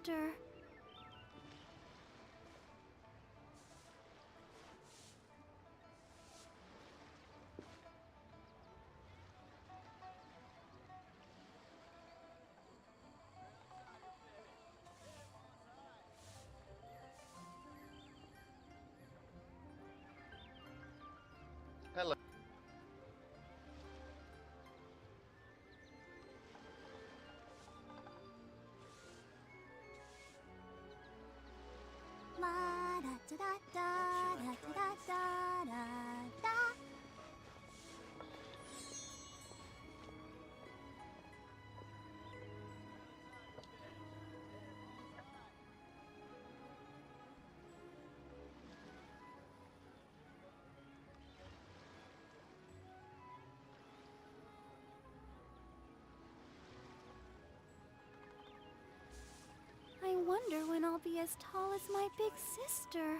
sister. Hello. La da da da da da da da da da. I wonder when I'll be as tall as my big sister.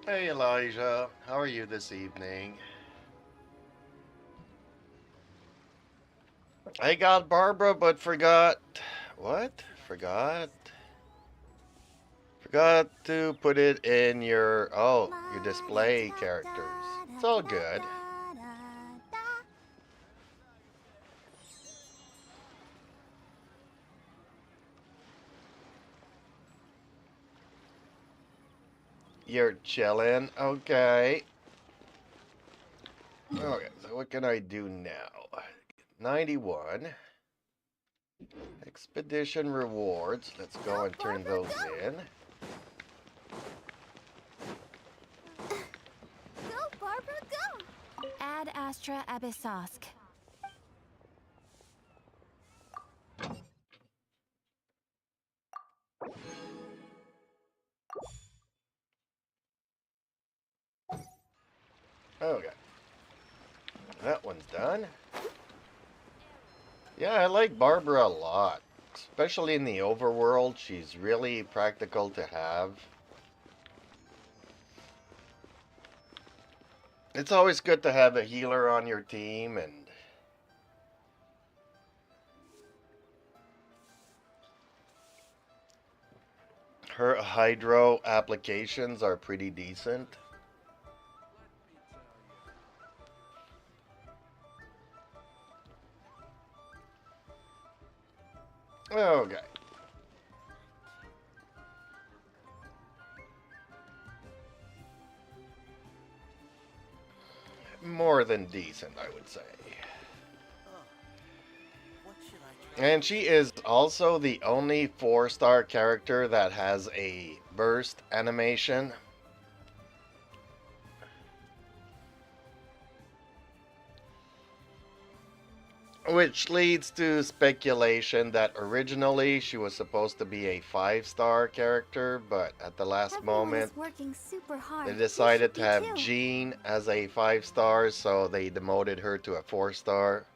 Hey Elijah, how are you this evening? I got Barbara but forgot. What? Forgot to put it in your your display characters. It's all good. You're chilling, okay. Okay, so what can I do now? 91. Expedition rewards. Let's go and turn those in. Go, Barbara, go! Add Astra Abyssosk. Okay. That one's done. Yeah, I like Barbara a lot. Especially in the overworld, she's really practical to have. It's always good to have a healer on your team, and her hydro applications are pretty decent. Okay. More than decent, I would say. And she is also the only 4-star character that has a burst animation. Which leads to speculation that originally she was supposed to be a 5-star character, but at the last moment they decided to have Jean as a 5-star, so they demoted her to a 4-star.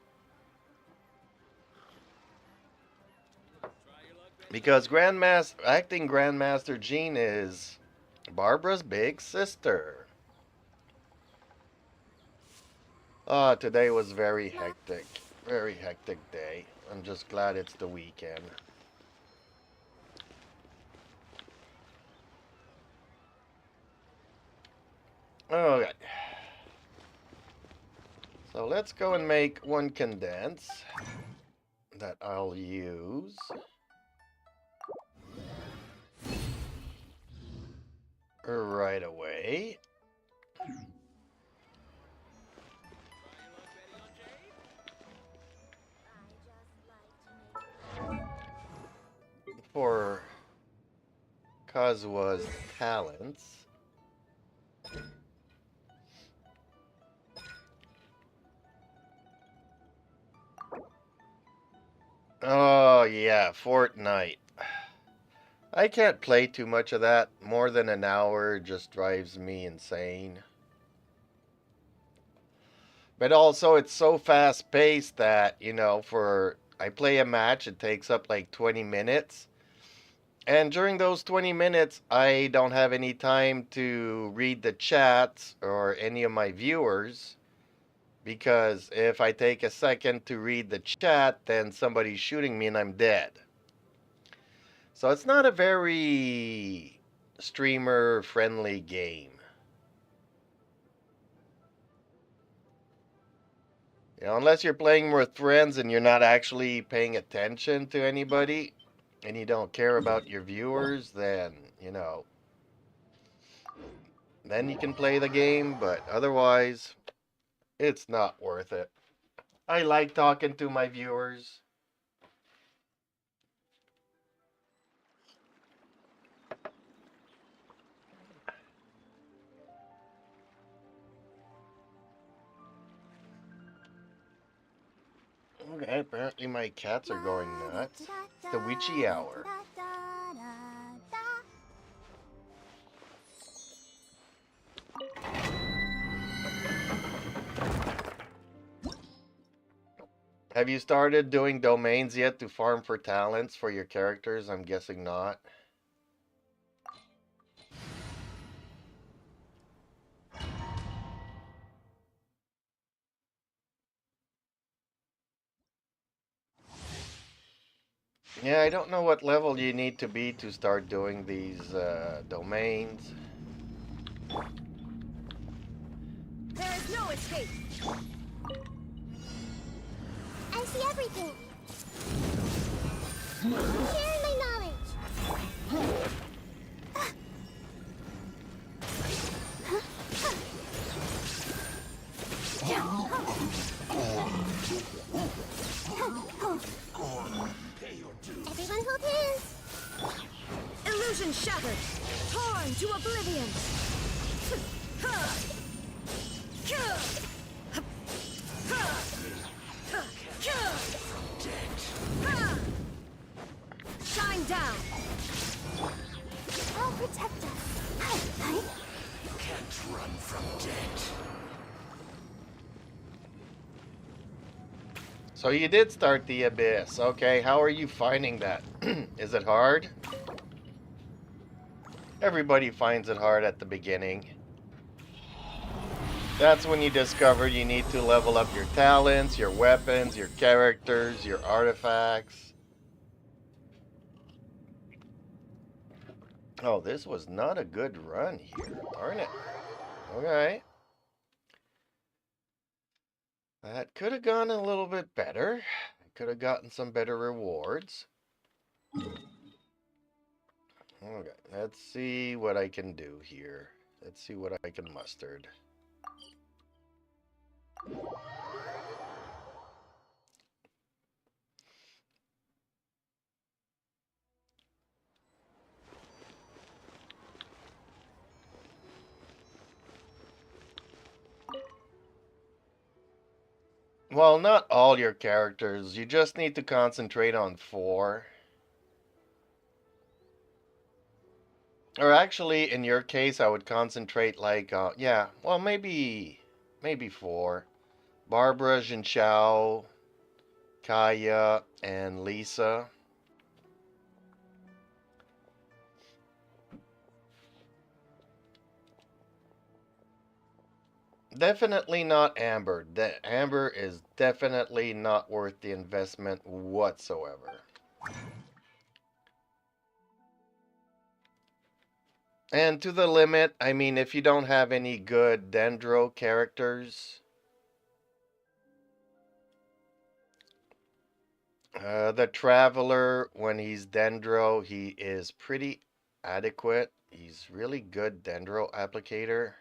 Because acting Grandmaster Jean is Barbara's big sister. Today was very hectic. Very hectic day. I'm just glad it's the weekend. Okay. So let's go and make one condense that I'll use. Right away. For Kazua's talents. Oh yeah, Fortnite. I can't play too much of that. More than an hour just drives me insane. But also it's so fast paced that, I play a match, it takes up like 20 minutes. And during those 20 minutes, I don't have any time to read the chats or any of my viewers. Because if I take a second to read the chat, then somebody's shooting me and I'm dead. So it's not a very streamer friendly game. You know, unless you're playing with friends and you're not actually paying attention to anybody and you don't care about your viewers, then, you know, then you can play the game, but otherwise, it's not worth it. I like talking to my viewers. Okay, apparently my cats are going nuts. It's the witchy hour. Have you started doing domains yet to farm for talents for your characters? I'm guessing not. Yeah, I don't know what level you need to be to start doing these domains. There is no escape. I see everything. Share my knowledge. Everyone hold hands. Illusion shattered. Torn to oblivion. Shine down. I'll protect us. You can't run from death. So you did start the Abyss. Okay, how are you finding that? Is it hard? Everybody finds it hard at the beginning. That's when you discover you need to level up your talents, your weapons, your characters, your artifacts. Oh, this was not a good run here. Darn it. Okay. That could have gone a little bit better. I could have gotten some better rewards. Okay, let's see what I can do here. Let's see what I can muster. Well, not all your characters. You just need to concentrate on 4. Or actually, in your case, I would concentrate like, yeah, well, maybe 4. Barbara, Jinxiao, Kaya, and Lisa. Definitely not Amber. Amber is definitely not worth the investment whatsoever. And to the limit, I mean, if you don't have any good Dendro characters, the Traveler, when he's Dendro, he is pretty adequate. He's really good Dendro applicator.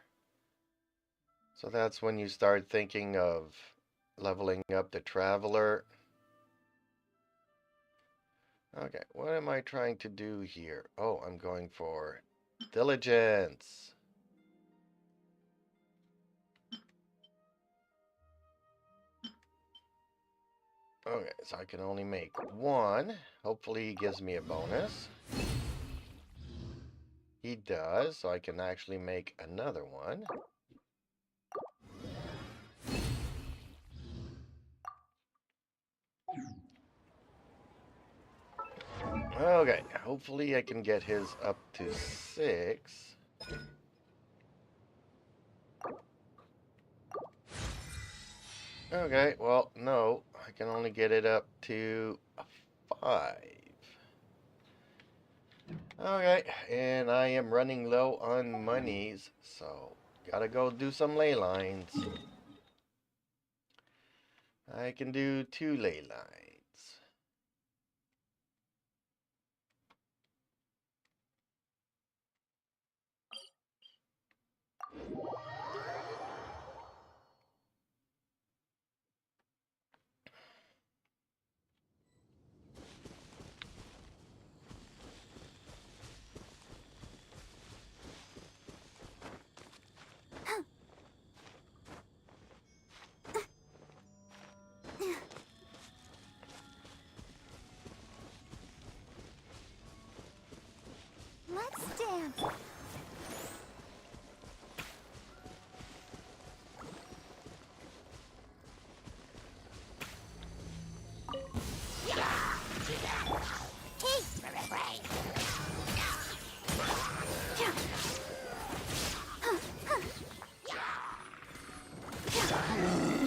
So that's when you start thinking of leveling up the Traveler. Okay, what am I trying to do here? Oh, I'm going for Diligence. Okay, so I can only make 1. Hopefully he gives me a bonus. He does, so I can actually make another one. Okay, hopefully I can get his up to 6. Okay, well, no, I can only get it up to 5. Okay, and I am running low on monies, so gotta go do some ley lines. I can do 2 ley lines. Let's dance.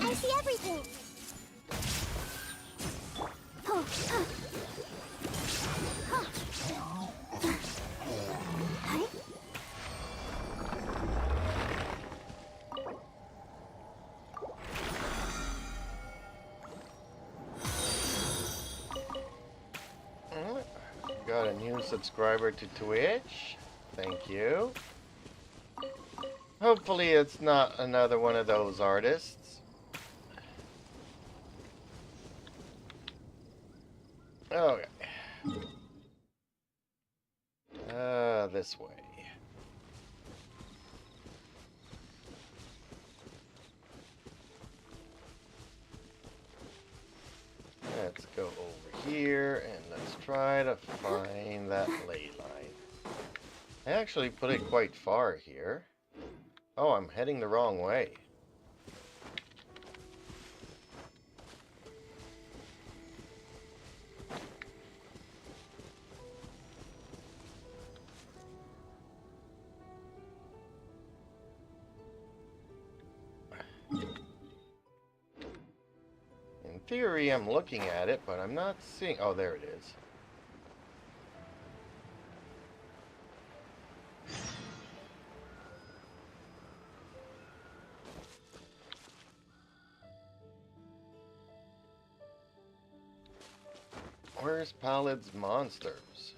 I see everything. Got a new subscriber to Twitch. Thank you. Hopefully it's not another one of those artists. Okay. This way. Let's go over here and let's try to find that ley line. I actually put it quite far here. Oh, I'm heading the wrong way. In theory, I'm looking at it, but I'm not seeing... Oh, there it is. Where's Palad's monsters?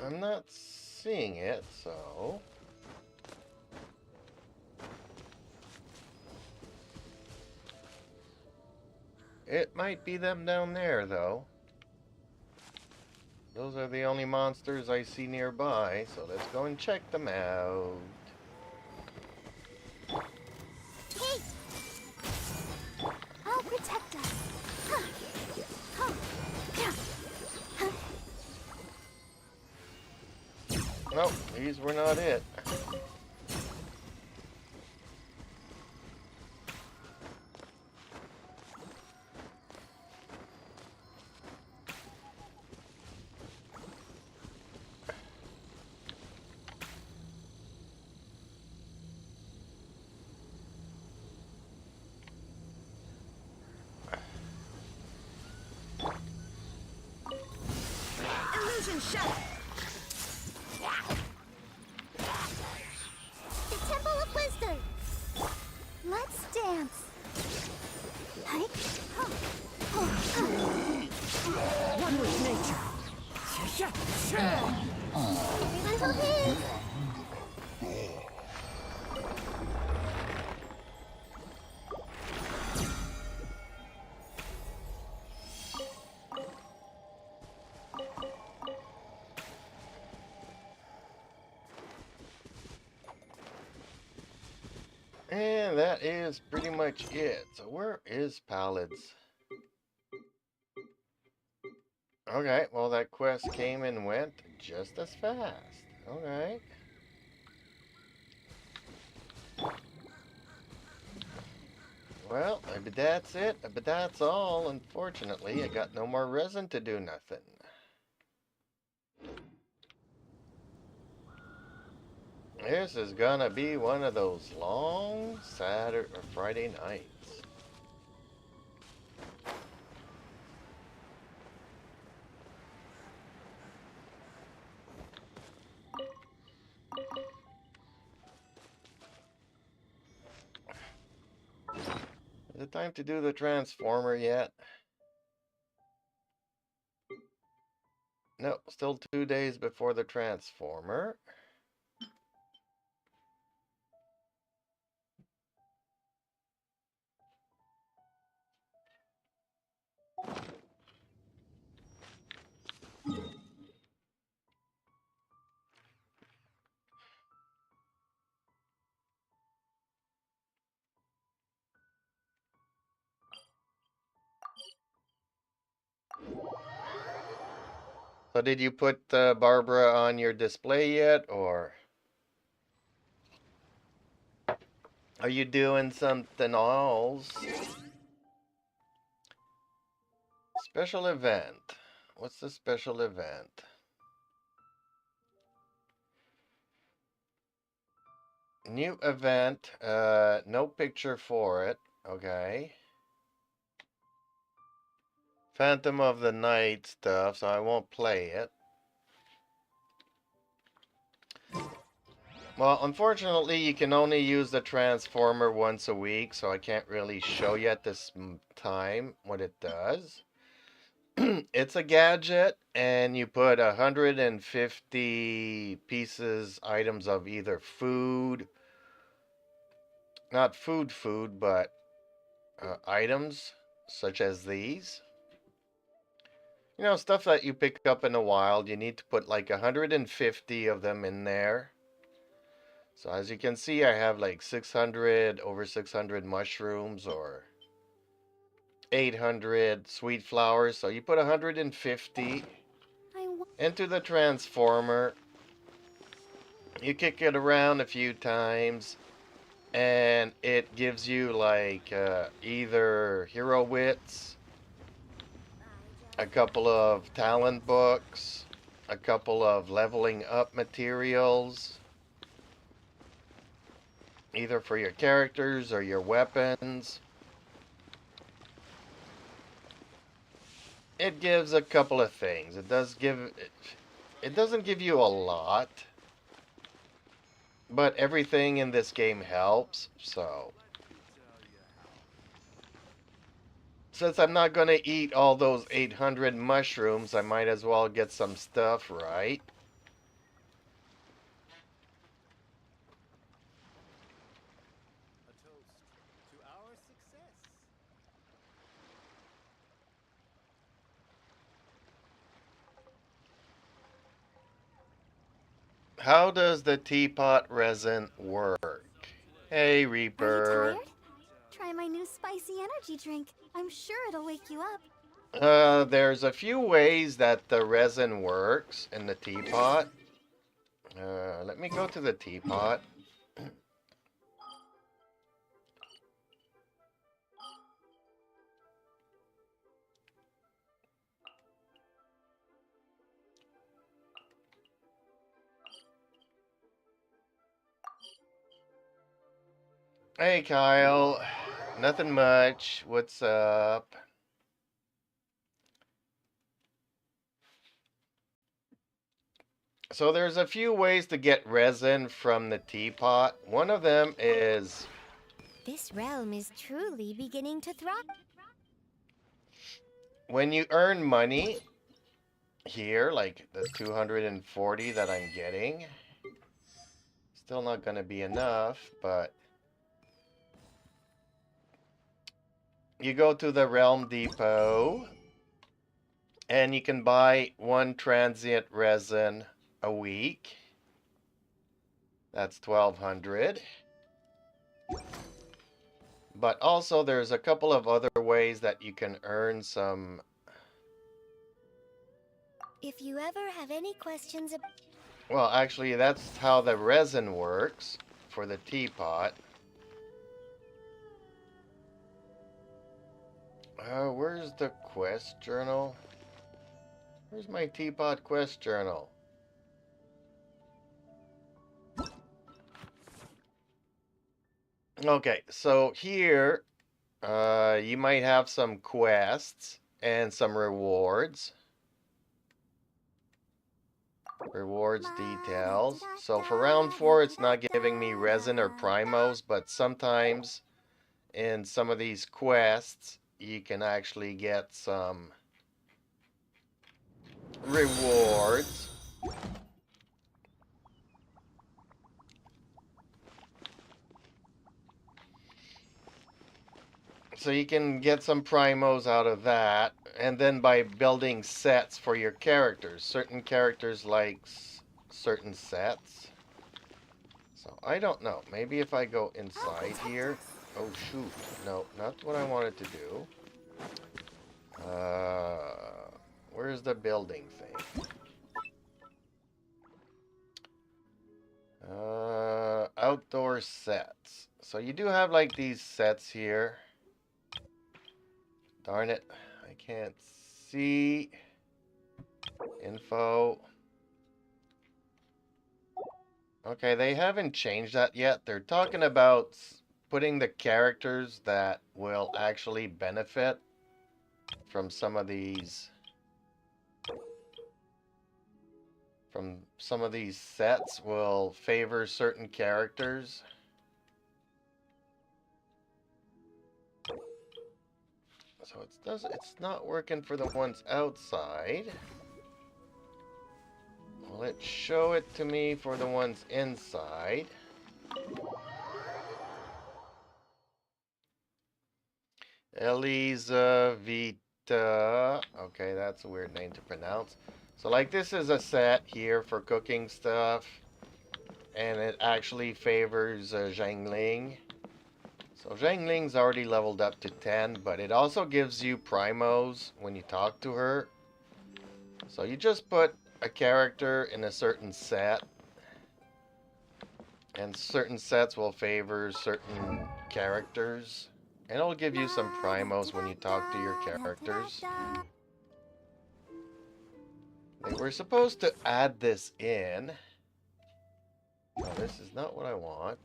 I'm not seeing it, so... It might be them down there, though. Those are the only monsters I see nearby, so let's go and check them out. Hey! I'll protect us. Nope, these were not it. Illusion shot. The Temple of Wisdom. Let's dance. Hi. One with nature. Little hit. And that is pretty much it. So where is Palad's? Okay, well that quest came and went just as fast. Alright. Well, but that's it. But that's all. Unfortunately, I got no more resin to do nothing. This is gonna be one of those long Saturday or Friday nights. Is it time to do the transformer yet? No, still 2 days before the transformer. So did you put Barbara on your display yet, or are you doing something else? Special event. What's the special event? New event. No picture for it. Okay. Phantom of the Night stuff, so I won't play it. Well, unfortunately, you can only use the transformer once a week, so I can't really show you at this time what it does. It's a gadget, and you put 150 items of either food, not food, but items such as these. You know, stuff that you pick up in the wild. You need to put like 150 of them in there. So as you can see, I have like over 600 mushrooms or 800 sweet flowers. So you put 150 into the transformer. You kick it around a few times, and it gives you like either hero wits, a couple of talent books, a couple of leveling up materials, either for your characters or your weapons. It gives a couple of things. It doesn't give you a lot, but everything in this game helps. So since I'm not going to eat all those 800 mushrooms, I might as well get some stuff, right? How does the teapot resin work? Hey, Are you Reaper. tired? Try my new spicy energy drink. I'm sure it'll wake you up. There's a few ways that the resin works in the teapot. Let me go to the teapot. Hey, Kyle. Nothing much. What's up? So there's a few ways to get resin from the teapot. One of them is This realm is truly beginning to thrive. when you earn money here, like the 240 that I'm getting. Still not going to be enough, but you go to the Realm Depot and you can buy one transient resin a week. That's 1200. But also there's a couple of other ways that you can earn some. If you ever have any questions about... Well, actually that's how the resin works for the teapot. Where's the quest journal? Where's my teapot quest journal? Okay, so here you might have some quests and some rewards. Rewards details. So for round 4, it's not giving me resin or primos, but sometimes in some of these quests, you can actually get some rewards. So you can get some primos out of that, and then by building sets for your characters. Certain characters like certain sets. So I don't know. Maybe if I go inside here. Oh shoot. No, not what I wanted to do. Where's the building thing? Outdoor sets. So you do have like these sets here. Darn it. I can't see. Info. Okay, they haven't changed that yet. They're talking about putting the characters that will actually benefit from some of these sets will favor certain characters. So it's not working for the ones outside. Will it show it to me for the ones inside? Elisa Vita. Okay, that's a weird name to pronounce. So like this is a set here for cooking stuff. And it actually favors Zhangling. So Zhangling's already leveled up to 10, but it also gives you primos when you talk to her. So you just put a character in a certain set, and certain sets will favor certain characters, and it'll give you some primos when you talk to your characters. They were supposed to add this in. Oh, this is not what I want.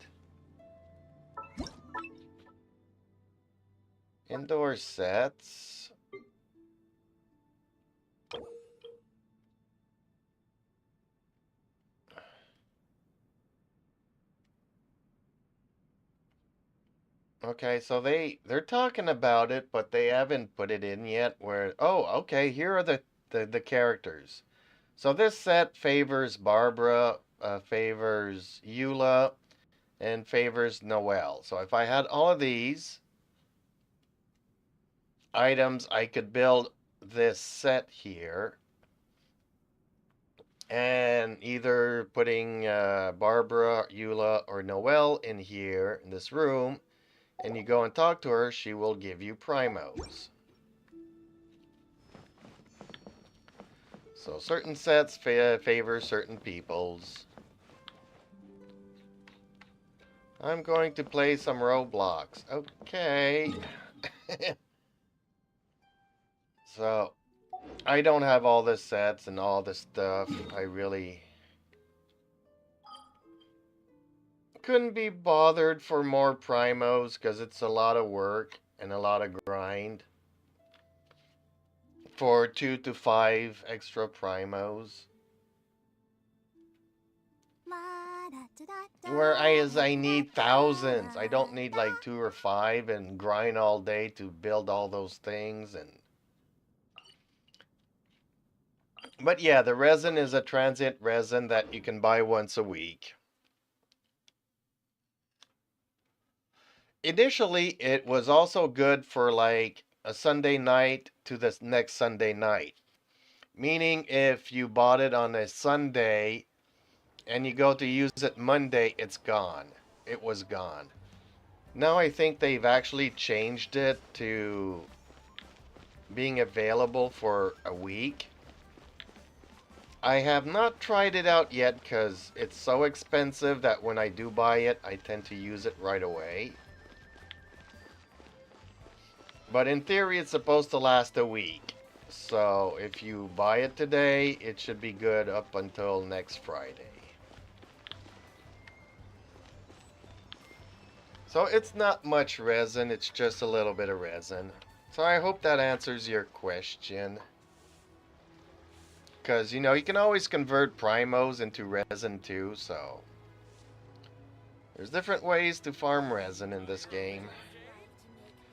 Indoor sets. Okay, so they're talking about it, but they haven't put it in yet. Where okay, here are the characters. So this set favors Barbara, favors Eula, and favors Noelle. So if I had all of these items, I could build this set here. And either putting Barbara, Eula, or Noelle in here, in this room, and you go and talk to her, she will give you primos. So certain sets favor certain peoples. I'm going to play some Roblox. Okay. So, I don't have all the sets and all the stuff. I really couldn't be bothered for more primos because it's a lot of work and a lot of grind for 2 to 5 extra primos. Whereas I need thousands. I don't need like 2 or 5 and grind all day to build all those things. But yeah, the resin is a transient resin that you can buy once a week. Initially, it was also good for like a Sunday night to the next Sunday night. Meaning if you bought it on a Sunday and you go to use it Monday, it's gone. It was gone. Now I think they've actually changed it to being available for a week. I have not tried it out yet because it's so expensive that when I do buy it, I tend to use it right away. But in theory, it's supposed to last a week. So if you buy it today, it should be good up until next Friday. So it's not much resin, it's just a little bit of resin. So I hope that answers your question. Because, you know, you can always convert primos into resin too, so... There's different ways to farm resin in this game.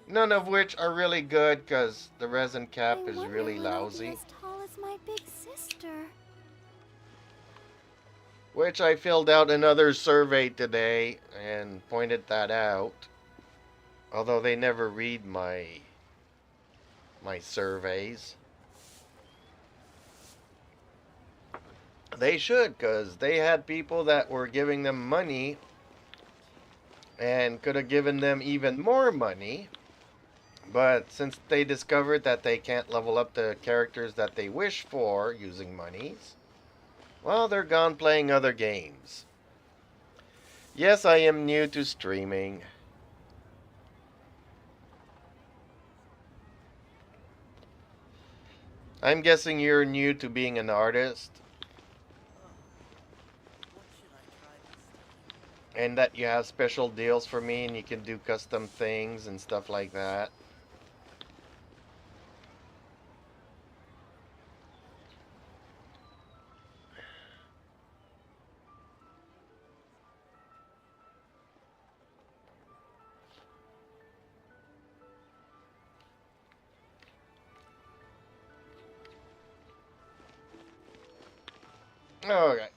None of which are really good because the resin cap is really lousy. As tall as my big sister. Which I filled out another survey today and pointed that out. Although they never read my surveys. They should, because they had people that were giving them money and could have given them even more money. But since they discovered that they can't level up the characters that they wish for using monies, well, they're gone playing other games. Yes, I am new to streaming. I'm guessing you're new to being an artist. And that you have special deals for me and you can do custom things and stuff like that. Okay.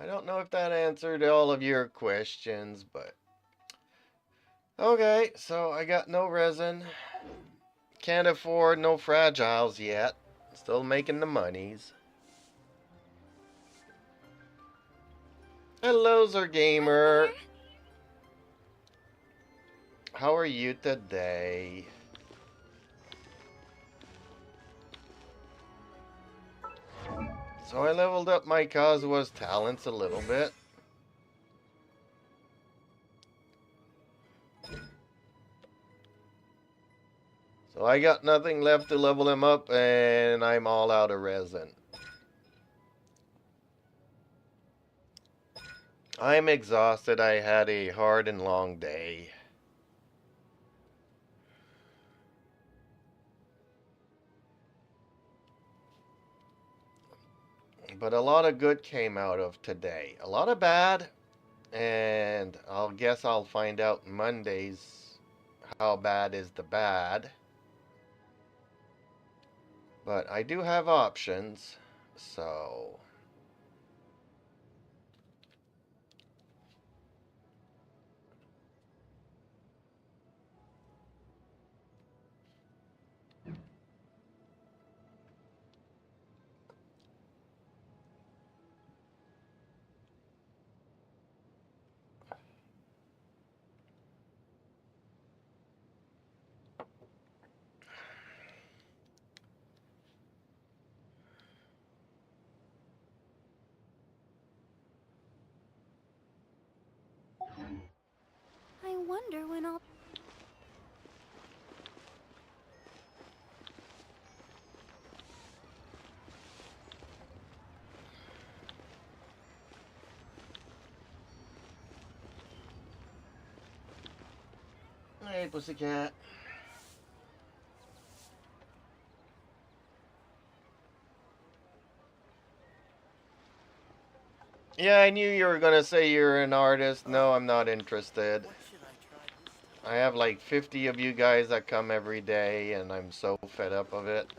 I don't know if that answered all of your questions, but... Okay, so I got no resin. Can't afford no fragiles yet. Still making the monies. Hello, Zergamer. How are you today? So I leveled up my Kazuha's talents a little bit. So I got nothing left to level him up and I'm all out of resin. I'm exhausted. I had a hard and long day. But a lot of good came out of today. A lot of bad. And I'll guess I'll find out Mondays how bad is the bad. But I do have options. So... I wonder when I'll... Hey, pussycat. Yeah, I knew you were gonna say you're an artist. No, I'm not interested. I have like 50 of you guys that come every day, and I'm so fed up of it.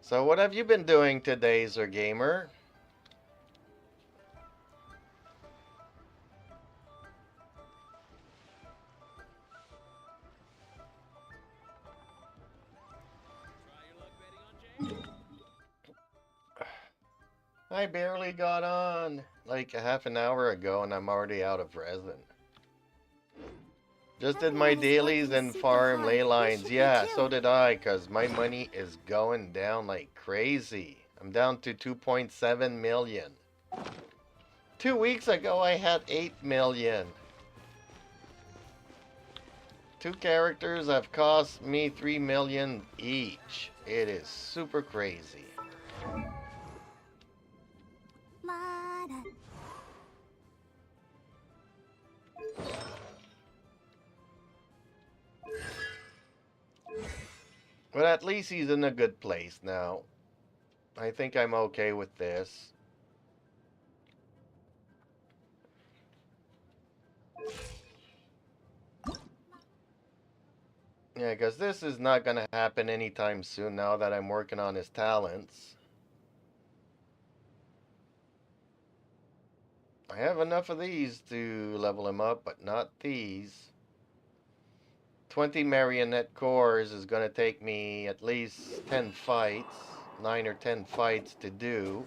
So what have you been doing today, Zergamer? I barely got on like a half an hour ago and I'm already out of resin. Just did my Everyone is dailies working and super farm hard. ley We lines. should be Yeah, too. so did I, because my money is going down like crazy. I'm down to 2.7 million. 2 weeks ago, I had 8 million. 2 characters have cost me 3 million each. It is super crazy. La-da. But at least he's in a good place now. I think I'm okay with this. Yeah, because this is not going to happen anytime soon now that I'm working on his talents. I have enough of these to level him up, but not these. 20 marionette cores is going to take me at least 10 fights. 9 or 10 fights to do.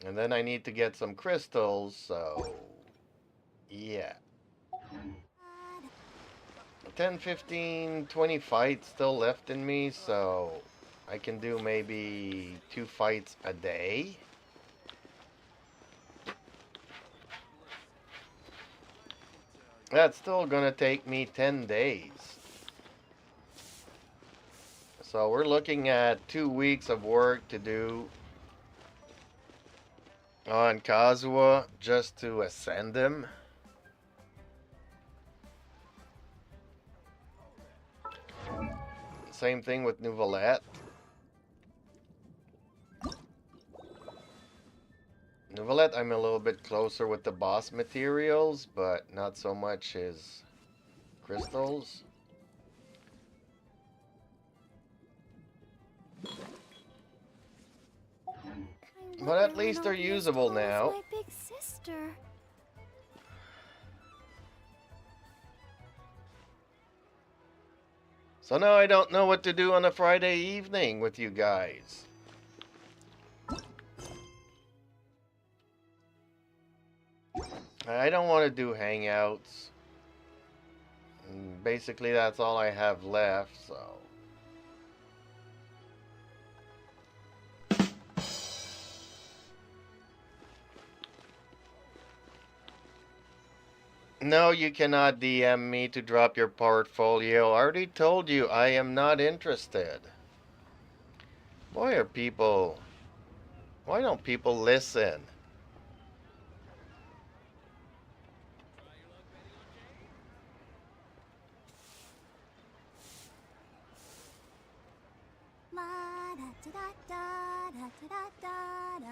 And then I need to get some crystals, so... yeah. 10, 15, 20 fights still left in me, so... I can do maybe 2 fights a day. That's still gonna take me 10 days. So we're looking at 2 weeks of work to do on Kazuha just to ascend him. Same thing with Nouvellette. Nouvellette, I'm a little bit closer with the boss materials, but not so much his crystals. But at least they're usable now. My big sister. So now I don't know what to do on a Friday evening with you guys. I don't want to do hangouts. Basically, that's all I have left, so... No, you cannot DM me to drop your portfolio. I already told you I am not interested. Why are people... Why don't people listen? La-da-da-da-da-da-da-da-da.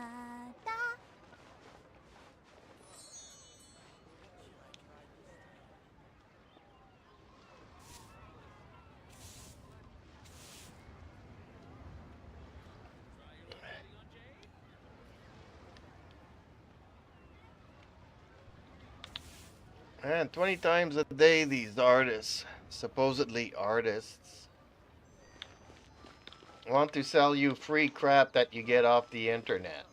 Man, 20 times a day these artists, supposedly artists, want to sell you free crap that you get off the internet.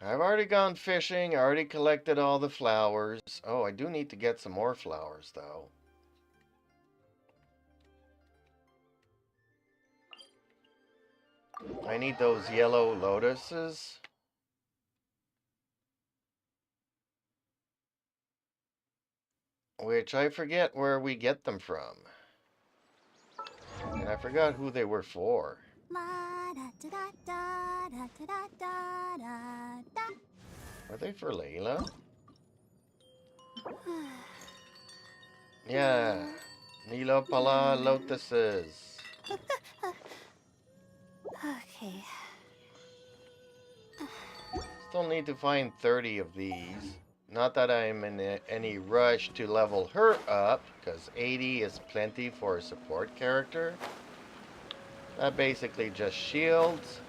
I've already gone fishing, I already collected all the flowers. Oh, I do need to get some more flowers, though. I need those yellow lotuses. Which I forget where we get them from. And I forgot who they were for. Are they for Layla? Yeah. Nilo Pala lotuses. Okay. Still need to find 30 of these. Not that I'm in any rush to level her up, because 80 is plenty for a support character. That basically just shields.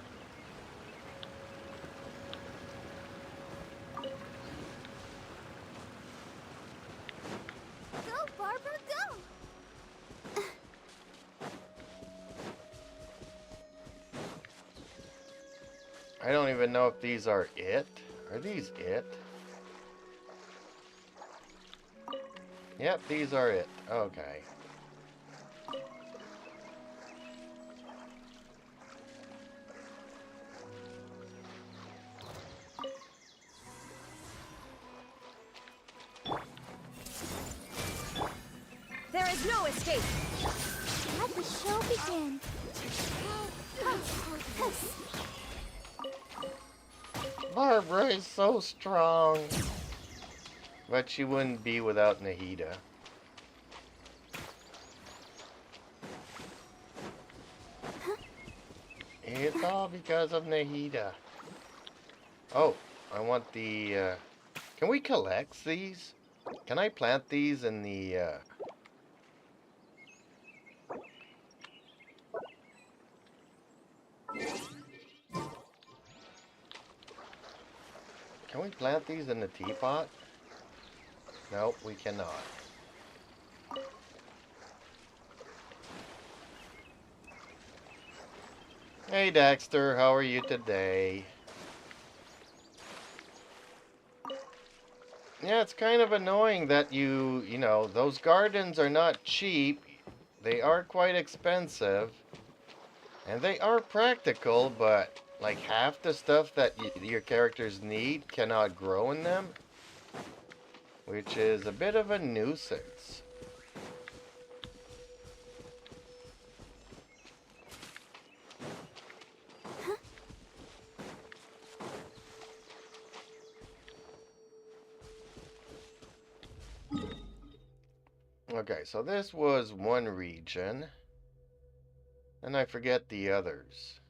Go, Barbara, go! I don't even know if these are it. Are these it? Yep, these are it. Okay. There is no escape. Let the show begin. Barbara is so strong. But she wouldn't be without Nahida. It's all because of Nahida. Oh, I want the... Can we collect these? Can I plant these in the... Can we plant these in the teapot? Nope, we cannot. Hey Dexter, how are you today? Yeah, it's kind of annoying that you know, those gardens are not cheap. They are quite expensive. And they are practical, but like half the stuff that your characters need cannot grow in them. Which is a bit of a nuisance. Okay, so this was one region. And I forget the others.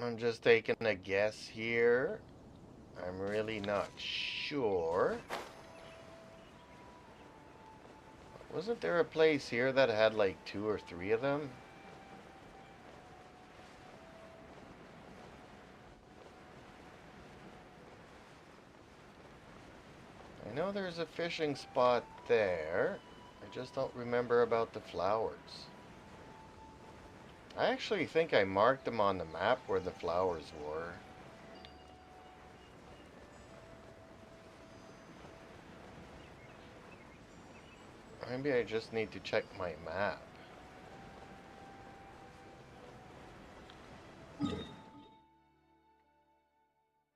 I'm just taking a guess here. I'm really not sure. Wasn't there a place here that had like 2 or 3 of them? I know there's a fishing spot there. I just don't remember about the flowers. I actually think I marked them on the map where the flowers were. Maybe I just need to check my map.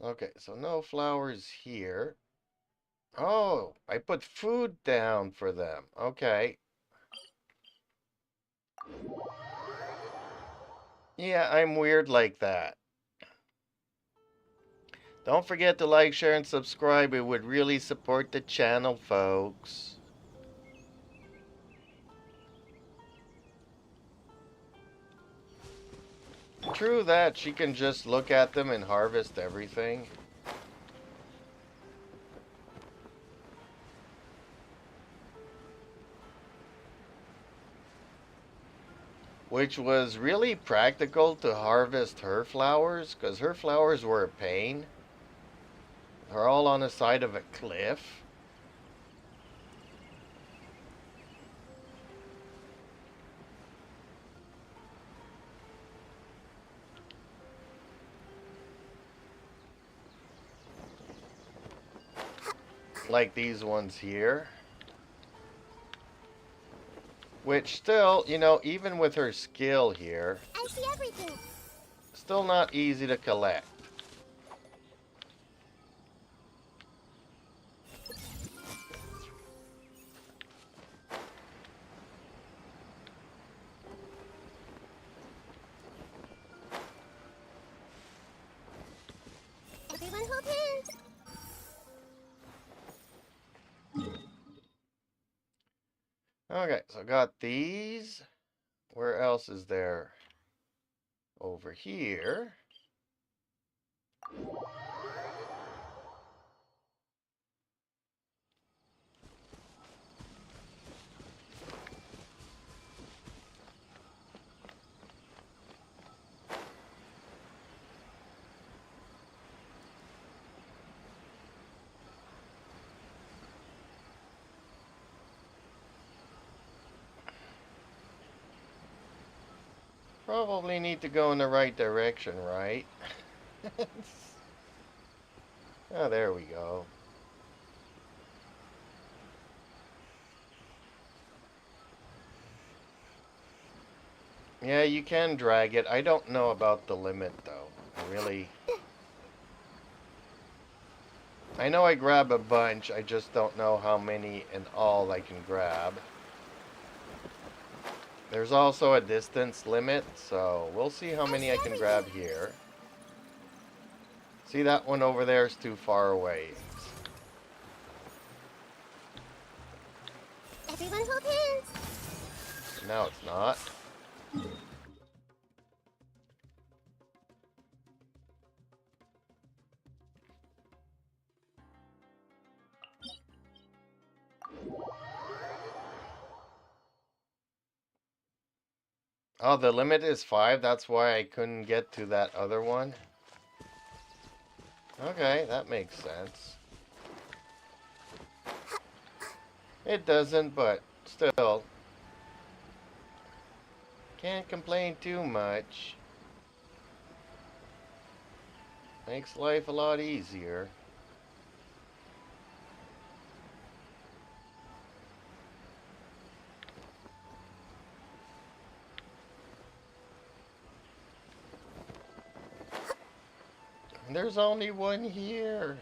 Okay, so no flowers here. Oh, I put food down for them. Okay. Yeah, I'm weird like that. Don't forget to like, share, and subscribe. It would really support the channel, folks. True that, she can just look at them and harvest everything. Which was really practical to harvest her flowers, because her flowers were a pain. They're all on the side of a cliff. Like these ones here. Which still, you know, even with her skill here, I see everything. still not easy to collect. Everyone hold hands. Okay, so I got these. Where else is there? Over here. Probably need to go in the right direction, right? Oh, there we go. Yeah, you can drag it. I don't know about the limit, though. I know I grab a bunch, I just don't know how many in all I can grab. There's also a distance limit, so we'll see how many I can grab here. See, that one over there is too far away. Everyone hold hands. Now it's not. Oh, the limit is 5. That's why I couldn't get to that other one. Okay, that makes sense. It doesn't, but still. Can't complain too much. Makes life a lot easier. There's only one here.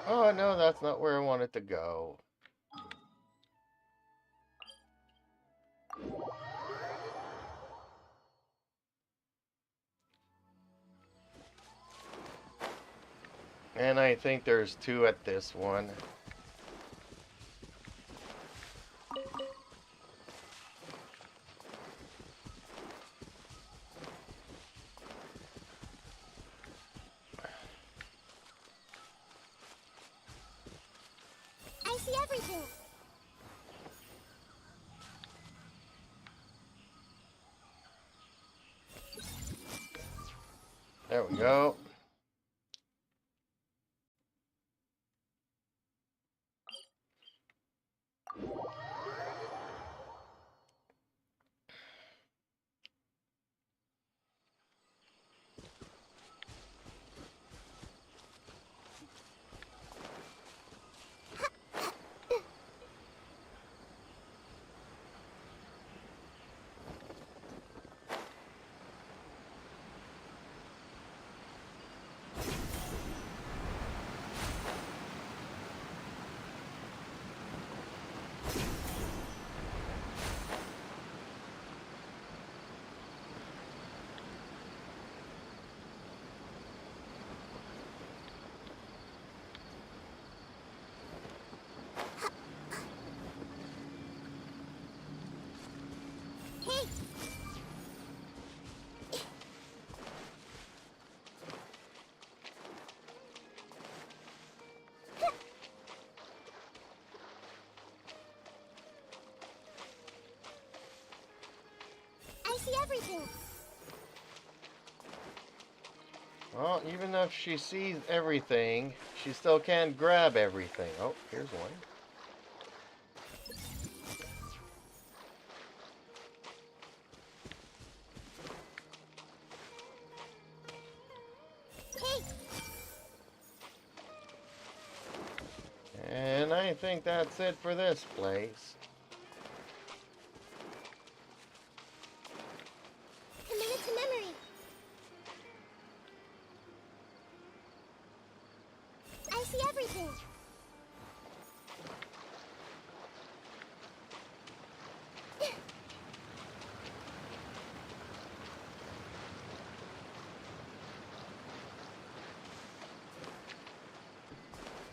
Oh, no, that's not where I wanted to go. And I think there's 2 at this one. I see everything. There we go. I see everything. Well, even if she sees everything, she still can't grab everything. Oh, here's one. And I think that's it for this place. Commit it to memory. I see everything.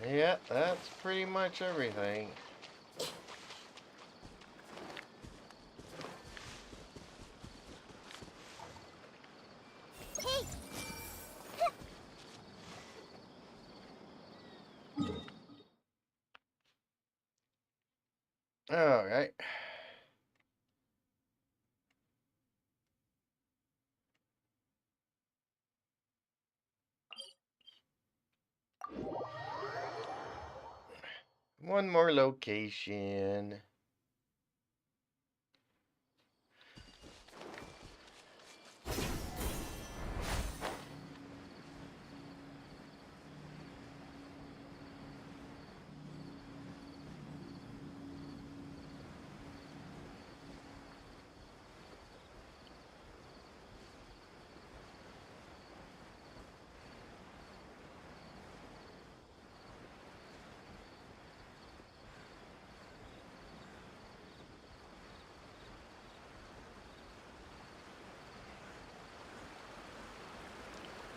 Yeah, that's pretty much everything. Hey! Alright. One more location.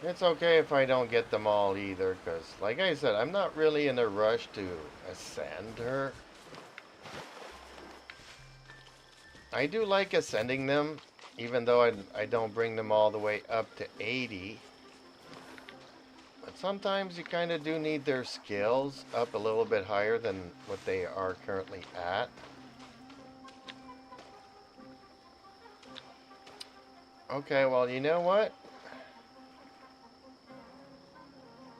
It's okay if I don't get them all either, because, like I said, I'm not really in a rush to ascend her. I do like ascending them, even though I don't bring them all the way up to 80. But sometimes you kind of do need their skills up a little bit higher than what they are currently at. Okay, well, you know what?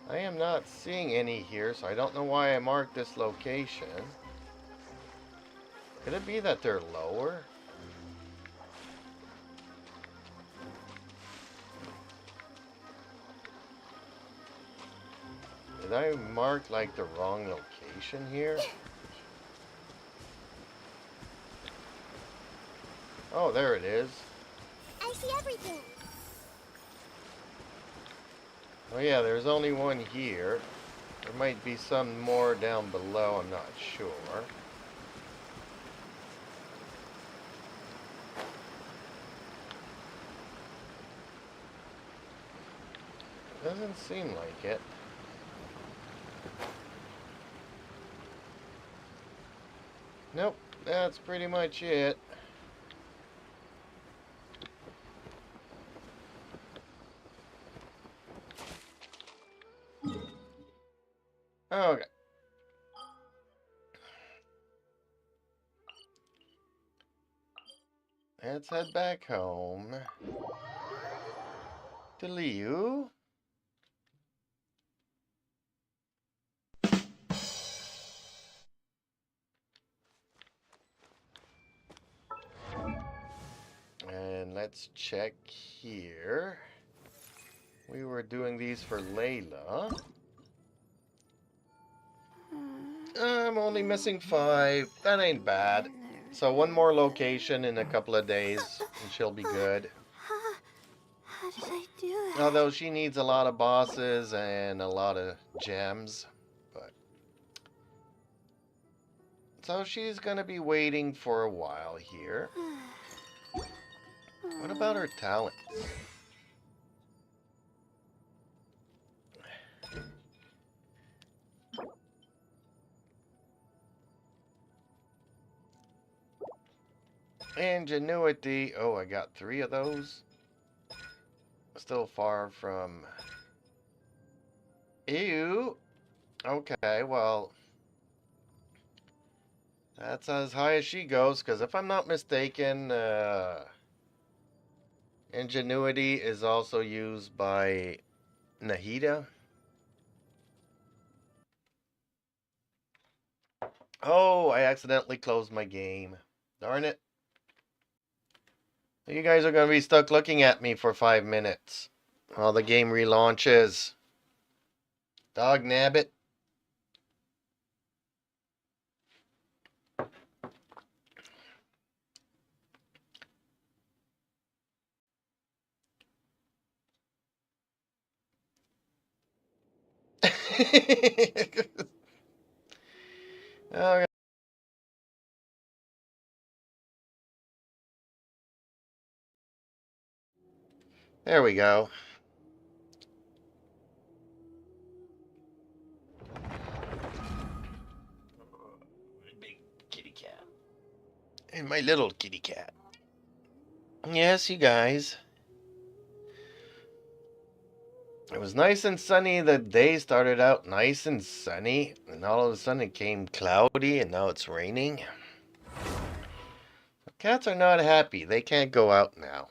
I am not seeing any here, so I don't know why I marked this location. Could it be that they're lower? Did I mark like the wrong location here? Oh, there it is. I see everything. Oh yeah, there's only one here. There might be some more down below, I'm not sure. Doesn't seem like it. Nope, that's pretty much it. Okay. Let's head back home. To Liu. And let's check here. We were doing these for Layla. I'm only missing 5. That ain't bad. So one more location in a couple of days and she'll be good. How did I do it? Although she needs a lot of bosses and a lot of gems. But so she's gonna be waiting for a while here. What about her talents? Ingenuity. Oh, I got 3 of those. Still far from... Ew. Okay, well... That's as high as she goes, because if I'm not mistaken, Ingenuity is also used by Nahida. Oh, I accidentally closed my game. Darn it. You guys are going to be stuck looking at me for 5 minutes while the game relaunches. Dog nabbit. Okay. There we go. Big kitty cat. And my little kitty cat. Yes, you guys. It was nice and sunny. The day started out nice and sunny, and all of a sudden it came cloudy, and now it's raining. Cats are not happy. They can't go out now.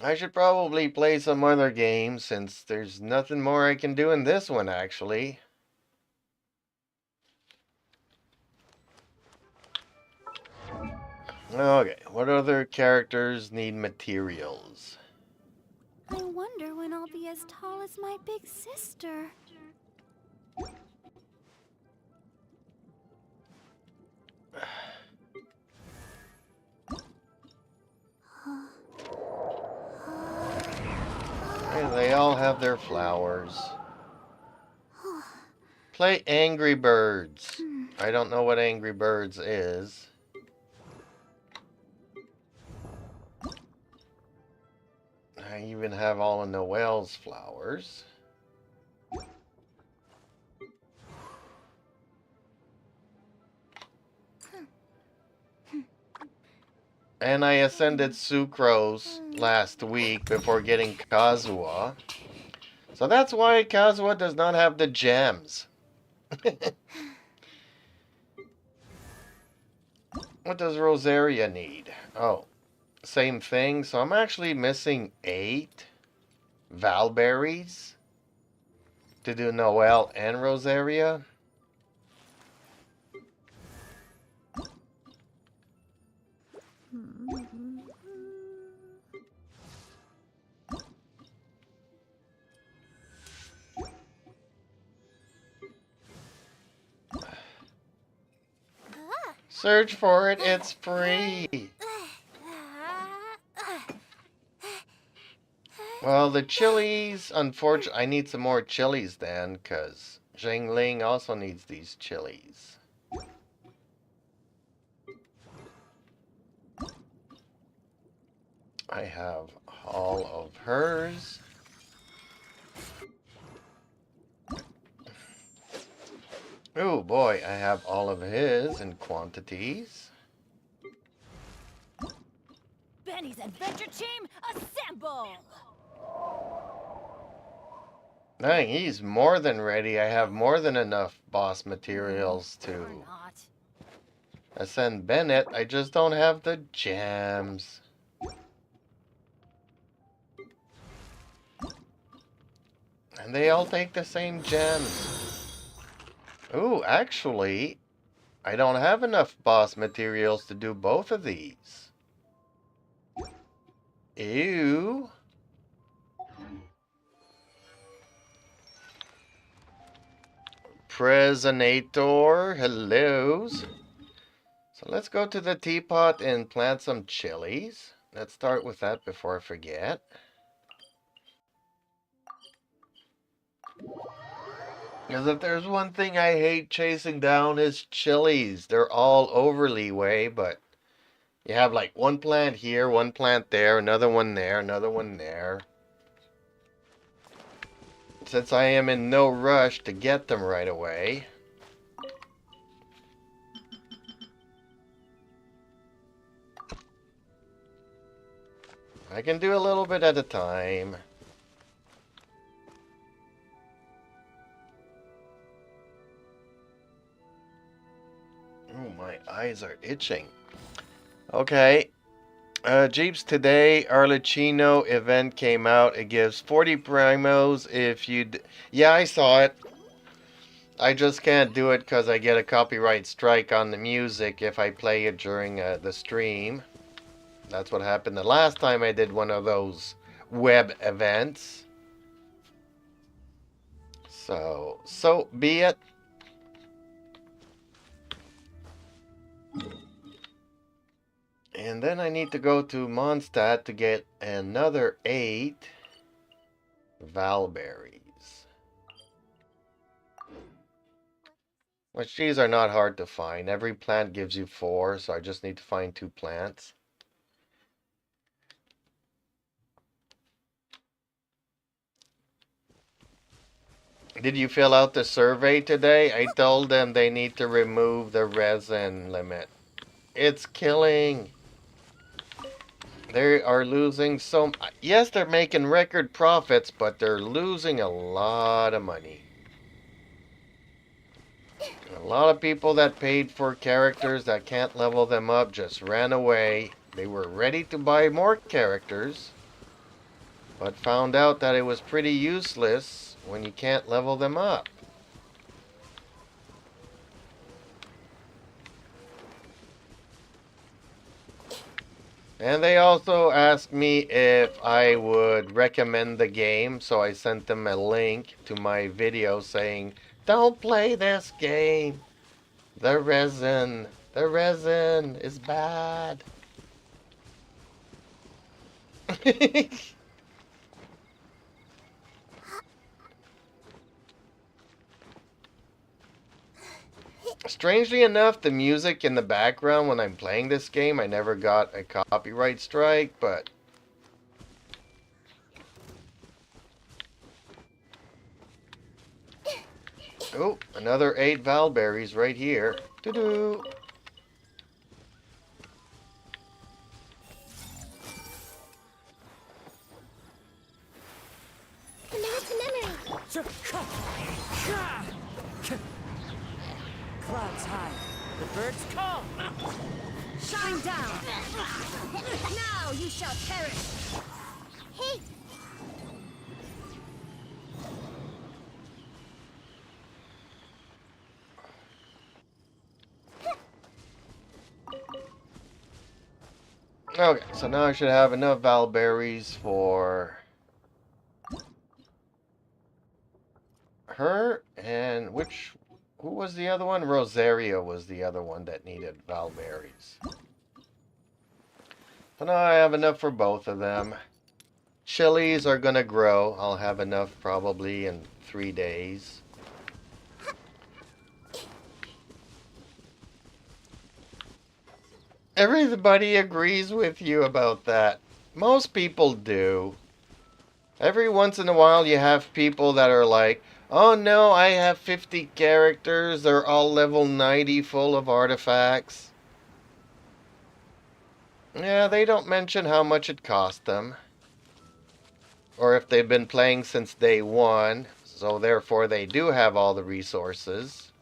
I should probably play some other games since there's nothing more I can do in this one, actually. Okay, what other characters need materials? I wonder when I'll be as tall as my big sister. Hey, they all have their flowers. Play Angry Birds. I don't know what Angry Birds is. I even have all of Noelle's flowers. And I ascended Sucrose last week before getting Kazuha. So that's why Kazuha does not have the gems. What does Rosaria need? Oh, same thing. So I'm actually missing 8 Valberries to do Noelle and Rosaria. Search for it, it's free. Well, the chilies, unfortunately, I need some more chilies then, because Zhengling also needs these chilies. I have all of hers. Oh boy, I have all of his in quantities. Benny's adventure team, assemble! Dang, he's more than ready. I have more than enough boss materials Or to not. ascend Bennett. I just don't have the gems. And they all take the same gems. Ooh, actually, I don't have enough boss materials to do both of these. Ew. Presenator, hellos. So let's go to the teapot and plant some chilies. Let's start with that before I forget. Because if there's one thing I hate chasing down is chilies. They're all over leeway, but you have like one plant here, one plant there, another one there, another one there. Since I am in no rush to get them right away. I can do a little bit at a time. Oh, my eyes are itching. Okay. Jeeps, today, Arlecchino event came out. It gives 40 primos if you... Yeah, I saw it. I just can't do it because I get a copyright strike on the music if I play it during the stream. That's what happened the last time I did one of those web events. So be it. And then I need to go to Mondstadt to get another 8 Valberries. Which these are not hard to find. Every plant gives you 4, so I just need to find 2 plants. Did you fill out the survey today? I told them they need to remove the resin limit. It's killing. They are losing so... Yes, they're making record profits, but they're losing a lot of money. A lot of people that paid for characters that can't level them up just ran away. They were ready to buy more characters. but found out that it was pretty useless when you can't level them up. And they also asked me if I would recommend the game, so I sent them a link to my video saying, "Don't play this game. The resin is bad." Strangely enough, the music in the background when I'm playing this game, I never got a copyright strike, but... Oh, another 8 Valberries right here. Doo-doo! Clouds high. The birds call. Shine down. Now you shall perish. Hey! Okay, so now I should have enough Valberries for her, and who was the other one? Rosario was the other one that needed Valberries. So now I have enough for both of them. Chilies are gonna grow. I'll have enough probably in 3 days. Everybody agrees with you about that. Most people do. Every once in a while you have people that are like, "Oh no, I have 50 characters. They're all level 90 full of artifacts." Yeah, they don't mention how much it cost them. Or if they've been playing since day one, so therefore they do have all the resources.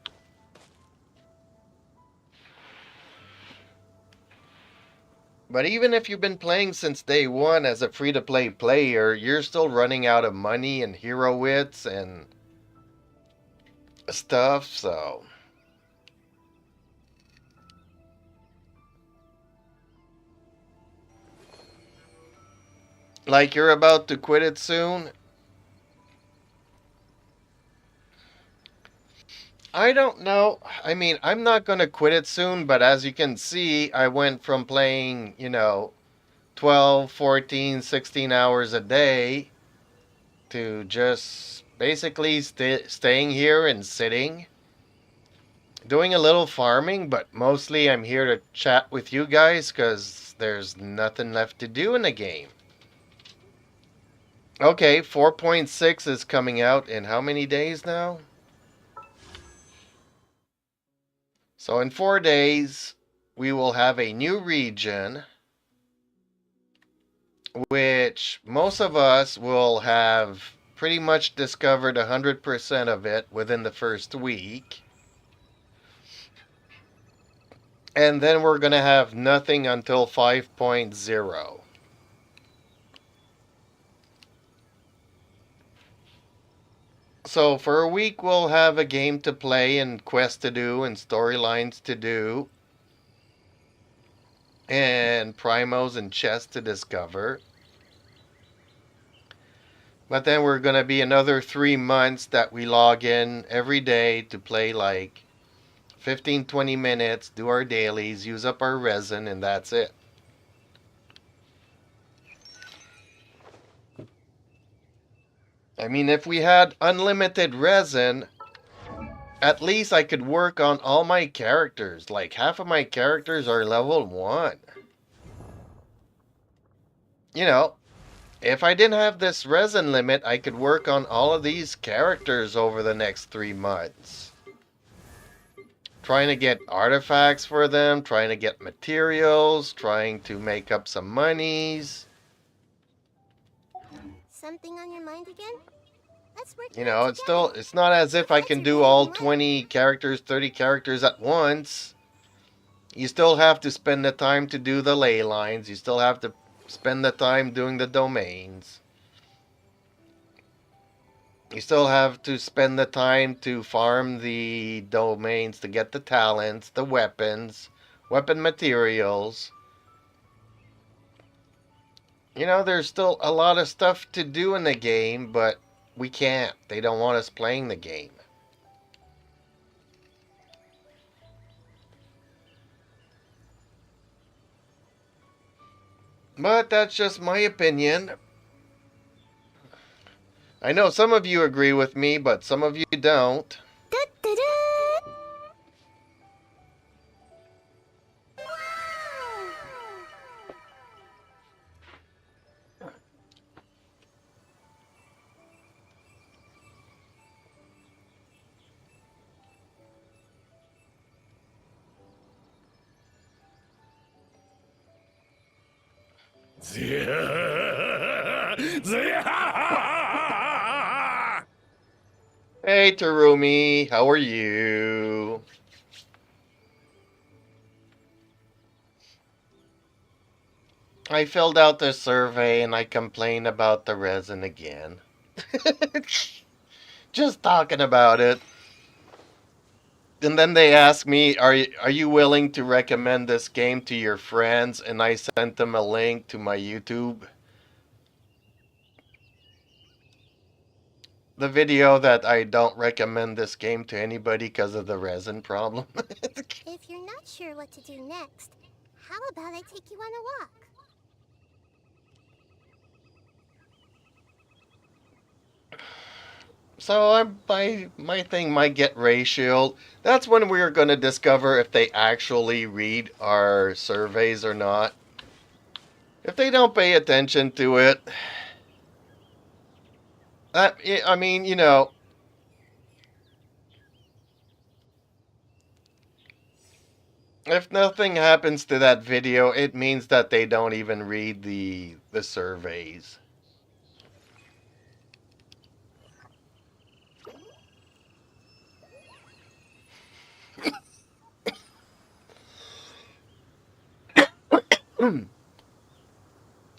But even if you've been playing since day one as a free-to-play player, you're still running out of money and hero wits and stuff, so... Like you're about to quit it soon? I don't know. I mean, I'm not going to quit it soon, but as you can see, I went from playing, 12, 14, 16 hours a day to just basically staying here and sitting. Doing a little farming, but mostly I'm here to chat with you guys because there's nothing left to do in the game. Okay, 4.6 is coming out in how many days now? So in 4 days, we will have a new region, which most of us will have pretty much discovered 100% of it within the first week. And then we're going to have nothing until 5.0. So for a week we'll have a game to play and quests to do and storylines to do. And primos and chests to discover. But then we're going to be another 3 months that we log in every day to play like 15-20 minutes, do our dailies, use up our resin, and that's it. I mean, if we had unlimited resin, at least I could work on all my characters. Like, half of my characters are level 1. If I didn't have this resin limit, I could work on all of these characters over the next 3 months. Trying to get artifacts for them, trying to get materials, trying to make up some monies. Something on your mind again? Let's work It's not as if I can do all 20 characters, 30 characters at once. You still have to spend the time to do the ley lines. You still have to spend the time doing the domains. You still have to spend the time to farm the domains to get the talents, the weapons, weapon materials. You know, there's still a lot of stuff to do in the game, but we can't. They don't want us playing the game. But that's just my opinion. I know some of you agree with me, but some of you don't. Hey Terumi, how are you? I filled out the survey and I complained about the resin again. Just talking about it. And then they asked me, are you willing to recommend this game to your friends? And I sent them a link to my YouTube. The video that I don't recommend this game to anybody because of the resin problem. If you're not sure what to do next, how about I take you on a walk? So my thing might get ratioed. That's when we're going to discover if they actually read our surveys or not. If they don't pay attention to it, I mean, you know, if nothing happens to that video, it means that they don't even read the surveys.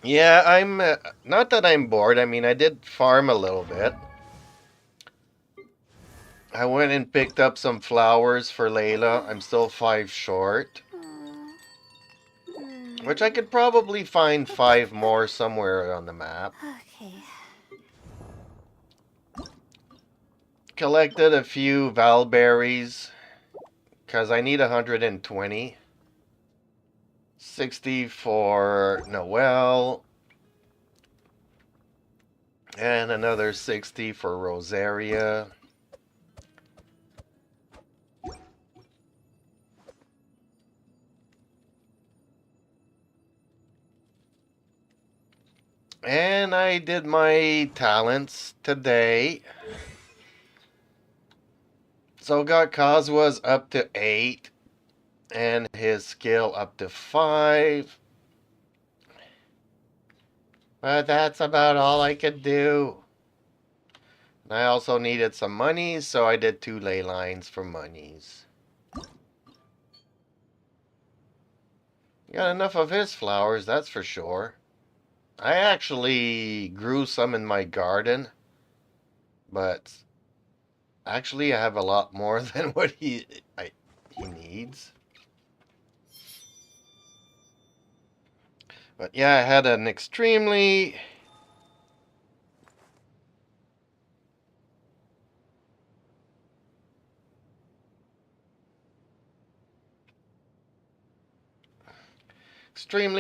Yeah, I'm not that I'm bored. I mean, I did farm a little bit. I went and picked up some flowers for Layla. I'm still 5 short. Which I could probably find 5 more somewhere on the map. Okay. Collected a few valberries. Because I need 120. 60 for Noelle. And another 60 for Rosaria. And I did my talents today. So got Kazua's up to 8. And his skill up to 5. But that's about all I could do. I also needed some monies, so I did 2 ley lines for monies. Got enough of his flowers, that's for sure. I actually grew some in my garden, but actually I have a lot more than what he needs. But yeah, I had an extremely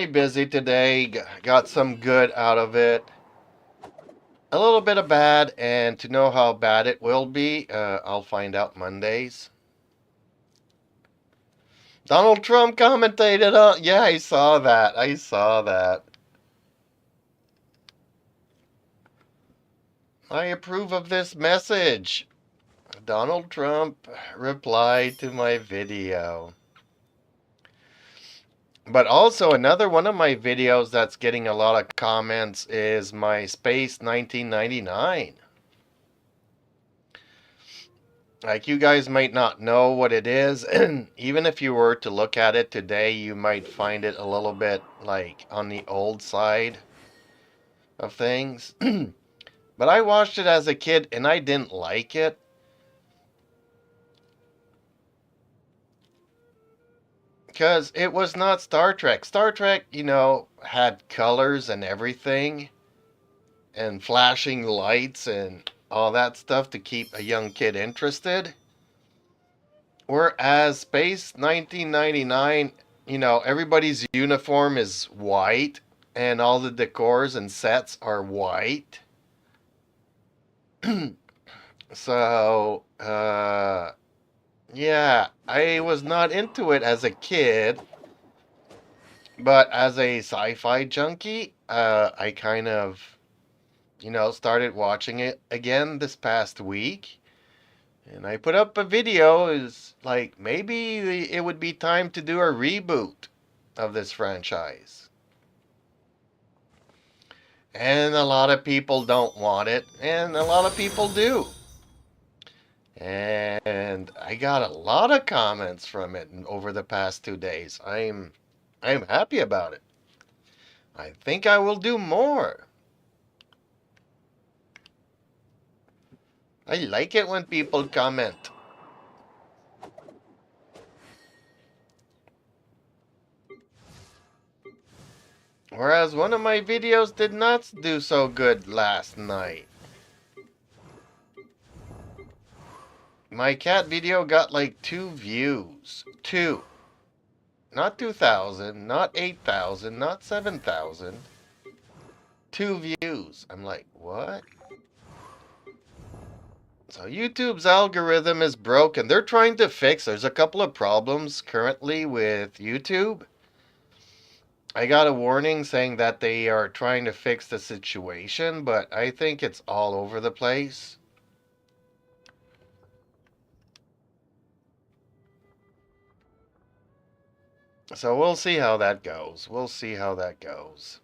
busy today. Got some good out of it. A little bit of bad, and to know how bad it will be, I'll find out Mondays. Donald Trump commentated on... Yeah, I saw that. I saw that. I approve of this message. Donald Trump replied to my video. But also another one of my videos that's getting a lot of comments is my Space 1999. Like, you guys might not know what it is, and even if you were to look at it today, you might find it a little bit, like, on the old side of things. But I watched it as a kid and I didn't like it. Because it was not Star Trek. Star Trek, you know, had colors and everything, and flashing lights and all that stuff to keep a young kid interested. Whereas Space 1999, you know, everybody's uniform is white and all the decors and sets are white. So, yeah, I was not into it as a kid, but as a sci-fi junkie, I kind of, you know, started watching it again this past week. And I put up a video, is like maybe it would be time to do a reboot of this franchise. And a lot of people don't want it, and a lot of people do. And I got a lot of comments from it over the past 2 days. I'm happy about it. I think I will do more. I like it when people comment. Whereas one of my videos did not do so good last night. My cat video got like 2 views. 2. Not 2,000, not 8,000, not 7,000. 2 views. I'm like, what? So YouTube's algorithm is broken. They're trying to fix. There's a couple of problems currently with YouTube. I got a warning saying that they are trying to fix the situation, but I think it's all over the place. So we'll see how that goes. We'll see how that goes.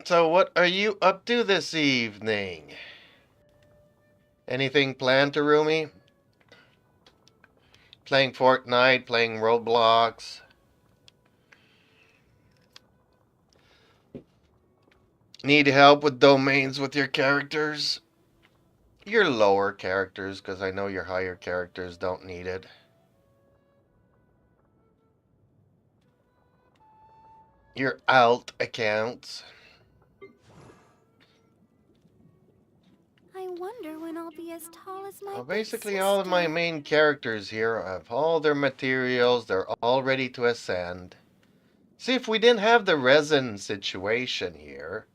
So what are you up to this evening? Anything planned, Terumi? Playing Fortnite, playing Roblox? Need help with domains with your characters? Your lower characters, because I know your higher characters don't need it. Your alt accounts. I wonder when I'll be as tall as my Well, big basically all of my sister. main characters here have all their materials. They're all ready to ascend. See, if we didn't have the resin situation here,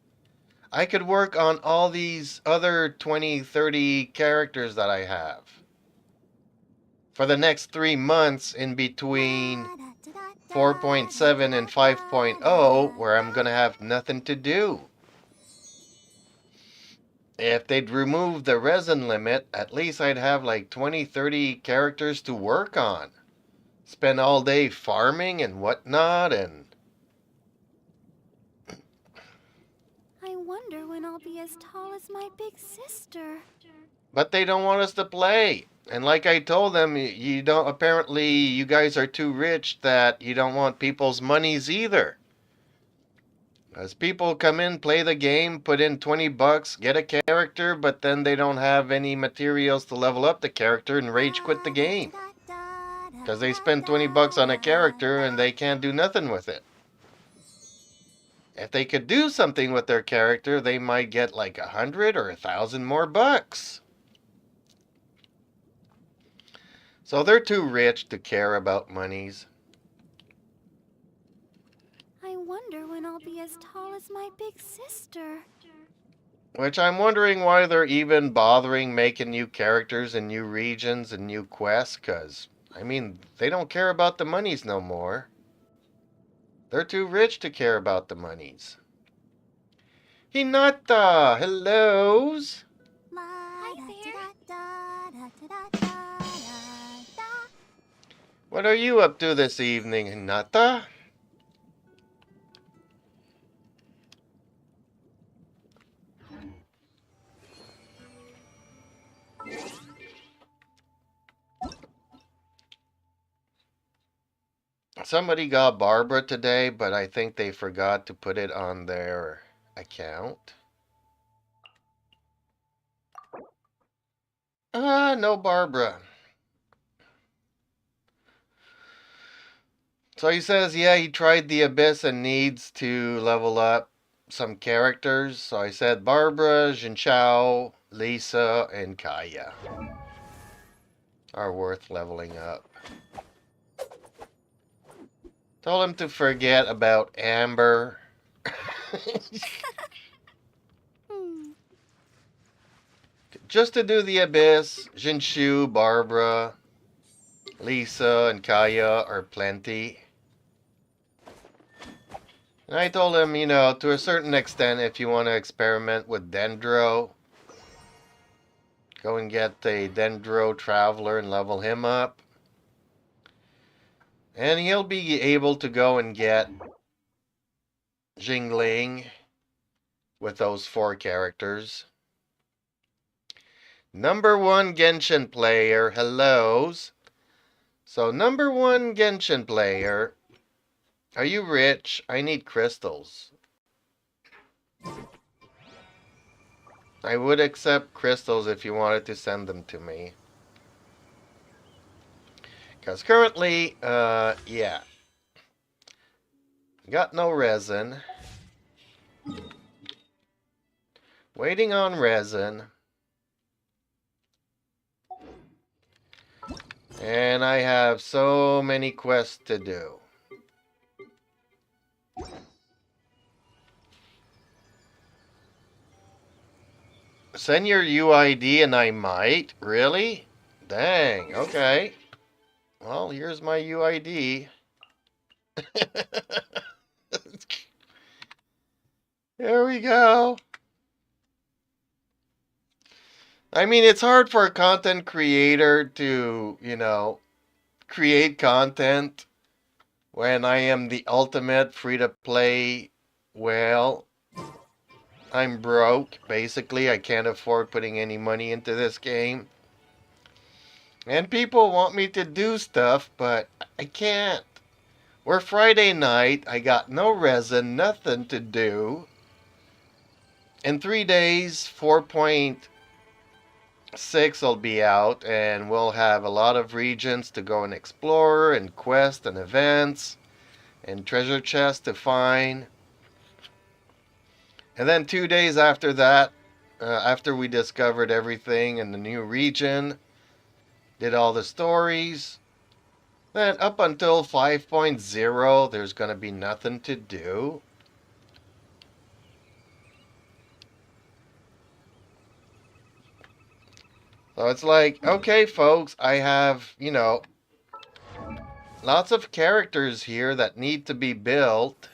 I could work on all these other 20, 30 characters that I have. For the next 3 months in between 4.7 and 5.0, where I'm going to have nothing to do. If they'd remove the resin limit, at least I'd have like 20, 30 characters to work on. Spend all day farming and whatnot, and I wonder when I'll be as tall as my big sister. but they don't want us to play. And like I told them, you don't, apparently you guys are too rich that you don't want people's monies either. As people come in, play the game, put in 20 bucks, get a character, but then they don't have any materials to level up the character and rage quit the game. Because they spend 20 bucks on a character and they can't do nothing with it. If they could do something with their character, they might get like 100 or 1,000 more bucks. So they're too rich to care about monies. I wonder when I'll be as tall as my big sister. Which I'm wondering why they're even bothering making new characters and new regions and new quests, because, I mean, they don't care about the monies no more. They're too rich to care about the monies. Hinata, hellos. Hi there. What are you up to this evening, Hinata? Somebody got Barbara today, but I think they forgot to put it on their account. No Barbara. So he says, yeah, he tried the Abyss and needs to level up some characters. So I said Barbara, Jinchao, Lisa, and Kaya are worth leveling up. Told him to forget about Amber. Just to do the Abyss, Jinshu, Barbara, Lisa, and Kaya are plenty. And I told him, you know, to a certain extent, if you want to experiment with Dendro, go and get a Dendro Traveler and level him up. And he'll be able to go and get Jingling with those 4 characters. Number 1 Genshin player, hellos. So number 1 Genshin player, are you rich? I need crystals. I would accept crystals if you wanted to send them to me. Because currently, yeah. Got no resin. Waiting on resin. And I have so many quests to do. Send your UID and I might? Really? Dang, okay. Well, here's my UID. There we go. I mean, it's hard for a content creator to, you know, create content when I am the ultimate free-to-play whale. I'm broke, basically. I can't afford putting any money into this game. And people want me to do stuff, but I can't. We're Friday night. I got no resin, nothing to do. In 3 days, 4.6 will be out, and we'll have a lot of regions to go and explore, and quests and events, and treasure chests to find. And then 2 days after that, after we discovered everything in the new region, did all the stories, then up until 5.0, there's going to be nothing to do. So it's like, okay, folks, I have, you know, lots of characters here that need to be built.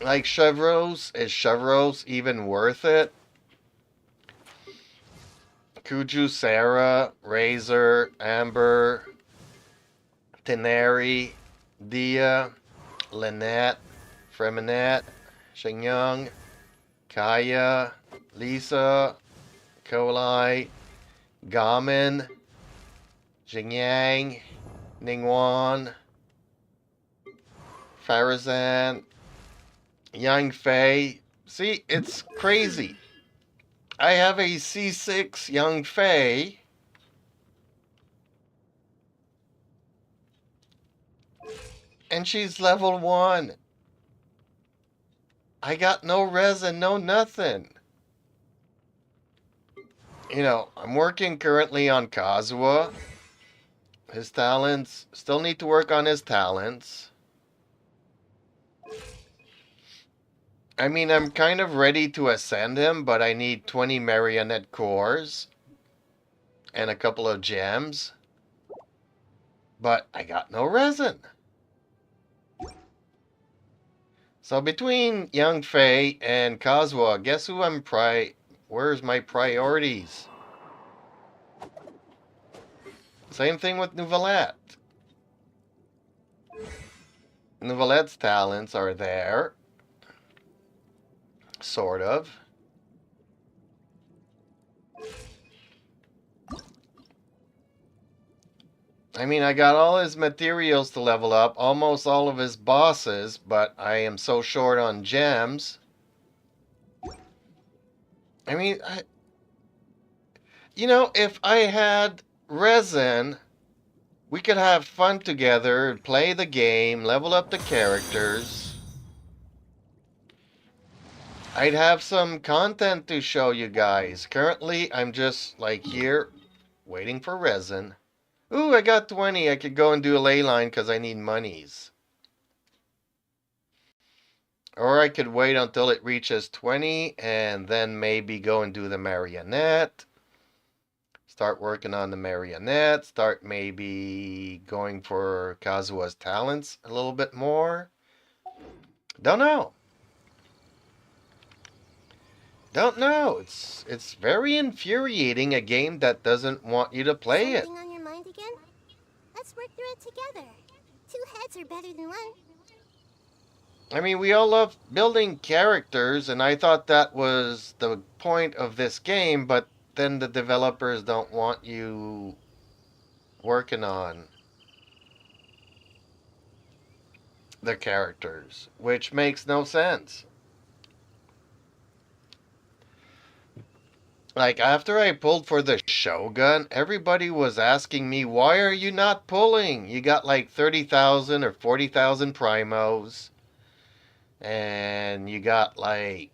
Like Chevros, is Chevros even worth it? Kuju, Sarah, Razor, Amber, Teneri, Dia, Lynette, Freminette, Shenyang, Kaya, Lisa, Kolai, Gamin, Jingyang, Ningwan, Farazan, Yang Fei. See, it's crazy. I have a C6 Yang Fei. And she's level 1. I got no resin, no nothing. You know, I'm working currently on Kazuha. His talents, still need to work on his talents. I mean, I'm kind of ready to ascend him, but I need 20 marionette cores and a couple of gems. But I got no resin. So between Yang Fei and Kazuha, guess who where's my priorities? Same thing with Nouvelette. Nouvelette's talents are there. Sort of. I mean, I got all his materials to level up, almost all of his bosses, but I am so short on gems. I mean, you know, if I had resin, we could have fun together, play the game, level up the characters. I'd have some content to show you guys. Currently, I'm just like here, waiting for resin. Ooh, I got 20. I could go and do a ley line because I need monies. Or I could wait until it reaches 20 and then maybe go and do the marionette. Start working on the marionette. Start maybe going for Kazuha's talents a little bit more. Don't know. Don't know. It's very infuriating, a game that doesn't want you to play it. Something on your mind again? Let's work through it together. Two heads are better than one. I mean, we all love building characters, and I thought that was the point of this game, but then the developers don't want you working on the characters, which makes no sense. Like, after I pulled for the Shogun, everybody was asking me, why are you not pulling? You got like 30,000 or 40,000 primos. And you got like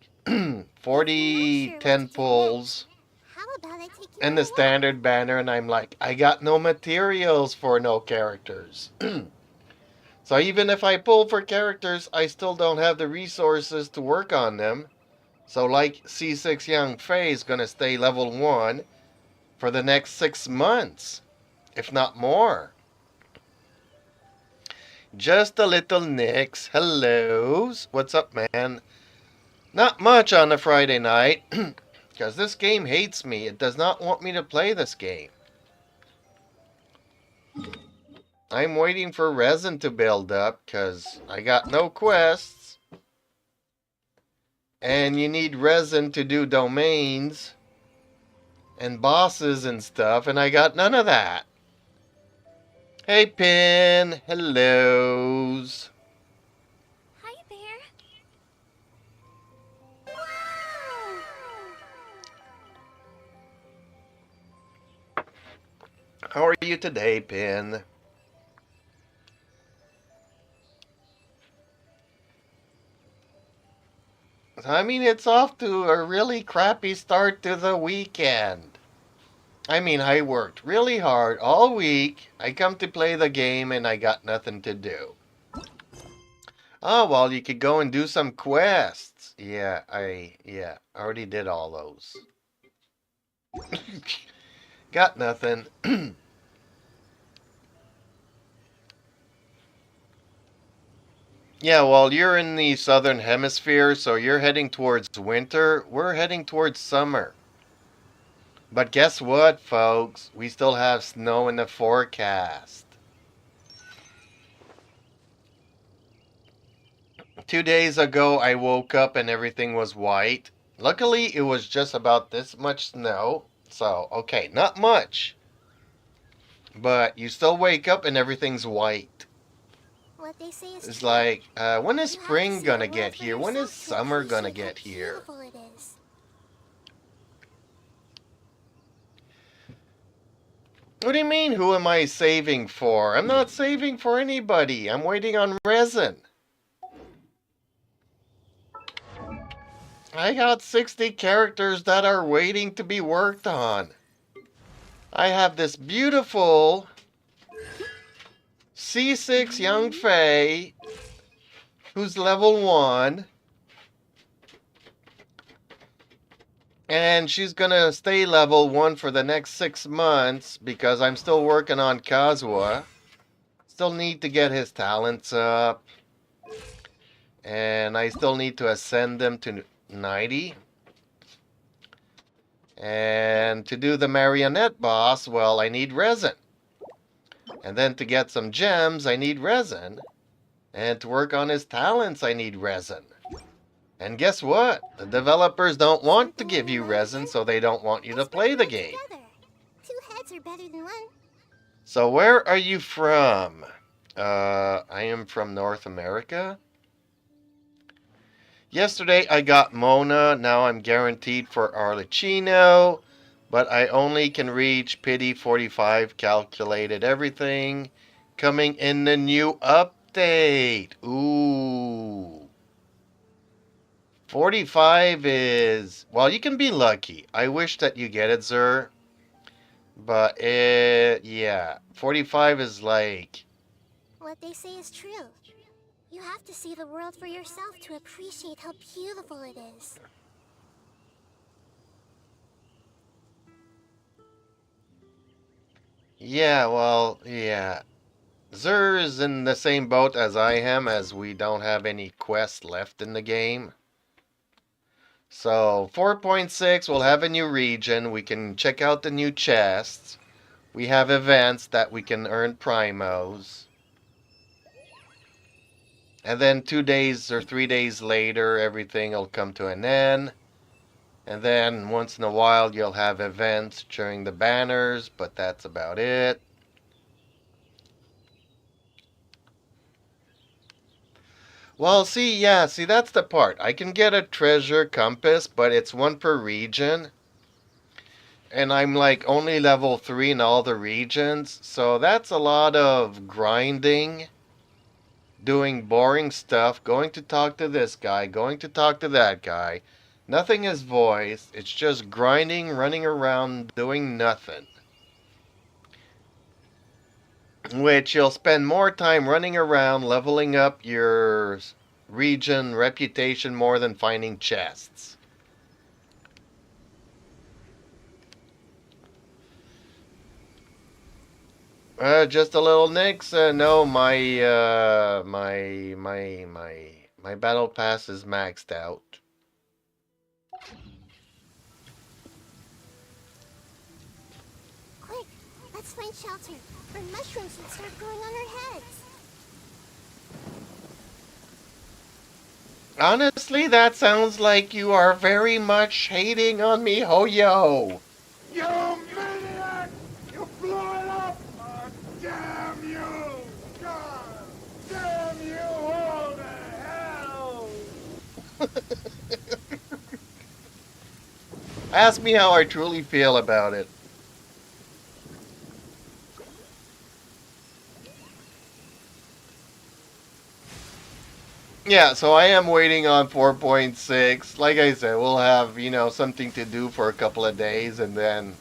40 10 pulls. How about I take you And the on a walk? standard banner. And I'm like, I got no materials for no characters. So even if I pull for characters, I still don't have the resources to work on them. So like C6 Young Fei is going to stay level 1 for the next 6 months, if not more. Just a little Nix. Hellos. What's up, man? Not much on a Friday night, because this game hates me. It does not want me to play this game. I'm waiting for resin to build up, because I got no quests. And you need resin to do domains and bosses and stuff, and I got none of that. Hey, Pin. Hellos. Hi there. Wow! How are you today, Pin? I mean, it's off to a really crappy start to the weekend. I mean, I worked really hard all week. I come to play the game and I got nothing to do. Oh, well, you could go and do some quests. Yeah, I already did all those. Got nothing. Yeah, well, you're in the southern hemisphere, so you're heading towards winter. We're heading towards summer. But guess what, folks? We still have snow in the forecast. 2 days ago, I woke up and everything was white. Luckily, it was just about this much snow. So, okay, not much. But you still wake up and everything's white. What they say is It's true. like, when is You have to spring see gonna the world get for here? When is yourself to summer gonna appreciate how get here? beautiful it is. What do you mean, who am I saving for? I'm not saving for anybody. I'm waiting on resin. I got 60 characters that are waiting to be worked on. I have this beautiful C6 Young Fei who's level 1. And she's gonna stay level 1 for the next 6 months because I'm still working on Kazuha. Still need to get his talents up. And I still need to ascend them to 90. And to do the marionette boss, well, I need resin. And then to get some gems, I need resin. And to work on his talents, I need resin. And guess what? The developers don't want to Something give on you your mind resin, again? so they don't want you to Let's play work the well game. together. Two heads are better than one. So where are you from? I am from North America. Yesterday I got Mona, now I'm guaranteed for Arlecchino, but I only can reach Pity 45, calculated everything. Coming in the new update. Ooh. 45 is, well, you can be lucky. I wish that you get it, Zer. But yeah. 45 is like, What they say is true. You have to see the world for yourself to appreciate how beautiful it is. yeah, well, yeah. Zer is in the same boat as I am, as we don't have any quests left in the game. So 4.6 we'll have a new region. We can check out the new chests. We have events that we can earn primos. And then 2 days or 3 days later, everything will come to an end. And then once in a while, you'll have events during the banners, but that's about it. Well, see, yeah, see, that's the part. I can get a treasure compass, but it's one per region. And I'm like only level 3 in all the regions. So that's a lot of grinding, doing boring stuff, going to talk to this guy, going to talk to that guy. Nothing is voiced. It's just grinding, running around, doing nothing. Which you'll spend more time running around, leveling up your region reputation more than finding chests. Just a little Nix. No, my battle pass is maxed out. Quick, let's find shelter, or mushrooms would start growing on our heads. Honestly, that sounds like you are very much hating on me, Hoyo. You maniac! You blew it up! Oh, damn you! God damn you all to hell! Ask me how I truly feel about it. Yeah, so I am waiting on 4.6. Like I said, we'll have, something to do for a couple of days and then.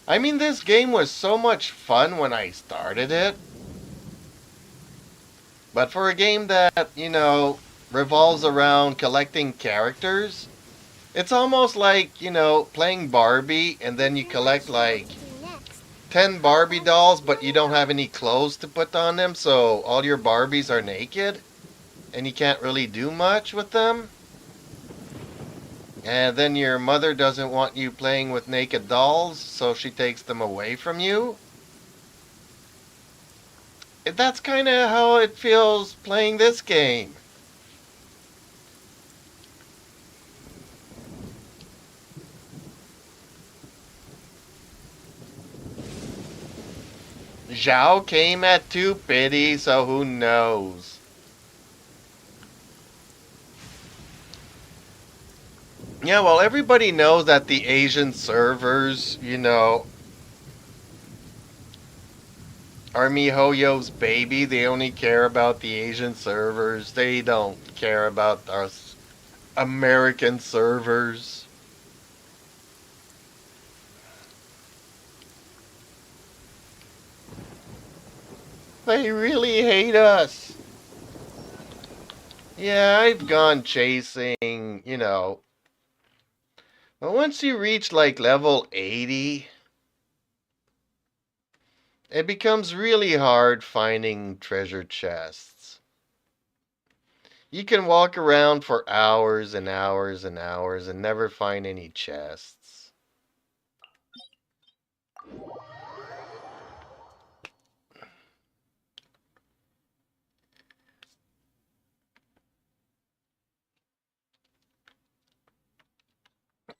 I mean, this game was so much fun when I started it. But for a game that, revolves around collecting characters, it's almost like, playing Barbie and then you collect like 10 Barbie dolls, but you don't have any clothes to put on them, so all your Barbies are naked. And you can't really do much with them. And then your mother doesn't want you playing with naked dolls, so she takes them away from you. That's kind of how it feels playing this game. Zhao came at 2 pity, so who knows? Yeah, well, everybody knows that the Asian servers, are MiHoYo's baby. They only care about the Asian servers. They don't care about us American servers. They really hate us. Yeah, I've gone chasing, But once you reach like level 80, it becomes really hard finding treasure chests. You can walk around for hours and hours and hours and never find any chests.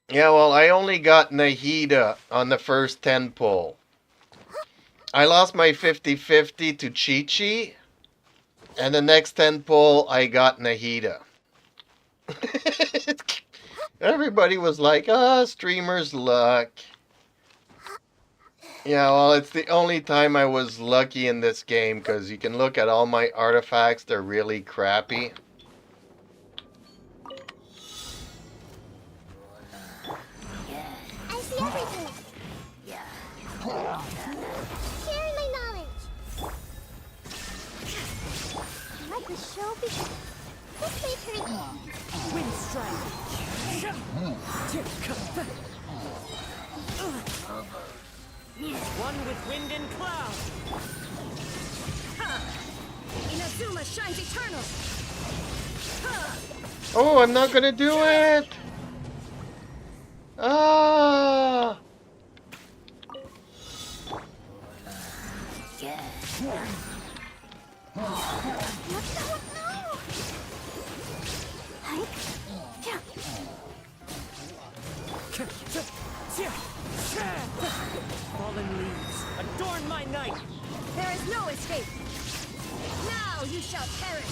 Yeah, well, I only got Nahida on the first 10 pull. I lost my 50-50 to Chi-Chi. And the next 10 pull, I got Nahida. Everybody was like, streamer's luck. Yeah, well, it's the only time I was lucky in this game, because you can look at all my artifacts, they're really crappy. I see everything. Sharing my knowledge. Let the show begin. This way, turn. Wind strike. One with wind and cloud. Inazuma shines eternal. Oh, I'm not gonna do it! Ah! Fallen leaves, adorn my night. There is no escape. Now you shall perish.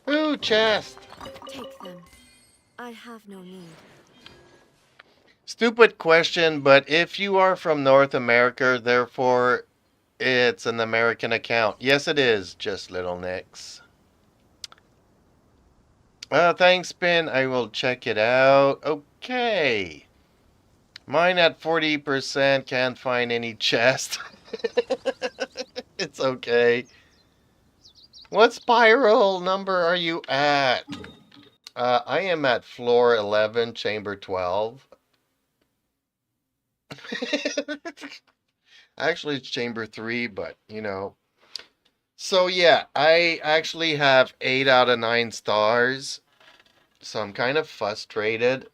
Ooh, chest! Take them. I have no need. Stupid question, but if you are from North America, therefore it's an American account. Yes, it is, just Little Nix. Thanks, Spin. I will check it out. Okay. Mine at 40%, can't find any chest. It's okay. What spiral number are you at? I am at floor 11, chamber 12. Actually, it's chamber 3, but, you know. So, yeah, I actually have 8 out of 9 stars. So, I'm kind of frustrated.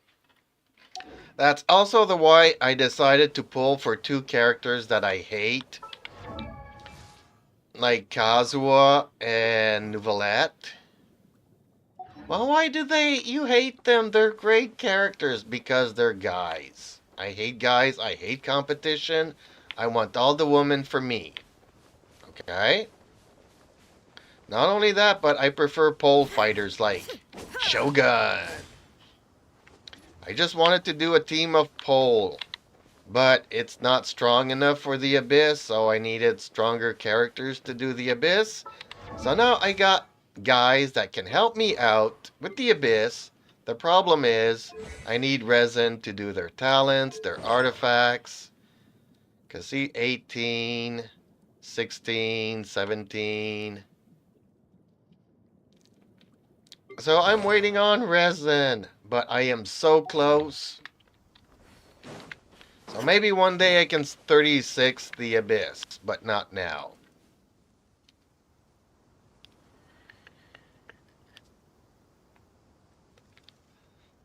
That's also the why I decided to pull for 2 characters that I hate. Like Kazuha and Nouvellette. Well, why do you hate them? They're great characters because they're guys. I hate guys. I hate competition. I want all the women for me. Okay? Not only that, but I prefer pole fighters like Shogun. I just wanted to do a team of pole. But it's not strong enough for the Abyss, so I needed stronger characters to do the Abyss. So now I got guys that can help me out with the Abyss. The problem is, I need resin to do their talents, their artifacts. Because see, 18, 16, 17. So I'm waiting on resin, but I am so close. So maybe one day I can 36 the Abyss, but not now.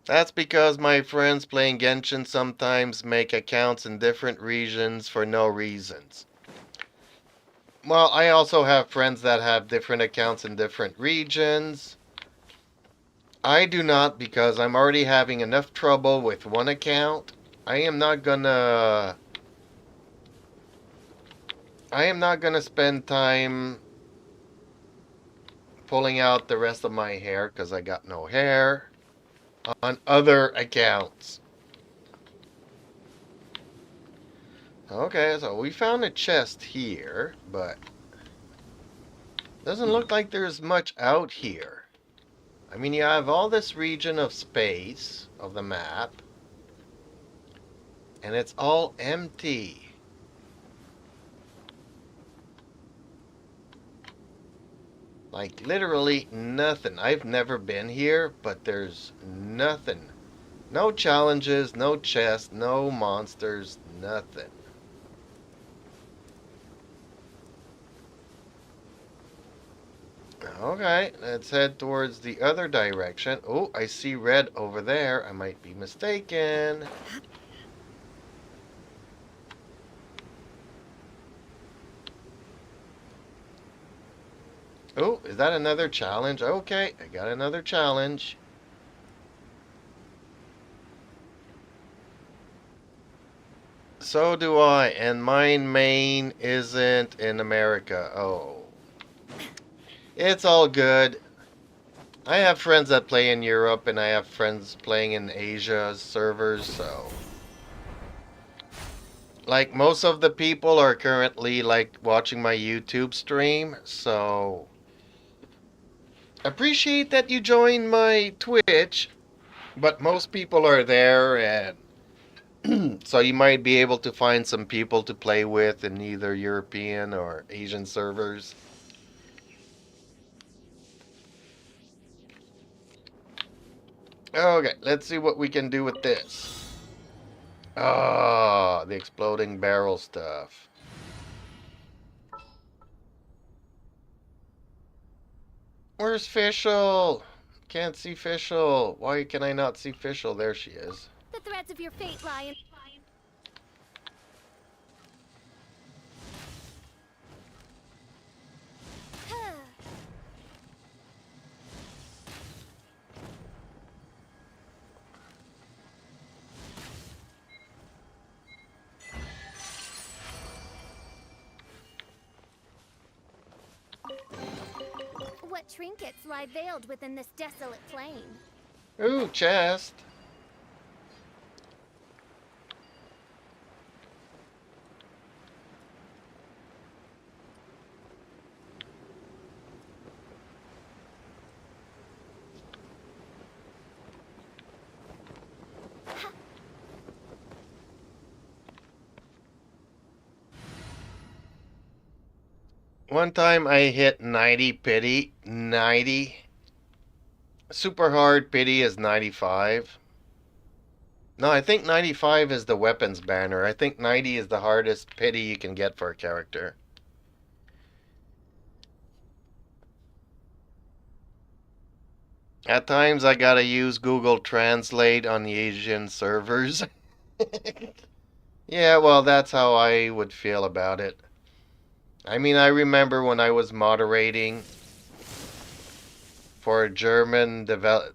That's because my friends playing Genshin sometimes make accounts in different regions for no reasons. Well, I also have friends that have different accounts in different regions. I do not because I'm already having enough trouble with one account. I am not gonna spend time pulling out the rest of my hair because I got no hair on other accounts. Okay, so we found a chest here, but doesn't look like there's much out here. I mean, you have all this region of space of the map, and it's all empty. Like, literally nothing. I've never been here, but there's nothing. No challenges, no chests, no monsters, nothing. Okay, let's head towards the other direction. Oh, I see red over there. I might be mistaken. Oh, is that another challenge? Okay, I got another challenge. So do I, and mine main isn't in America. Oh. It's all good. I have friends that play in Europe, and I have friends playing in Asia servers, so... Like, most of the people are currently, like, watching my YouTube stream, so... Appreciate that you joined my Twitch, but most people are there, and... so you might be able to find some people to play with in either European or Asian servers. Okay, let's see what we can do with this. Ah, the exploding barrel stuff. Where's Fischl? Can't see Fischl. Why can I not see Fischl? There she is. The threads of your fate lie in... What trinkets lie veiled within this desolate plain? Ooh, chest. One time I hit 90 pity. 90. Super hard pity is 95. No, I think 95 is the weapons banner. I think 90 is the hardest pity you can get for a character. At times I gotta use Google Translate on the Asian servers. Yeah, well, that's how I would feel about it. I mean, I remember when I was moderating for German development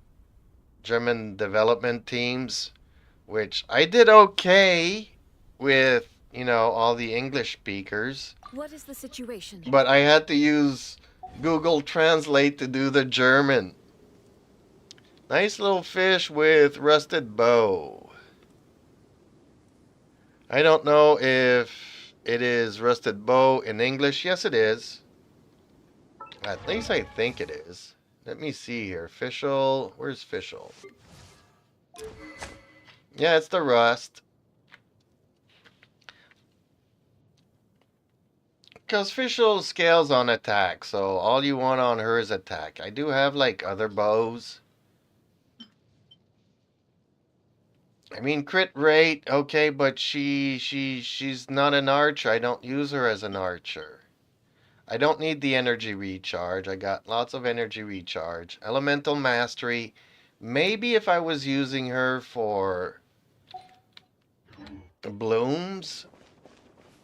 teams, which I did okay with, all the English speakers. What is the situation? But I had to use Google Translate to do the German. Nice little fish with rusted bow. I don't know if it is rusted bow in English. Yes, it is. At least I think it is. Let me see here. Fischl. Where's Fischl? Yeah, it's the rust. Because Fischl scales on attack, so all you want on her is attack. I do have, like, other bows. I mean, crit rate, okay, but she's not an archer. I don't use her as an archer. I don't need the energy recharge. I got lots of energy recharge. Elemental mastery. Maybe if I was using her for blooms,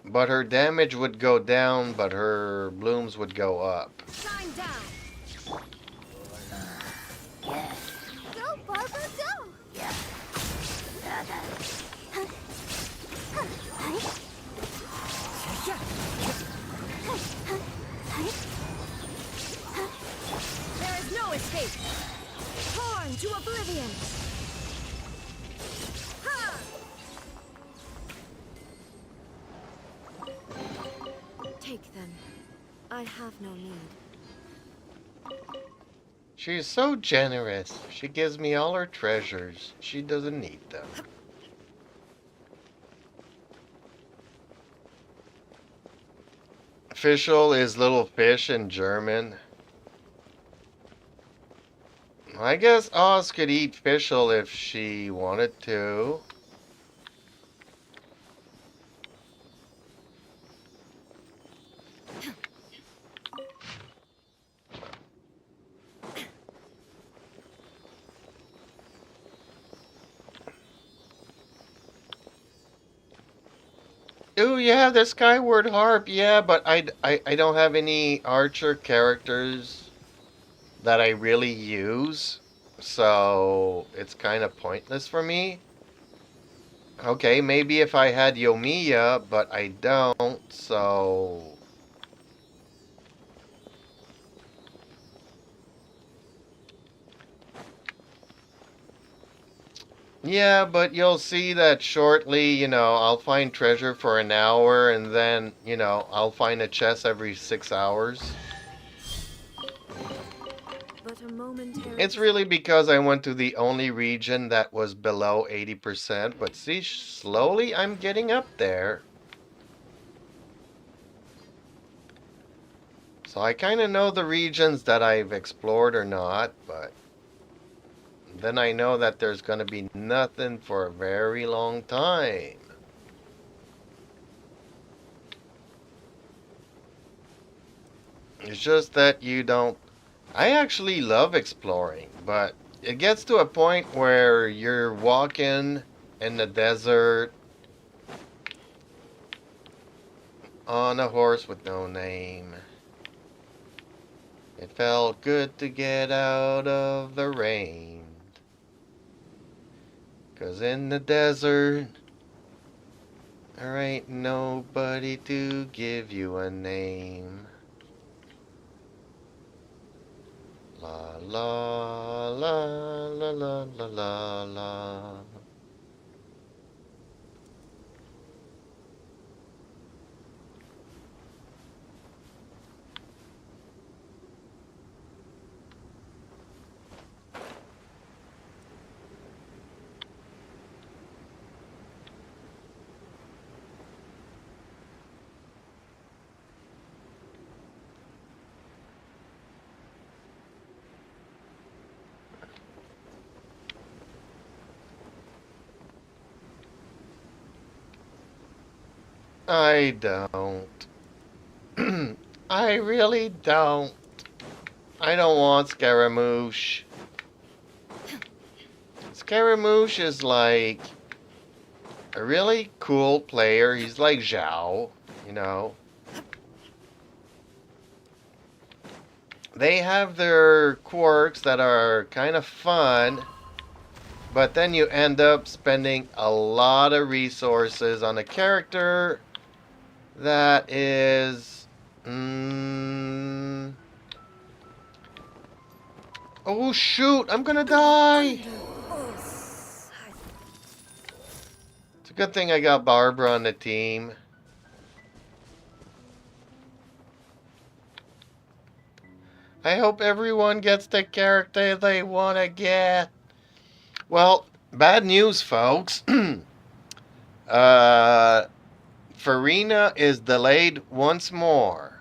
but her damage would go down, but her blooms would go up. Shine down! Go, Barbara, go! There is no escape! Torn to oblivion! Ha! Take them. I have no need. She's so generous. She gives me all her treasures. She doesn't need them. Fischl is little fish in German. I guess Oz could eat Fischl if she wanted to. Ooh, yeah, the Skyward Harp. Yeah, but I don't have any archer characters that I really use. So it's kind of pointless for me. Okay, maybe if I had Yomiya, but I don't, so... Yeah, but you'll see that shortly, I'll find treasure for an hour, and then, I'll find a chest every 6 hours. But a momentary... It's really because I went to the only region that was below 80%, but see, slowly I'm getting up there. So I kind of know the regions that I've explored or not, but then I know that there's going to be nothing for a very long time. It's just that you don't... I actually love exploring, but it gets to a point where you're walking in the desert on a horse with no name. It felt good to get out of the rain. 'Cause in the desert, there ain't nobody to give you a name. La la la la la la la la. I don't. I really don't. I don't want Scaramouche. Scaramouche is like a really cool player. He's like Zhao, you know. They have their quirks that are kind of fun, but then you end up spending a lot of resources on a character that is... Oh shoot, I'm gonna die! It's a good thing I got Barbara on the team. I hope everyone gets the character they want to get. Well, bad news, folks. Farina is delayed once more.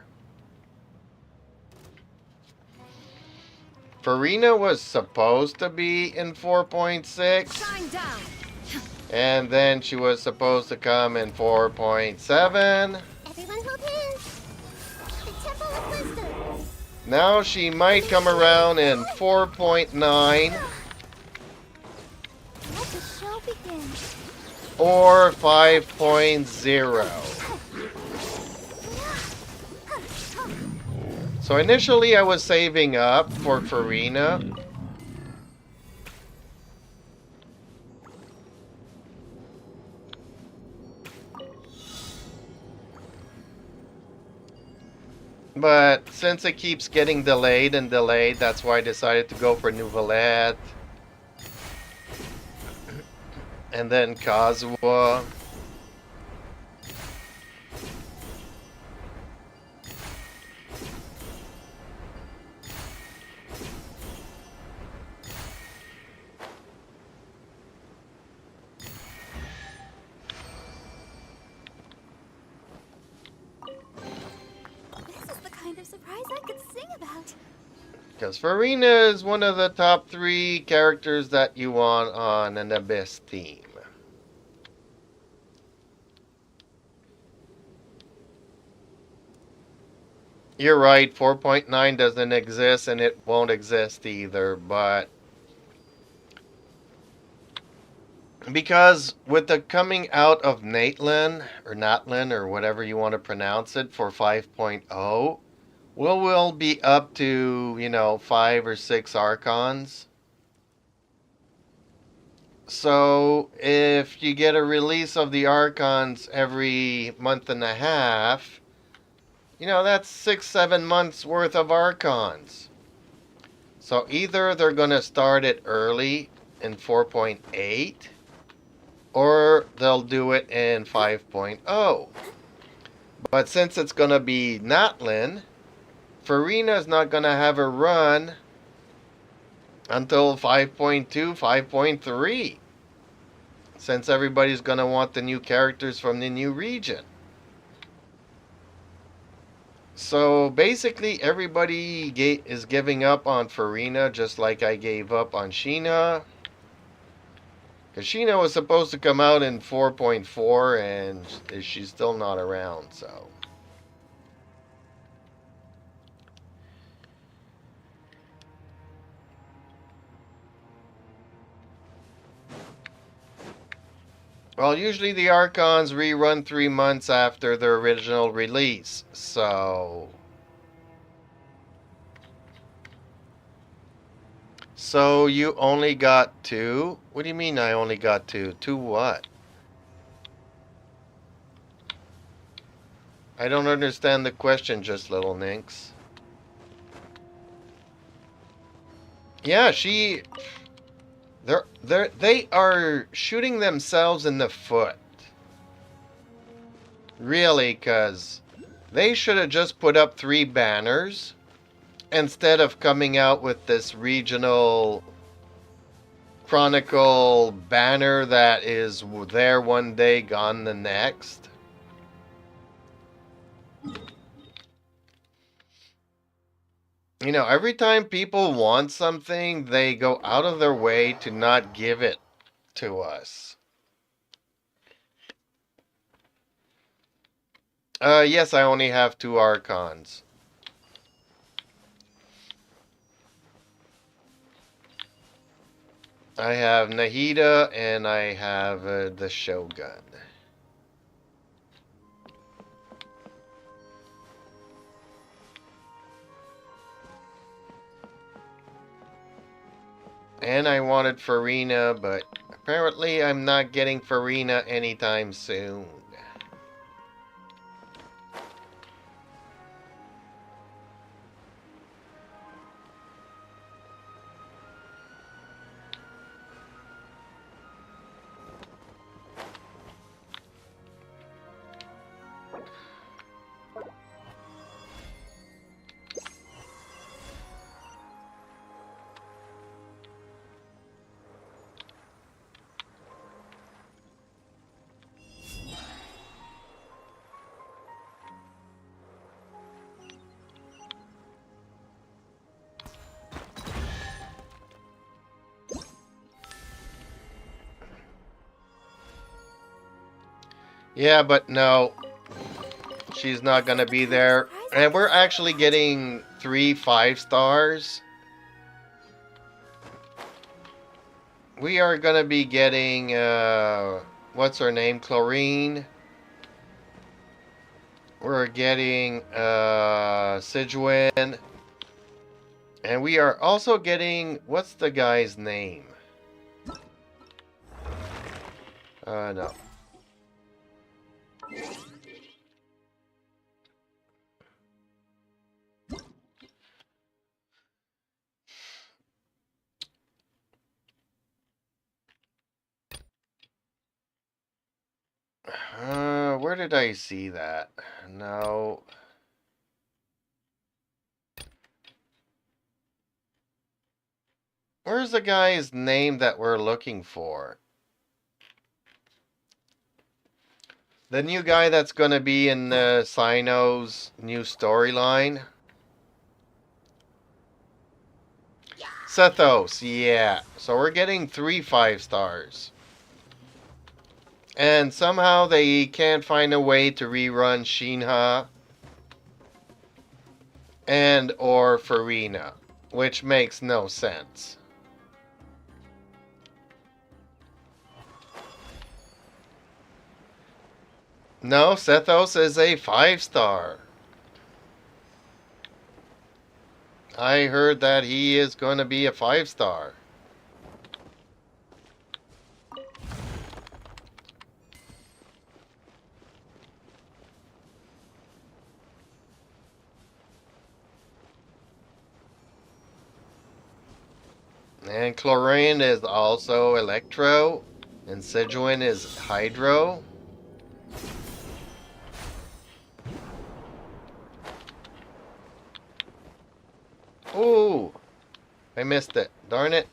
Farina was supposed to be in 4.6. And then she was supposed to come in 4.7. Everyone hold hands. The Temple of Wisdom. Now she might come around in 4.9. Let the show begin. Or 5.0. So initially I was saving up for Farina. But since it keeps getting delayed and delayed, that's why I decided to go for Nouvelette. And then Kazuha. Surprise I could sing about. Because Farina is one of the top 3 characters that you want on an Abyss team. You're right, 4.9 doesn't exist and it won't exist either, but Because with the coming out of Natelin, or Natlin, or whatever you want to pronounce it, for 5.0, we'll be up to, 5 or 6 Archons. So, if you get a release of the Archons every month and a half, that's 6-7 months worth of Archons. So either they're going to start it early in 4.8, or they'll do it in 5.0. But since it's going to be Natlin, Farina's not going to have a run until 5.2, 5.3. Since everybody's going to want the new characters from the new region. So basically everybody is giving up on Farina, just like I gave up on Sheena. Because Sheena was supposed to come out in 4.4 and she's still not around, so. Well, usually the Archons rerun 3 months after their original release, so... So you only got 2? What do you mean I only got 2? 2 what? I don't understand the question, just little Ninx. Yeah, they are shooting themselves in the foot. Really, because they should have just put up 3 banners instead of coming out with this regional Chronicle banner that is there one day, gone the next. Every time people want something, they go out of their way to not give it to us. Yes, I only have 2 Archons. I have Nahida and I have the Shogun. And I wanted Farina, but apparently I'm not getting Farina anytime soon. Yeah, but no, she's not gonna be there. And we're actually getting 3 5-stars. We are gonna be getting, what's her name? Chlorine. We're getting, Sijuan. And we are also getting, what's the guy's name? No. Where did I see that? No. Where's the guy's name that we're looking for? The new guy that's going to be in Sino's new storyline? Sethos, yeah. So we're getting 3 5-stars. And somehow they can't find a way to rerun Shinha and or Farina, which makes no sense. No, Sethos is a 5-star. I heard that he is going to be a 5-star. And Chlorine is also Electro. And Sijuan is Hydro. Ooh! I missed it. Darn it.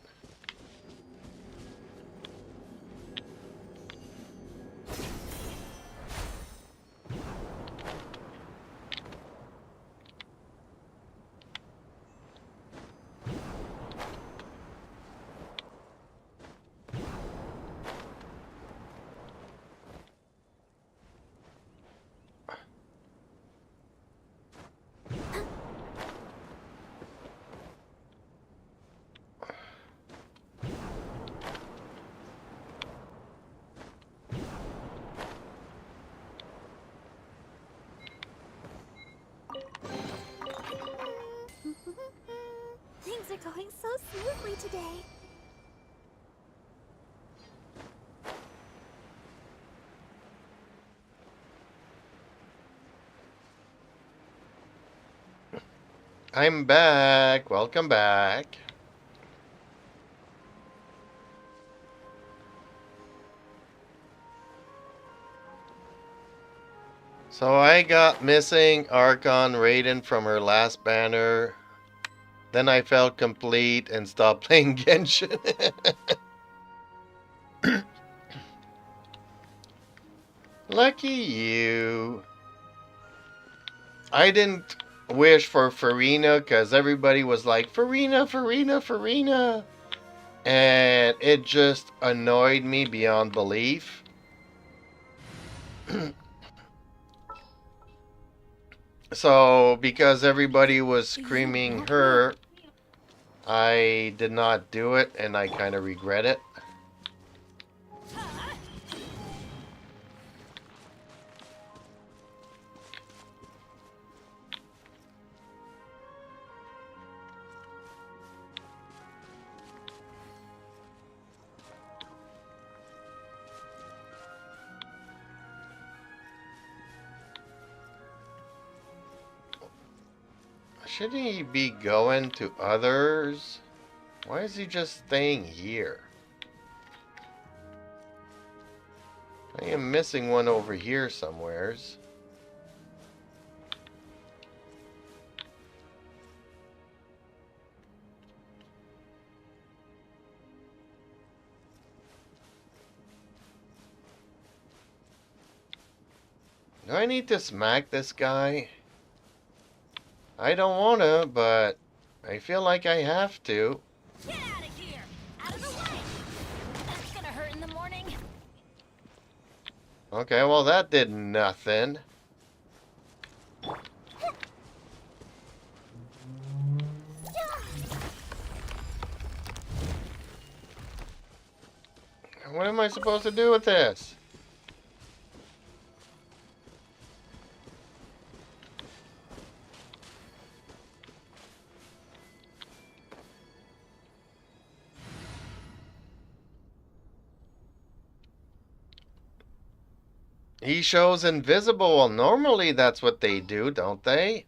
Things are going so smoothly today. I'm back. Welcome back. So I got missing Archon Raiden from her last banner. Then I felt complete and stopped playing Genshin. Lucky you. I didn't wish for Farina because everybody was like, Farina, Farina, Farina. And it just annoyed me beyond belief. So, because everybody was screaming her, I did not do it and I kind of regret it. Shouldn't he be going to others? Why is he just staying here? I am missing one over here somewheres. Do I need to smack this guy? I don't want to, but I feel like I have to. Get out of here! Out of the way! That's gonna hurt in the morning. Okay, well that did nothing. What am I supposed to do with this? He shows invisible. Well, normally that's what they do, don't they?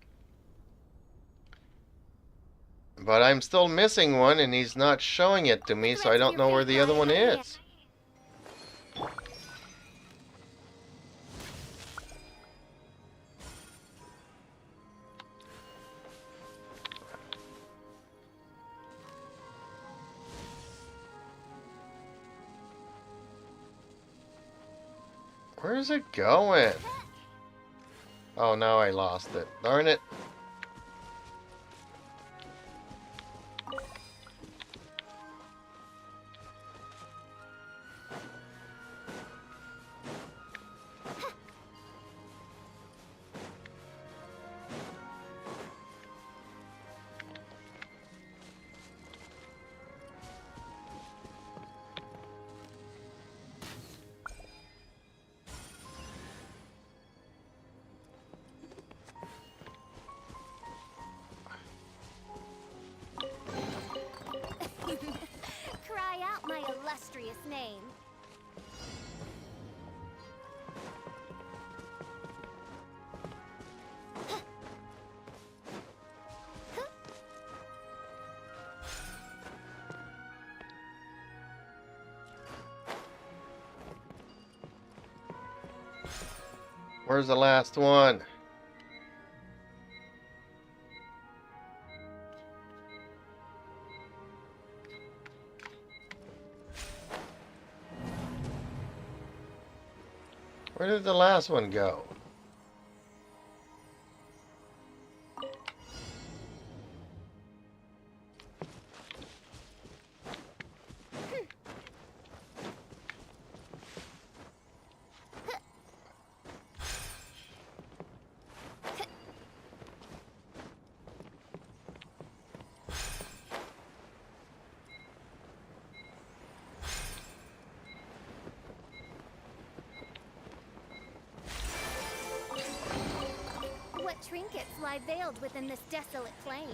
But I'm still missing one and he's not showing it to me, so I don't know where the other one is. Where's it going? Oh, now I lost it. Darn it. illustrious name. Where's the last one? Where did the last one go? What trinkets lie veiled within this desolate plain?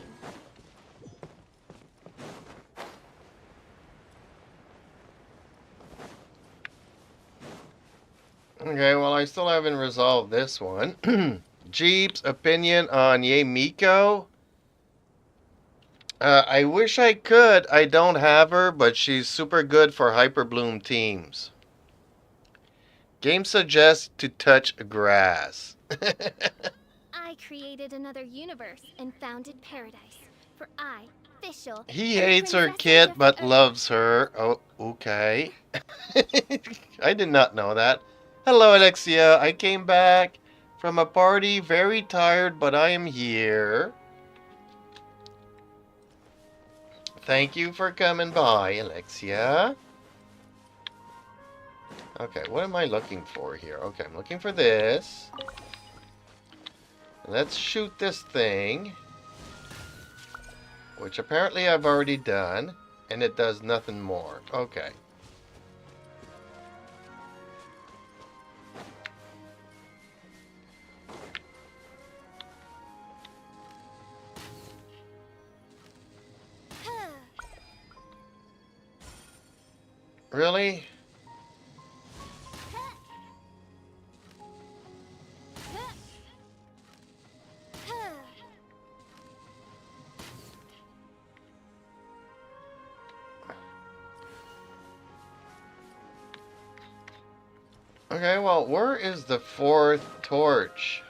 Okay, well, I still haven't resolved this one. Jeep's opinion on Ye Miko. I wish I could. I don't have her, but she's super good for Hyperbloom teams. Game suggests to touch grass. I created another universe and founded paradise. For I, Fischl, He am hates her Princess of kid, Different but Earth. loves her. Oh, okay. I did not know that. Hello, Alexia. I came back from a party, very tired, but I am here. Thank you for coming by, Alexia. Okay, what am I looking for here? Okay, I'm looking for this. Let's shoot this thing. Which apparently I've already done. And it does nothing more. Okay. Really? Okay, well, where is the fourth torch?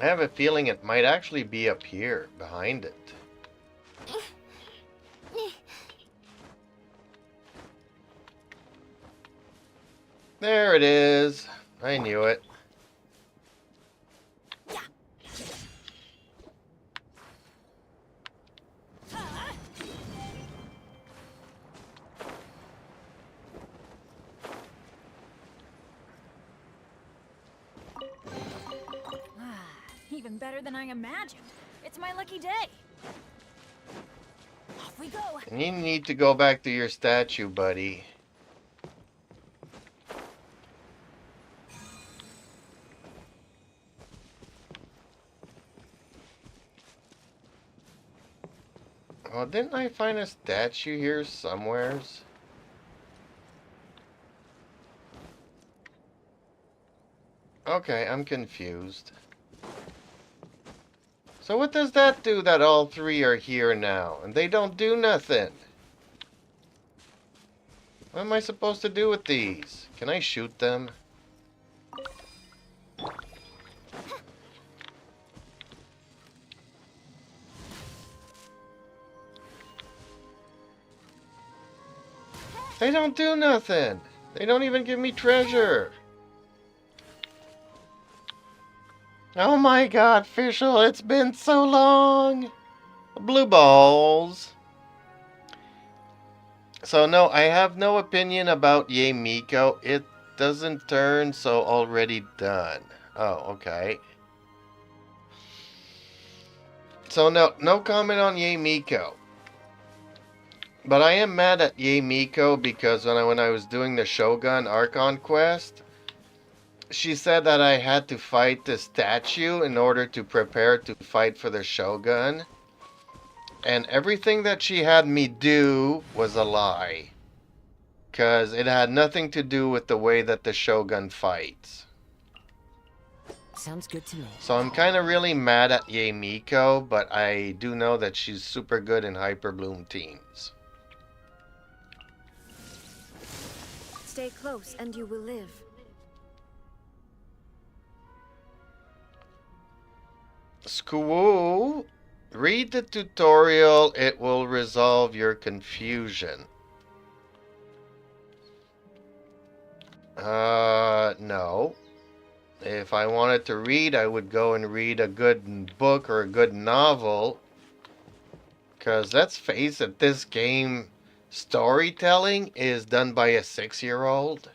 I have a feeling it might actually be up here, behind it. There it is. I knew it. Even better than I imagined. It's my lucky day. Off we go. You need to go back to your statue, buddy. Oh, didn't I find a statue here somewheres? Okay, I'm confused. So what does that do that all three are here now and they don't do nothing? What am I supposed to do with these? Can I shoot them? They don't do nothing. They don't even give me treasure. Oh my god, Fischl, it's been so long. Blue balls. So no, I have no opinion about Ye Miko. It doesn't turn, so already done. Oh, okay. So no comment on Ye Miko. But I am mad at Yae Miko because when I was doing the Shogun Archon quest, she said that I had to fight the statue in order to prepare to fight for the Shogun. And everything that she had me do was a lie. Because it had nothing to do with the way that the Shogun fights. Sounds good to me. So I'm kind of really mad at Yae Miko, but I do know that she's super good in Hyper Bloom teams. Stay close and you will live. Squoo, read the tutorial, it will resolve your confusion. No. If I wanted to read, I would go and read a good book or a good novel. Because let's face it, this game storytelling is done by a 6-year-old.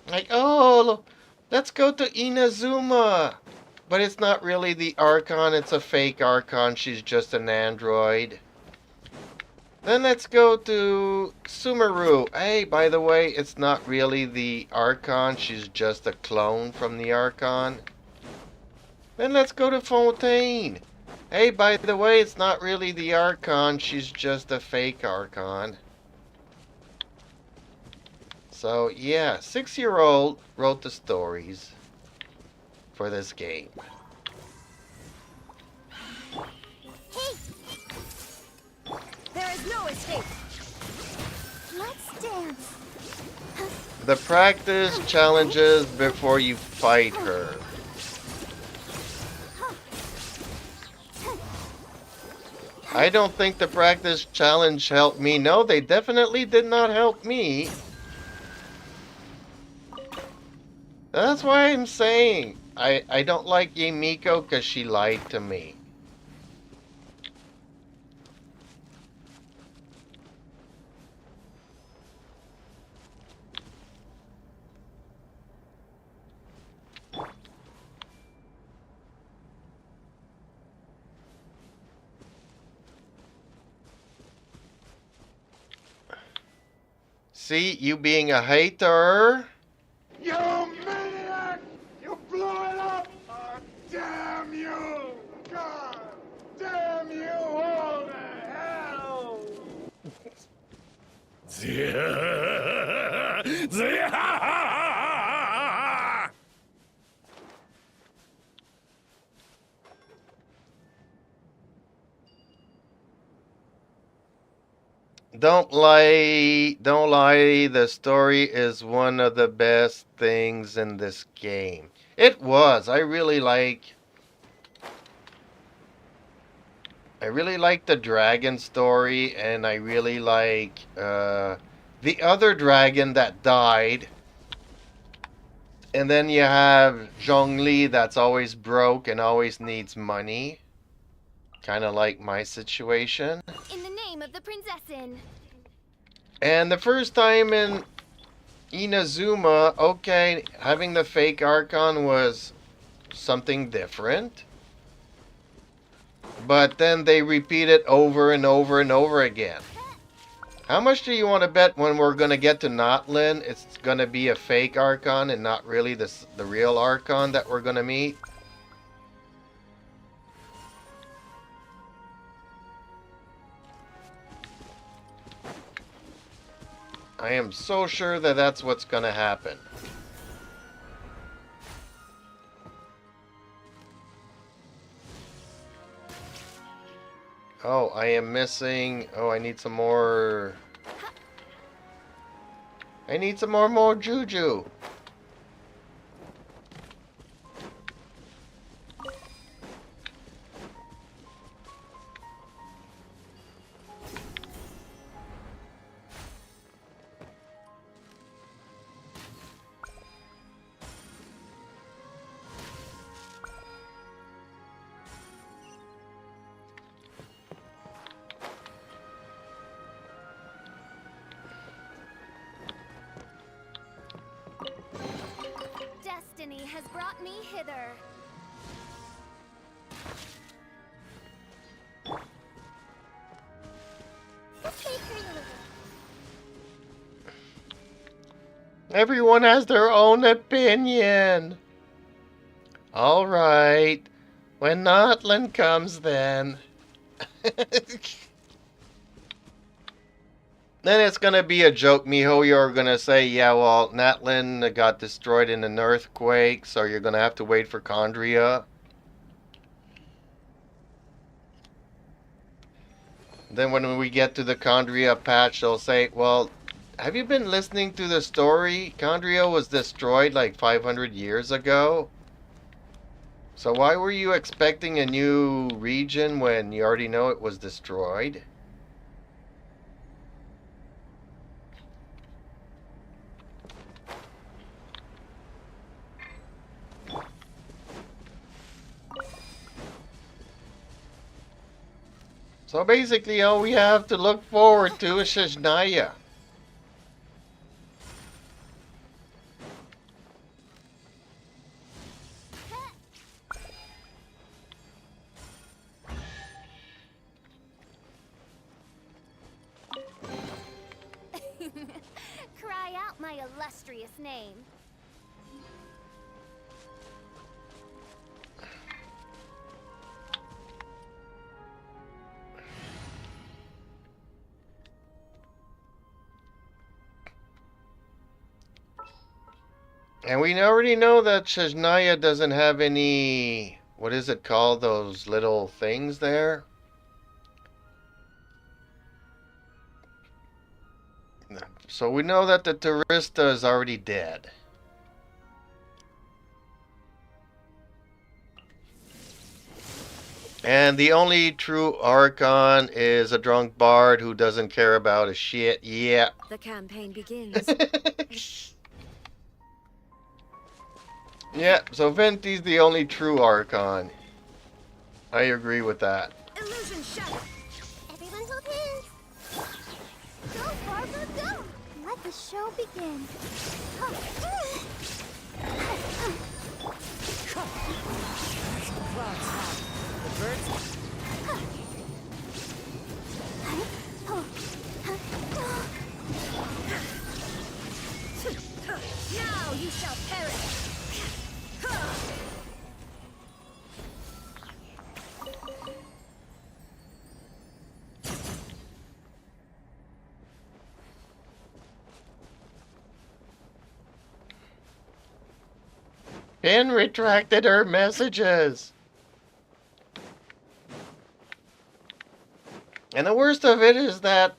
Like, oh, let's go to Inazuma. But it's not really the Archon, it's a fake Archon. She's just an android. Then let's go to Sumeru. Hey, by the way, it's not really the Archon. She's just a clone from the Archon. Then let's go to Fontaine. Hey, by the way, it's not really the Archon. She's just a fake Archon. So, yeah, 6-year-old wrote the stories for this game. Hey, There is no escape. let's dance. The practice challenges before you fight her. I don't think the practice challenge helped me. No, they definitely did not help me. That's why I'm saying I don't like Yae Miko because she lied to me. See, you being a hater. You maniac! You blew it up! Oh, damn you! God damn you all to hell! Don't lie, the story is one of the best things in this game. It was. I really like the dragon story, and I really like the other dragon that died. And then you have Zhongli that's always broke and always needs money. Kind of like my situation. In the name of the Princessin. And the first time in Inazuma, okay, having the fake Archon was something different. But then they repeat it over and over and over again. How much do you want to bet when we're going to get to Notlin, it's going to be a fake Archon and not really the real Archon that we're going to meet? I am so sure that that's what's going to happen. Oh, I am missing... Oh, I need some more... I need some more Juju. Destiny has brought me hither. Everyone has their own opinion. All right. When Notland comes then. Then it's gonna be a joke, Miho. You're gonna say, yeah, well, Natlan got destroyed in an earthquake, so you're gonna have to wait for Condria. Then when we get to the Condria patch, they'll say, well, have you been listening to the story? Condria was destroyed like 500 years ago. So why were you expecting a new region when you already know it was destroyed? So basically all we have to look forward to is Shajnaya. Cry out my illustrious name. And we already know that Shajnaya doesn't have any, what is it called, those little things there? So we know that the Turista is already dead. And the only true Archon is a drunk bard who doesn't care about a shit. Yeah. The campaign begins. Yeah, so Venti's the only true Archon. I agree with that. Illusion shatter. Everyone hold hands. Go, Barbara, go. Let the show begin. Clouds high. The birds. Now you shall perish. Pin retracted her messages. And the worst of it is that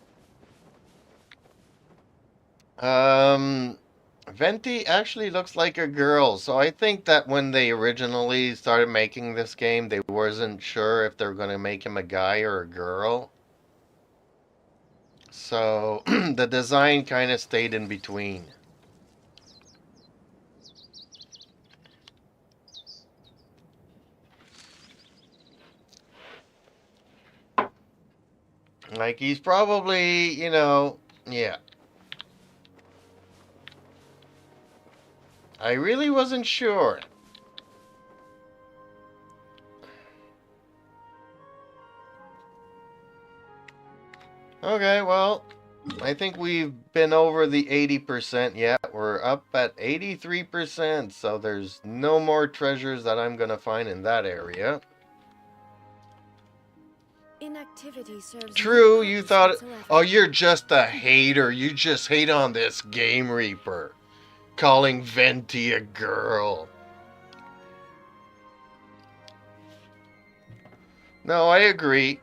Venti actually looks like a girl. So I think that when they originally started making this game, they wasn't sure if they're going to make him a guy or a girl. So the design kind of stayed in between. Like, he's probably, you know, yeah. I really wasn't sure. Okay, well, I think we've been over the 80% yet. We're up at 83%, so there's no more treasures that I'm going to find in that area. Inactivity serves True, no you purpose thought, whatsoever. oh, you're just a hater. You just hate on this Game Reaper. Calling Venti a girl. No, I agree.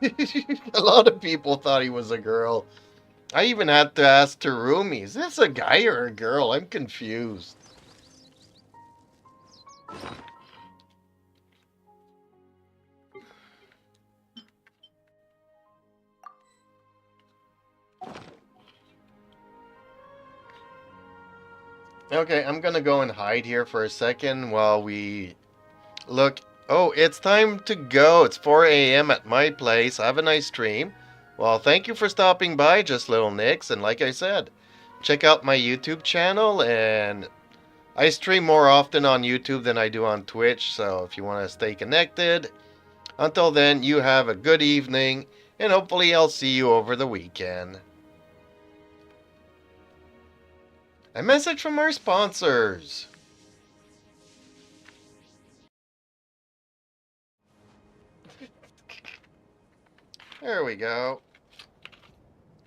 A lot of people thought he was a girl. I even had to ask Terumi, is this a guy or a girl? I'm confused. Okay, I'm gonna go and hide here for a second while we look. Oh, it's time to go. It's 4 a.m. at my place. Have a nice stream. Well, thank you for stopping by, Just Little Nix. And like I said, check out my YouTube channel. And I stream more often on YouTube than I do on Twitch. So if you want to stay connected, until then, you have a good evening. And hopefully I'll see you over the weekend. A message from our sponsors. There we go.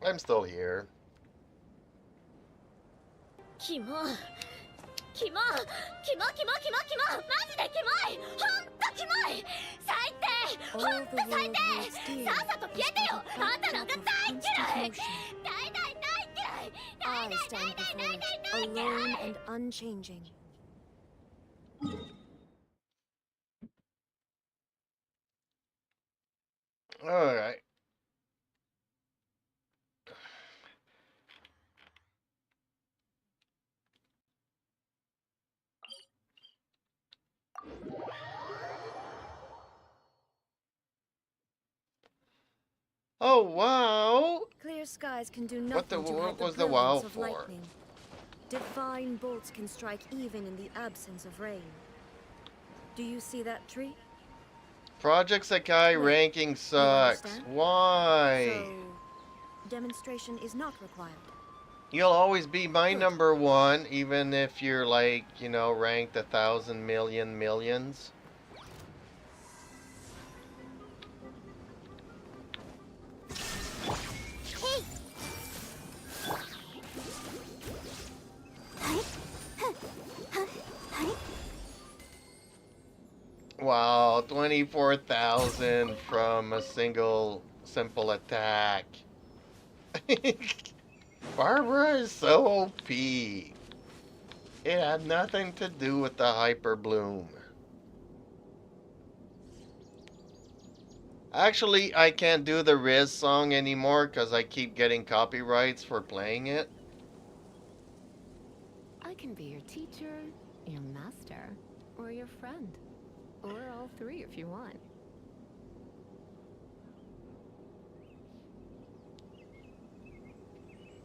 I'm still here. キモキモキモキモキモキモマジでキモいほんとキモい最低ほんと最低さっさと消えてよあんたなんか大嫌い大大大嫌い大大大大大大大嫌い and unchanging. Alright. Oh, wow! Clear skies can do What nothing to hide what was the the wow brilliance of for? lightning. Divine bolts can strike even in the absence of rain. Do you see that tree? Project Sakai Wait, ranking sucks. understand? Why? So, demonstration is not required. You'll always be my Good. number one, even if you're like, you know, ranked 1,000 million millions. Hey! Wow, 24,000 from a single simple attack. Barbara is so OP. It had nothing to do with the Hyper Bloom. Actually, I can't do the Riz song anymore because I keep getting copyrights for playing it. I can be your teacher, your master, or your friend. Or all three if you want.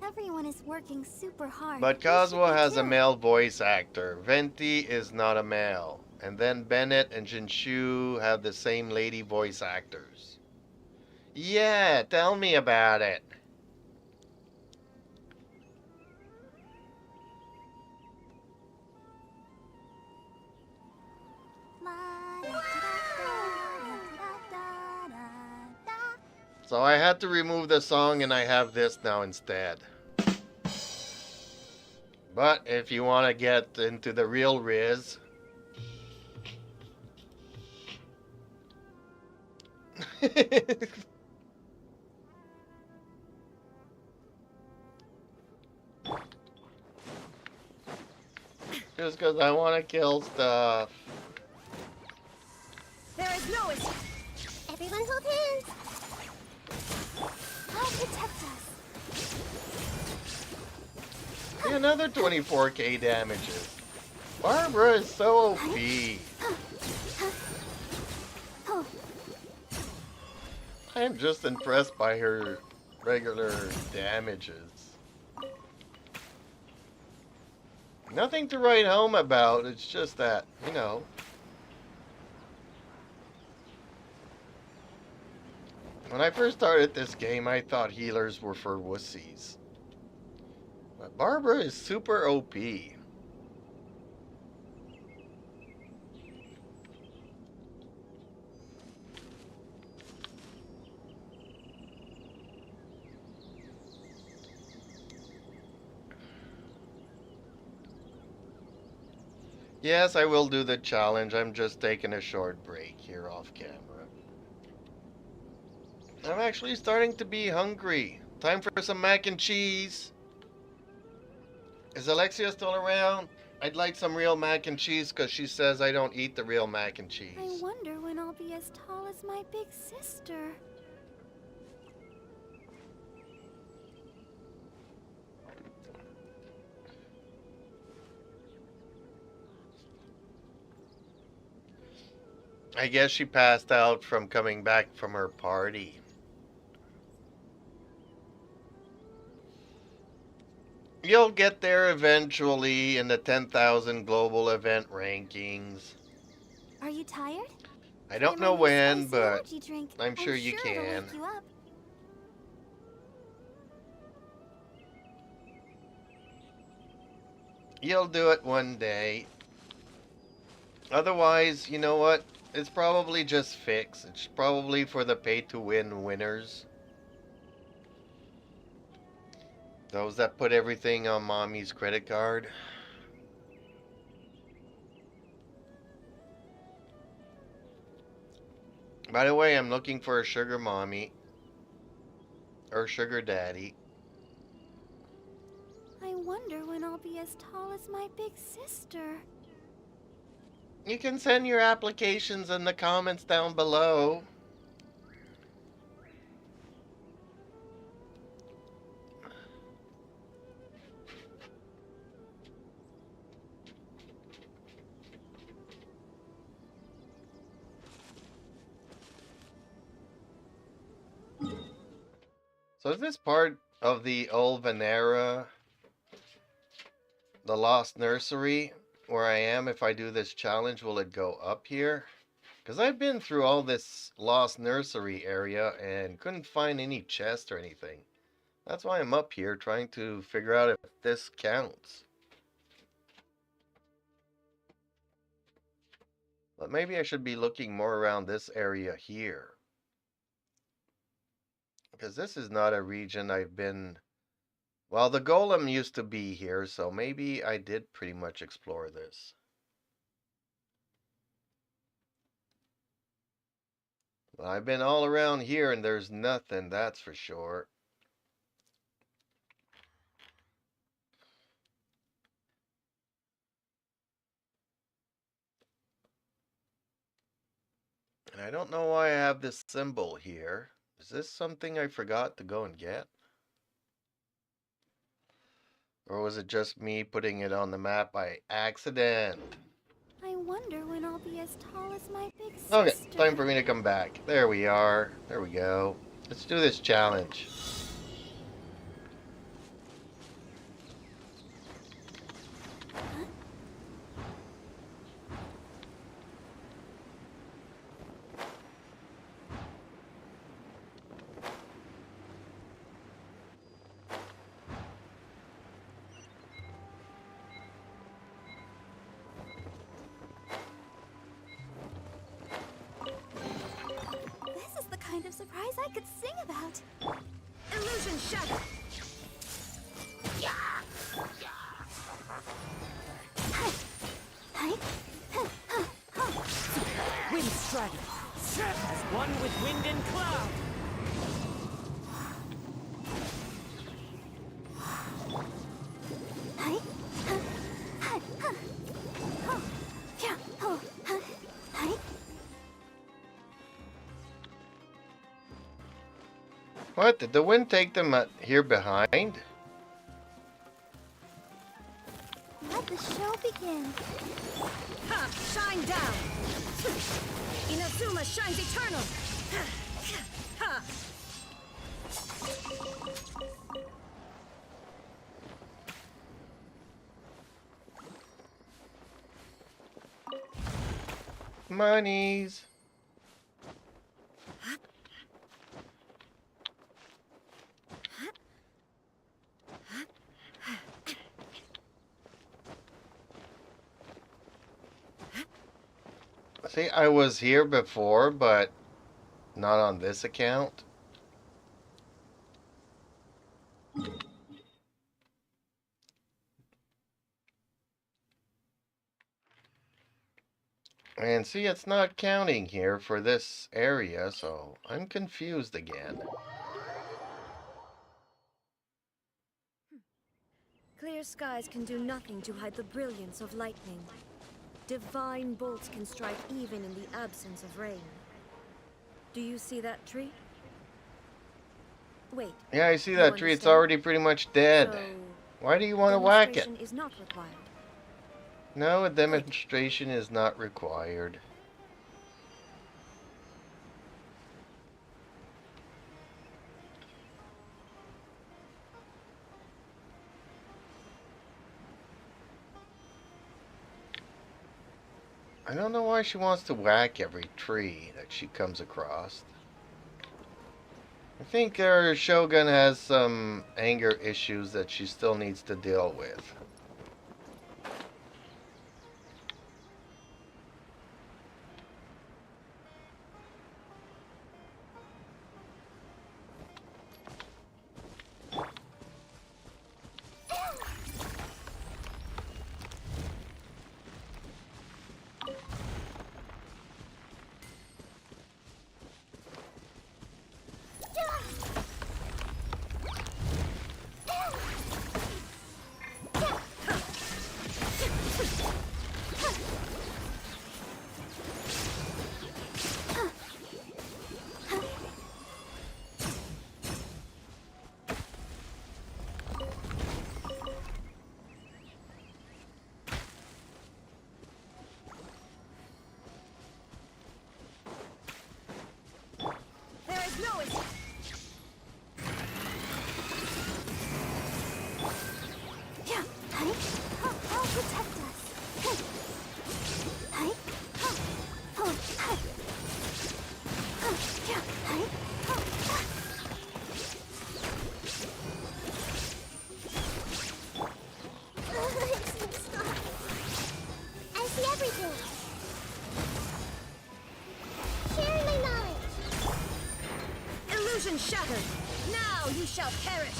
Everyone is working super hard. But You should Kazuo be has a too. male voice actor. Venti is not a male. And then Bennett and Jinshu have the same lady voice actors. Yeah, tell me about it. So I had to remove the song and I have this now instead. But if you want to get into the real Riz, just because I want to kill stuff. There is no escape. Everyone hold hands. I'll protect us. See, another 24k damages. Barbara is so OP. Oh, I am just impressed by her regular damages. Nothing to write home about, it's just that, you know. When I first started this game, I thought healers were for wussies. But Barbara is super OP. Yes, I will do the challenge. I'm just taking a short break here off camera. I'm actually starting to be hungry. Time for some mac and cheese. Is Alexia still around? I'd like some real mac and cheese because she says I don't eat the real mac and cheese. I wonder when I'll be as tall as my big sister. I guess she passed out from coming back from her party. You'll get there eventually in the 10,000 global event rankings. Are you tired? I don't know when, but I'm sure you can. It'll wake you up. You'll do it one day. Otherwise, you know what? It's probably just fixed. It's probably for the pay-to-win winners. Those that put everything on mommy's credit card. By the way, I'm looking for a sugar mommy. Or sugar daddy. I wonder when I'll be as tall as my big sister. You can send your applications in the comments down below. So is this part of the old Venera, the Lost Nursery, where I am? If I do this challenge, will it go up here? Because I've been through all this Lost Nursery area and couldn't find any chest or anything. That's why I'm up here trying to figure out if this counts. But maybe I should be looking more around this area here. Because this is not a region I've been... Well, the golem used to be here, so maybe I did pretty much explore this. Well, I've been all around here and there's nothing, that's for sure. And I don't know why I have this symbol here. Is this something I forgot to go and get? Or was it just me putting it on the map by accident? I wonder when I'll be as tall as my big sister. Okay, time for me to come back. There we are. There we go. Let's do this challenge. This is the kind of surprise I could sing about. Illusion shattered. Wind Strider, as one with wind and cloud. What? Did the wind take them here behind? Let the show begin. Ha! Shine down! Inazuma shines eternal! Ha! Monies. See, I was here before, but not on this account. And see, it's not counting here for this area, so I'm confused again. Clear skies can do nothing to hide the brilliance of lightning. Divine bolts can strike even in the absence of rain. Do you see that tree? Wait. Yeah, I see you that tree. It's understand? already pretty much dead. So, Why do you want to whack it? demonstration is not required. No, a demonstration is not required. I don't know why she wants to whack every tree that she comes across. I think our Shogun has some anger issues that she still needs to deal with. Illusion shattered! Now you shall perish!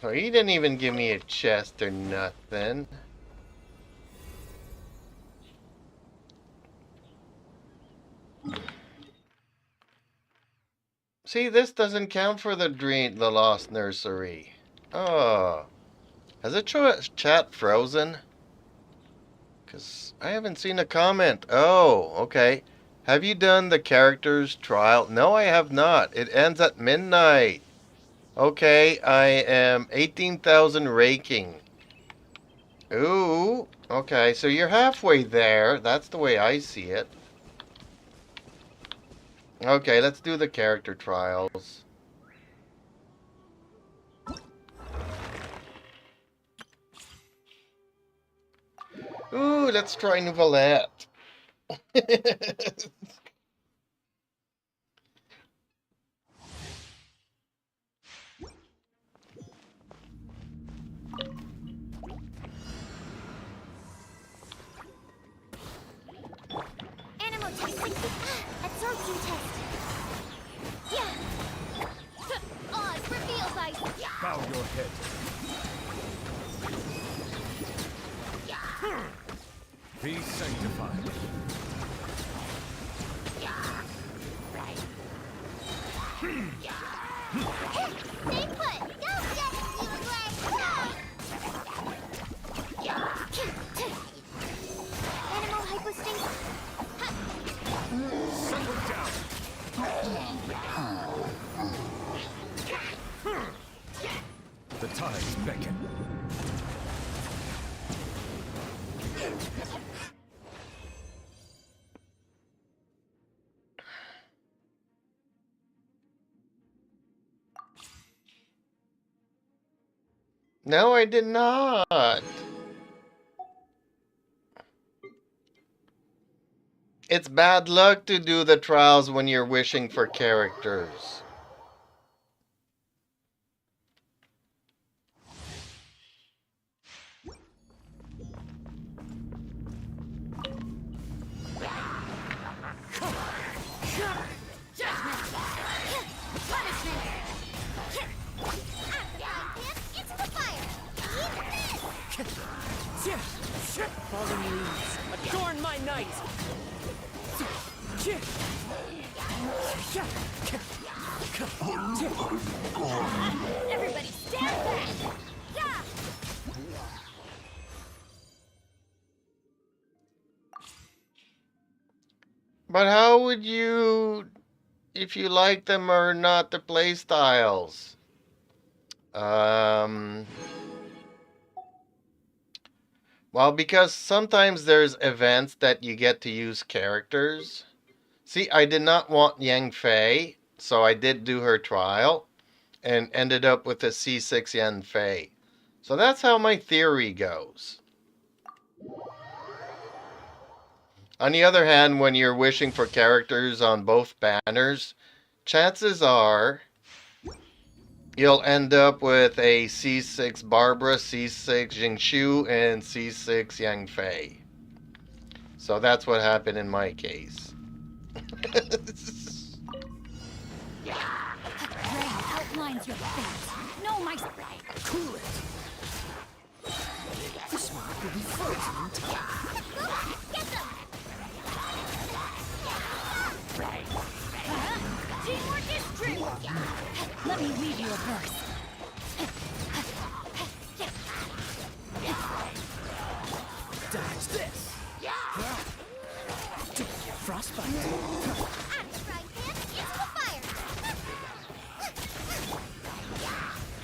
So he didn't even give me a chest or nothing. See, this doesn't count for the Lost Nursery. Oh. Has the chat frozen? Because I haven't seen a comment. Oh, okay. Have you done the characters trial? No, I have not. It ends at midnight. Okay, I am 18,000 raking. Ooh, okay, so you're halfway there. That's the way I see it. Okay, let's do the character trials. Ooh, let's try Nouvellette. Animal test. Absorption test. Yeah. Oz, reveal dice. Bow your head. Be sanctified. Stay put. Don't get you away. Animal hypostasis. Settle down. The tides beckon. No, I did not. It's bad luck to do the trials when you're wishing for characters. Fallen leaves, adorn my night! Everybody stand back! Yeah! But how would you, if you like them or not, the play styles? Well, because sometimes there's events that you get to use characters. See, I did not want Yang Fei, so I did do her trial and ended up with a C6 Yan Fei. So that's how my theory goes. On the other hand, when you're wishing for characters on both banners, chances are you'll end up with a C6 Barbara, C6 Jingshu, and C6 Yang Fei. So that's what happened in my case. Rain outlines your face. No, my... Cool it! This one will be frozen in time. Get them! Teamwork is true! Let me read you a verse. Dodge this! Frostbite! I'm the frying pan into the fire.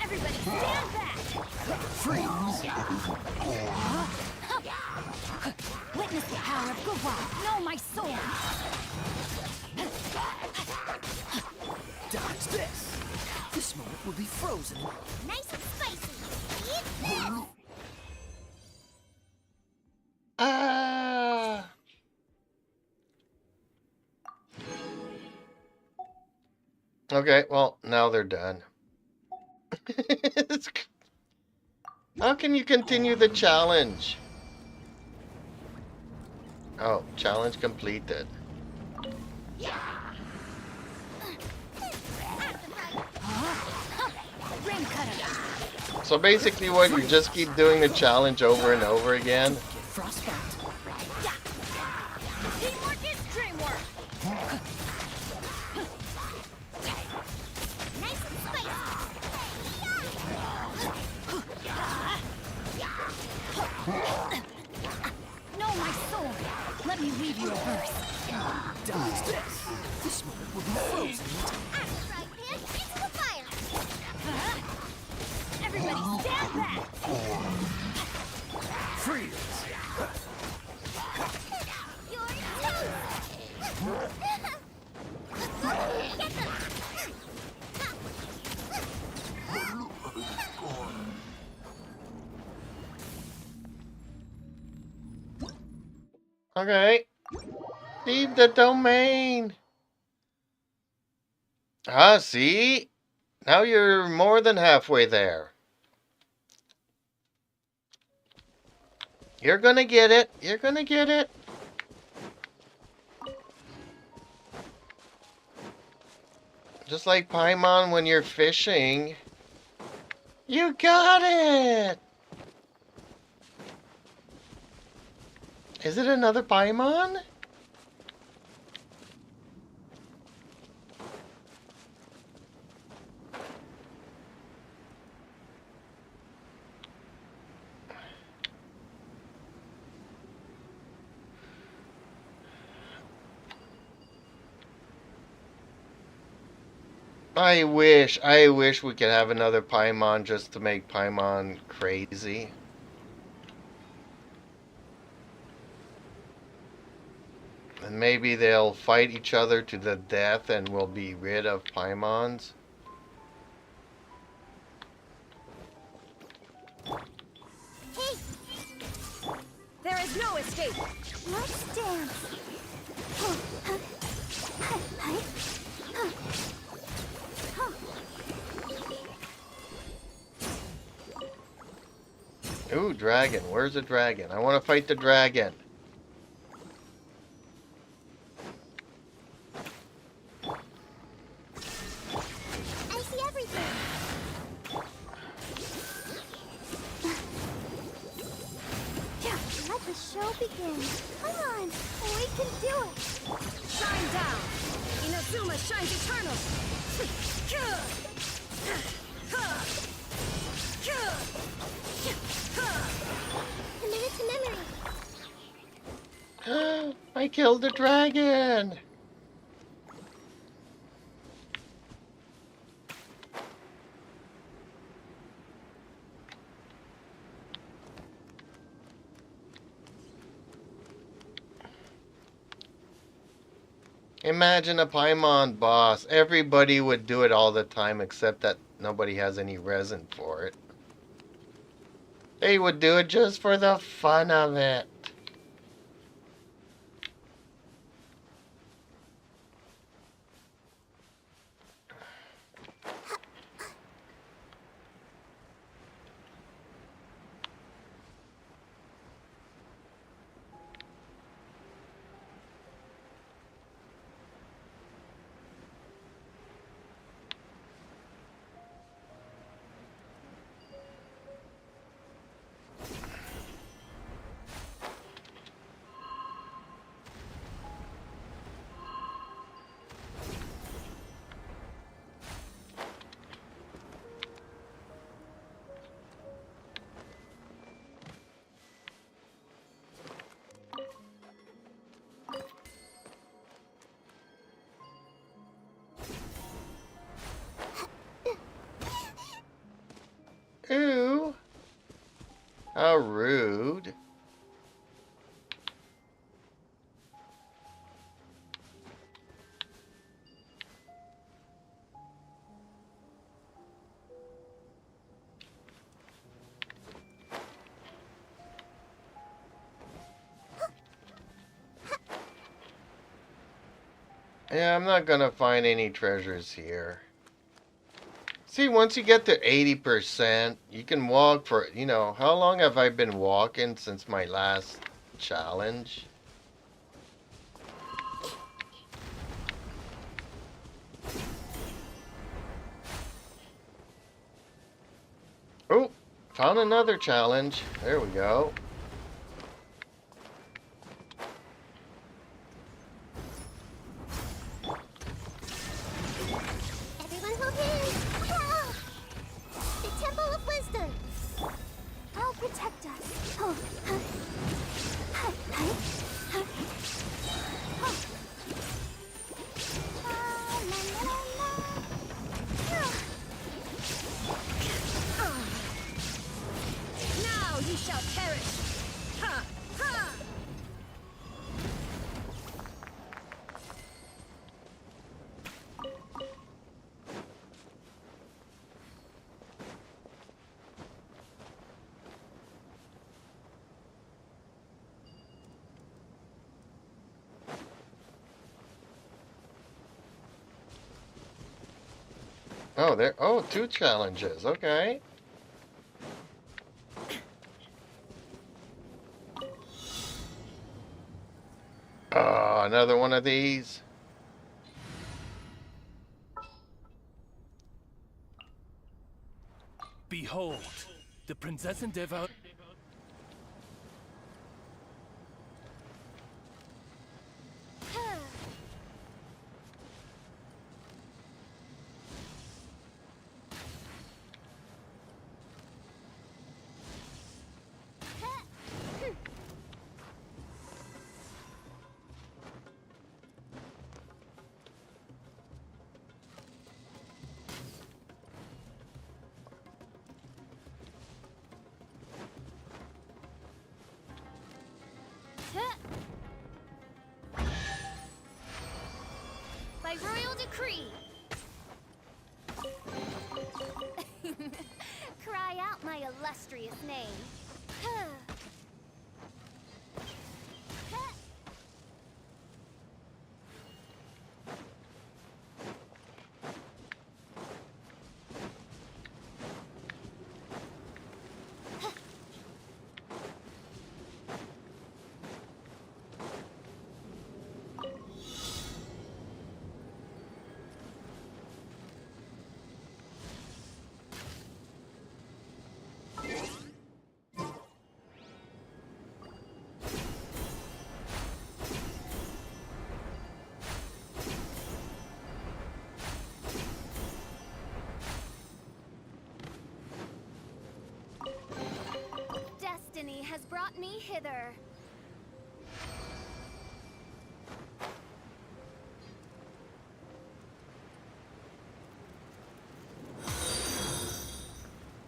Everybody stand back! Freeze! Witness the power of Gova. Know my sword. Dodge this! This moment will be frozen. Nice and spicy. Eat this. Ah. Okay, well, now they're done. How can you continue the challenge? Oh, challenge completed. So basically what, you just keep doing the challenge over and over again? Teamwork is dreamwork. Nice and spicy. Know my sword. Let me read you a verse. Dodge this. This moment will be frozen. Axe right hand into the fire. Everybody stand back. Freeze. You're toast. Get them. Okay. Leave the domain. Ah, see? Now you're more than halfway there. You're gonna get it. You're gonna get it. Just like Paimon when you're fishing. You got it! Is it another Paimon? I wish we could have another Paimon just to make Paimon crazy. And maybe they'll fight each other to the death and we'll be rid of Paimons. Hey, There is no escape. let's dance. Ooh, dragon. Where's the dragon? I want to fight the dragon. I see everything. Let the show begin. Come on, we can do it. Shine down. Inazuma shines eternal. Commit to memory. I killed the dragon. Imagine a Paimon boss. Everybody would do it all the time except that nobody has any resin for it. They would do it just for the fun of it. Ooh. How rude. Yeah, I'm not gonna find any treasures here. See, once you get to 80%, you can walk for, you know, how long have I been walking since my last challenge? Oh, found another challenge. There we go. Everyone hold hands! Ah! The Temple of Wisdom! I'll protect us. Oh. Huh. Huh. Huh. Huh. Oh. La, la, la, la. Ah. Now you shall perish! Ha! Ha! Oh, there. Oh, two challenges. Okay. Oh, another one of these. Behold, the princess Endeavor. By royal decree. Cry out my illustrious name. Destiny has brought me hither.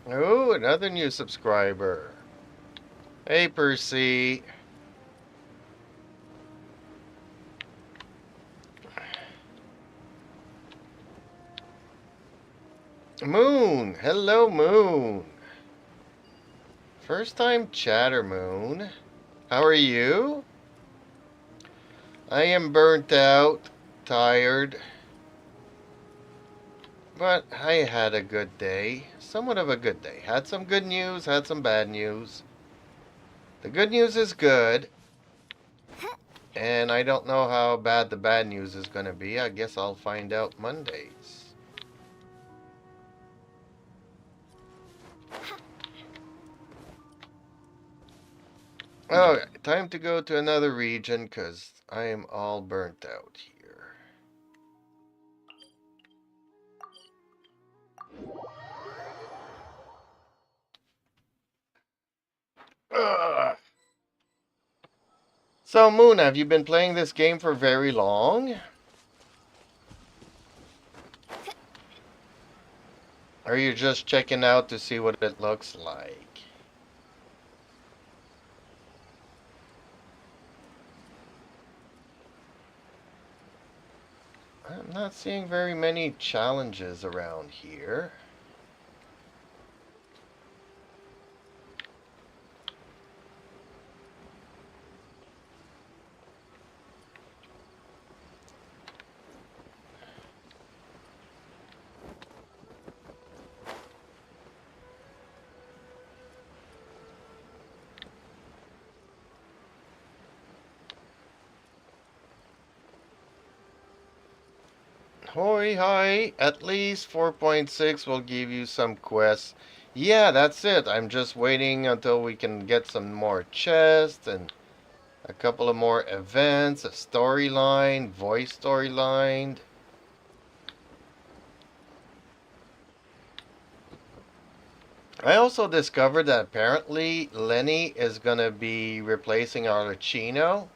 Oh, another new subscriber. Hey, Percy. Moon. Hello, Moon. First time chatter, Moon. How are you? I am burnt out, tired. But I had a good day. Somewhat of a good day. Had some good news, had some bad news. The good news is good. And I don't know how bad the bad news is going to be. I guess I'll find out Mondays. Oh, time to go to another region because I am all burnt out here. Ugh. So, Moon, have you been playing this game for very long? Or are you just checking out to see what it looks like? I'm not seeing very many challenges around here. Hoi hi, at least 4.6 will give you some quests. Yeah, that's it. I'm just waiting until we can get some more chests and a couple of more events, a storyline, voice storyline. I also discovered that apparently Lenny is going to be replacing Arlecchino.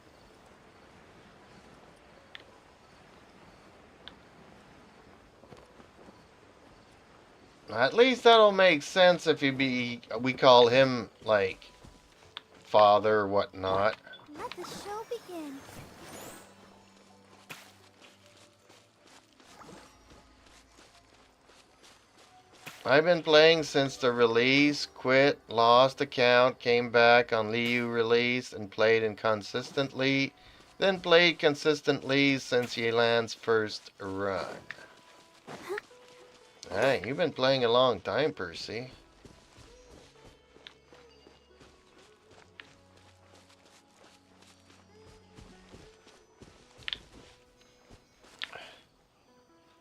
At least that'll make sense if we call him, like, father or whatnot. Let the show begin. I've been playing since the release, quit, lost account, came back on Liu release and played inconsistently, then played consistently since Yelan's first run. Hey, you've been playing a long time, Percy.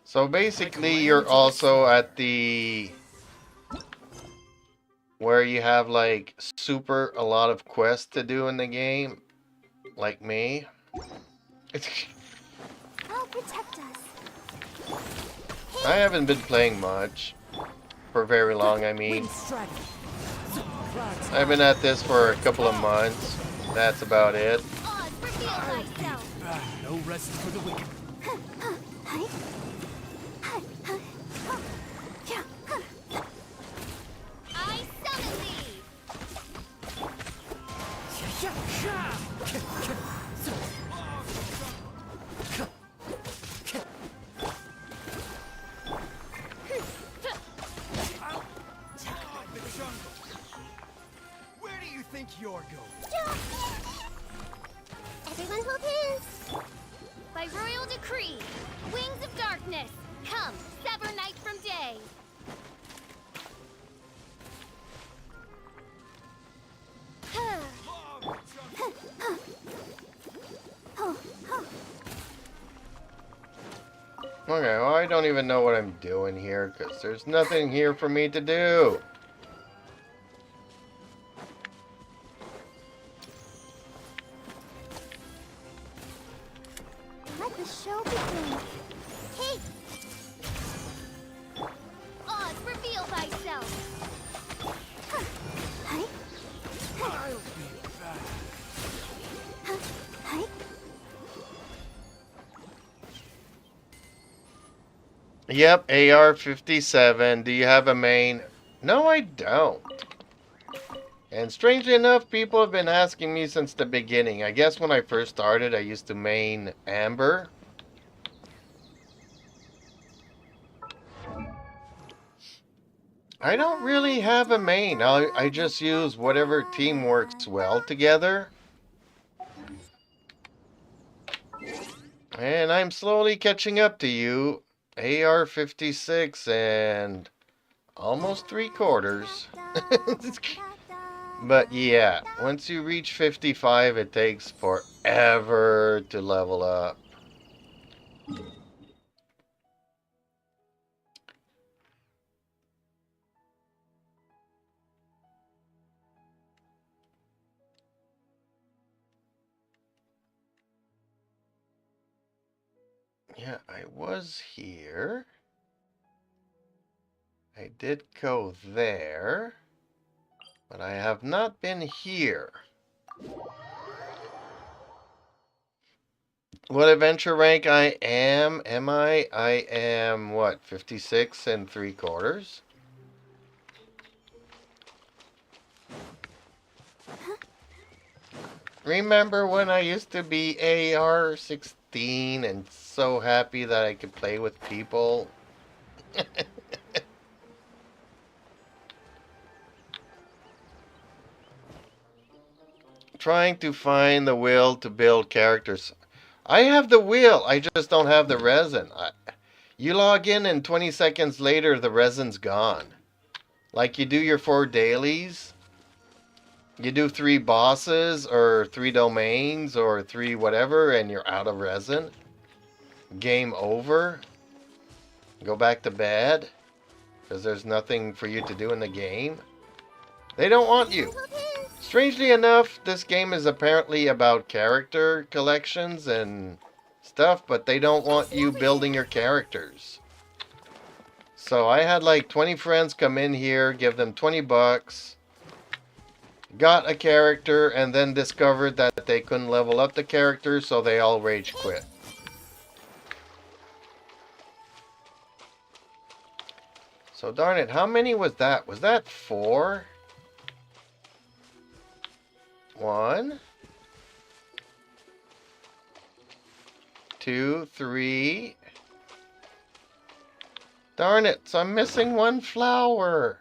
So basically, you're also at the where you have like a lot of quests to do in the game, like me. I'll protect us. I haven't been playing much for very long. I mean, Wind strategy. I've been at this for a couple of months. That's about it. Oz, reveal thyself. No rest for the wicked. I summon thee. Where do you think you're going? Everyone hold hands. By royal decree, wings of darkness, come, sever night from day. Okay, well, I don't even know what I'm doing here because there's nothing here for me to do. Let the show begin. Hey! Oz, reveal thyself. Hi. I'll be back. Hi. Yep, AR-57. Do you have a main? No, I don't. And strangely enough, people have been asking me since the beginning. I guess when I first started, I used to main Amber. I don't really have a main. I just use whatever team works well together. And I'm slowly catching up to you. AR-56 and almost 3/4. But yeah, once you reach 55, it takes forever to level up. Yeah, I was here. I did go there. But I have not been here. What adventure rank I am? Am I? I am what? 56 3/4. Remember when I used to be AR-16 and so happy that I could play with people? Trying to find the will to build characters. I have the will, I just don't have the resin. You log in and 20 seconds later the resin's gone. Like you do your 4 dailies. You do 3 bosses or 3 domains or 3 whatever and you're out of resin. Game over. Go back to bed? Because there's nothing for you to do in the game? They don't want you. Strangely enough, this game is apparently about character collections and stuff, but they don't want you building your characters. So I had like 20 friends come in here, give them 20 bucks, got a character, and then discovered that they couldn't level up the character, so they all rage quit. So darn it, how many was that? Was that 4? 1, 2, 3. Darn it, so I'm missing 1 flower.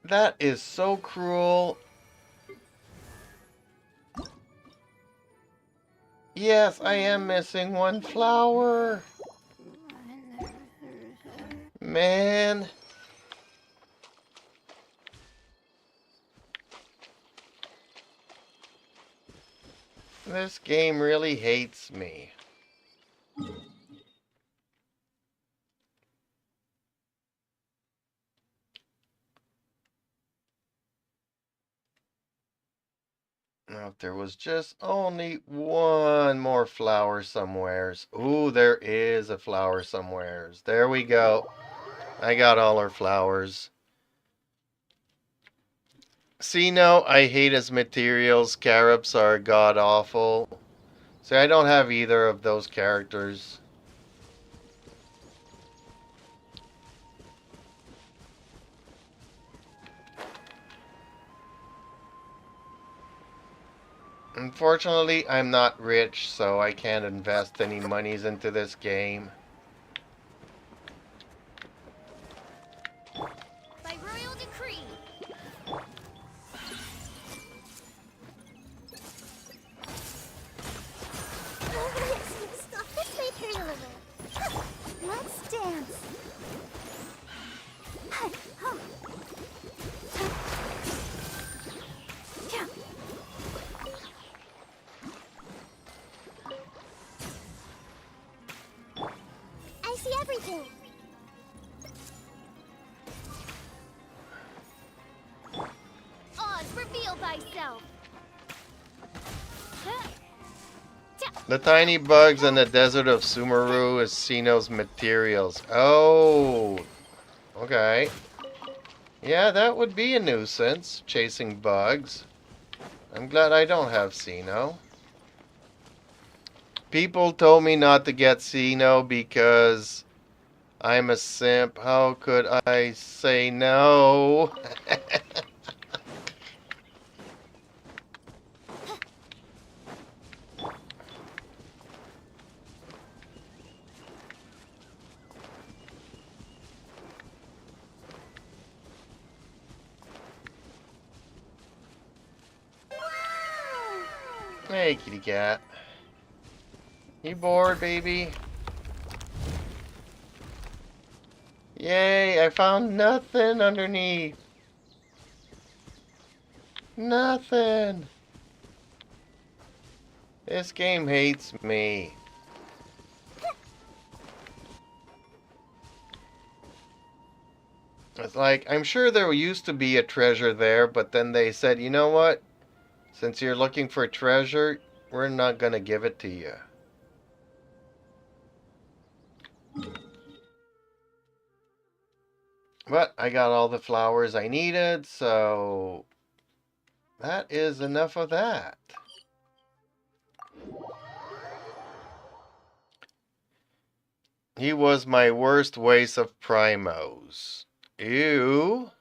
That is so cruel. Yes, I am missing 1 flower. Man. This game really hates me. Now, if there was just only 1 more flower somewheres. Ooh, there is a flower somewheres. There we go. I got all our flowers. See, no, I hate his materials. Carrots are god-awful. See, I don't have either of those characters. Unfortunately, I'm not rich, so I can't invest any monies into this game. By royal decree. Stop, this may hurt a little. Let's dance. I see everything. Oz, reveal thyself. The tiny bugs in the desert of Sumeru is Sino's materials. Oh, okay. Yeah, that would be a nuisance, chasing bugs. I'm glad I don't have Sino. People told me not to get Sino because I'm a simp. How could I say no? Hey, kitty cat. You bored, baby? Yay, I found nothing underneath. Nothing. This game hates me. It's like, I'm sure there used to be a treasure there, but then they said, you know what? Since you're looking for treasure, we're not going to give it to you. But I got all the flowers I needed, so that is enough of that. He was my worst waste of primos. Ew.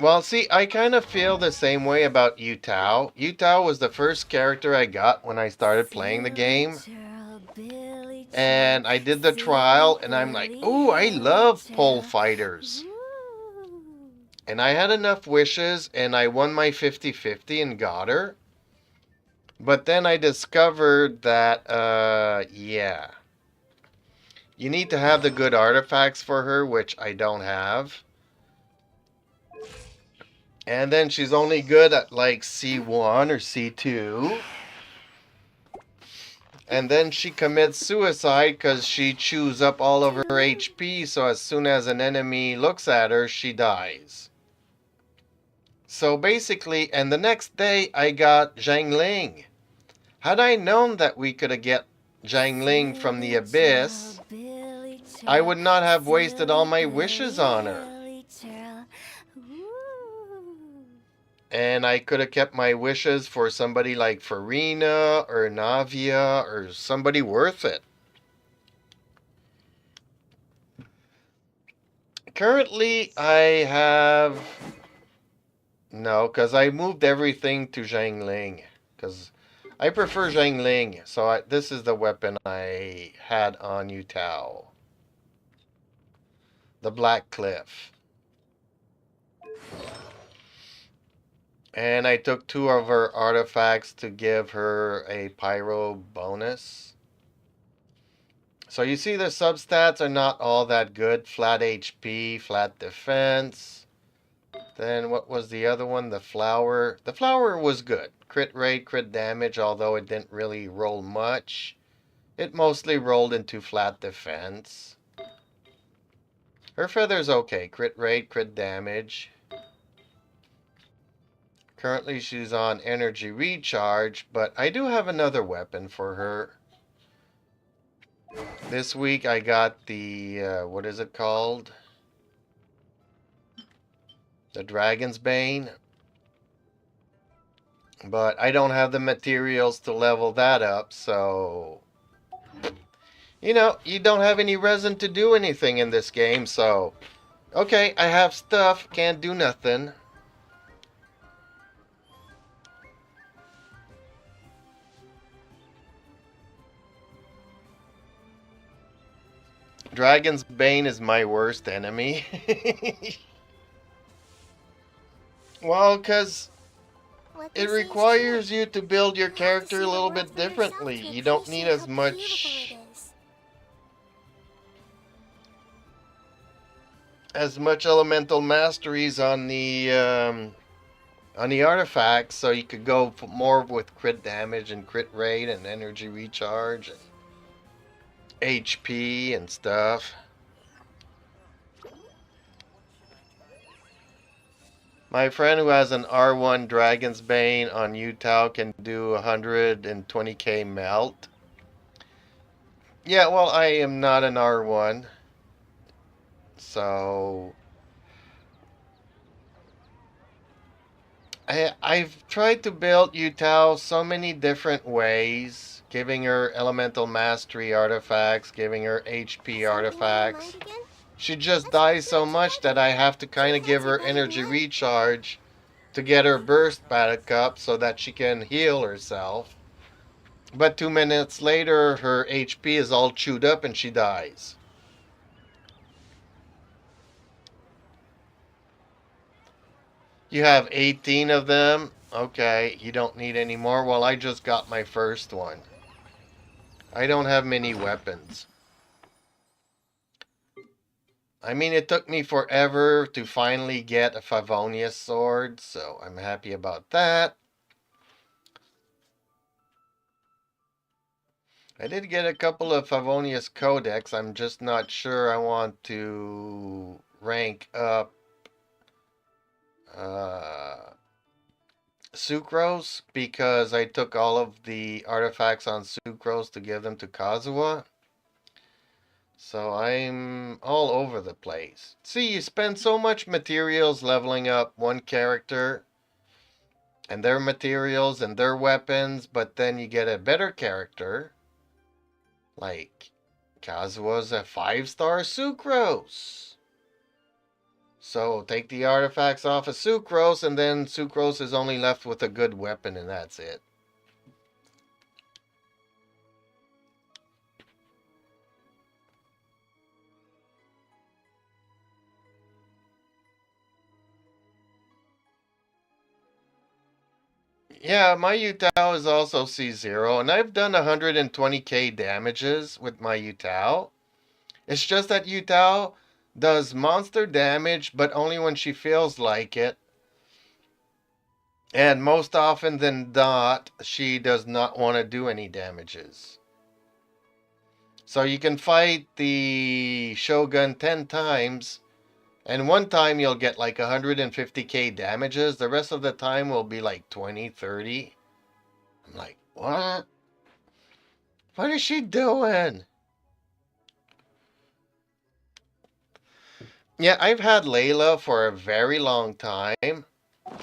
Well, see, I kind of feel the same way about Yutao. Yutao was the first character I got when I started playing the game. And I did the trial, and I'm like, ooh, I love pole fighters. And I had enough wishes, and I won my 50-50 and got her. But then I discovered that, yeah. You need to have the good artifacts for her, which I don't have. And then she's only good at like C1 or C2. And then she commits suicide because she chews up all of her HP, so as soon as an enemy looks at her, she dies. So basically, and the next day I got Zhang Ling. Had I known that we could get Zhang Ling from the Abyss, I would not have wasted all my wishes on her. And I could have kept my wishes for somebody like Farina or Navia or somebody worth it. Currently, I have... No, because I moved everything to Zhang Ling. Because I prefer Zhang Ling. So this is the weapon I had on Yutao. The Black Cliff. And I took 2 of her artifacts to give her a pyro bonus. So you see the substats are not all that good. Flat HP, flat defense. Then what was the other one? The flower. The flower was good. Crit rate, crit damage, although it didn't really roll much. It mostly rolled into flat defense. Her feather's okay. Crit rate, crit damage. Currently she's on energy recharge, but I do have another weapon for her. This week I got the, what is it called? The Dragon's Bane. But I don't have the materials to level that up, so... You know, you don't have any reason to do anything in this game, so... Okay, I have stuff, can't do nothing. Dragon's Bane is my worst enemy. Well, because it requires you to build your character a little bit differently. You don't need as much elemental masteries on the artifacts, so you could go more with crit damage and crit rate and energy recharge and HP and stuff. My friend who has an R1 Dragon's Bane on Yutao can do 120k melt. Yeah, well, I am not an R1. So... I've tried to build Yutao so many different ways. Giving her elemental mastery artifacts, giving her HP artifacts. She just dies so much that I have to kind of give her energy recharge to get her burst back up so that she can heal herself. But 2 minutes later, her HP is all chewed up and she dies. You have 18 of them? Okay, you don't need any more. Well, I just got my first one. I don't have many weapons. I mean, it took me forever to finally get a Favonius sword, so I'm happy about that. I did get a couple of Favonius Codex. I'm just not sure I want to rank up Sucrose, because I took all of the artifacts on Sucrose to give them to Kazuha. So I'm all over the place. See, you spend so much materials leveling up one character and their materials and their weapons, but then you get a better character. Like, Kazuha's a 5-star Sucrose. So take the artifacts off of Sucrose, and then Sucrose is only left with a good weapon, and that's it. Yeah, my Yutao is also C0, and I've done 120k damages with my Yutao. It's just that Yutao does monster damage, but only when she feels like it. And most often than not, she does not want to do any damages. So you can fight the Shogun 10 times, and one time you'll get like 150k damages. The rest of the time will be like 20, 30. I'm like, what? What is she doing? Yeah, I've had Layla for a very long time.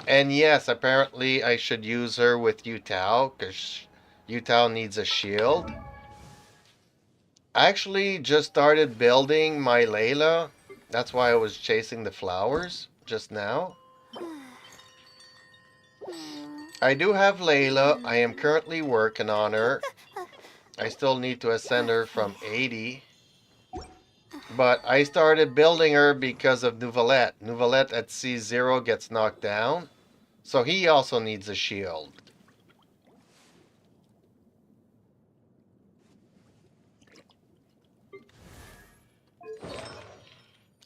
And yes, apparently I should use her with Yutao, because Yutao needs a shield. I actually just started building my Layla. That's why I was chasing the flowers just now. I do have Layla. I am currently working on her. I still need to ascend her from 80. But I started building her because of Nouvelette. Nouvelette at C0 gets knocked down. So he also needs a shield.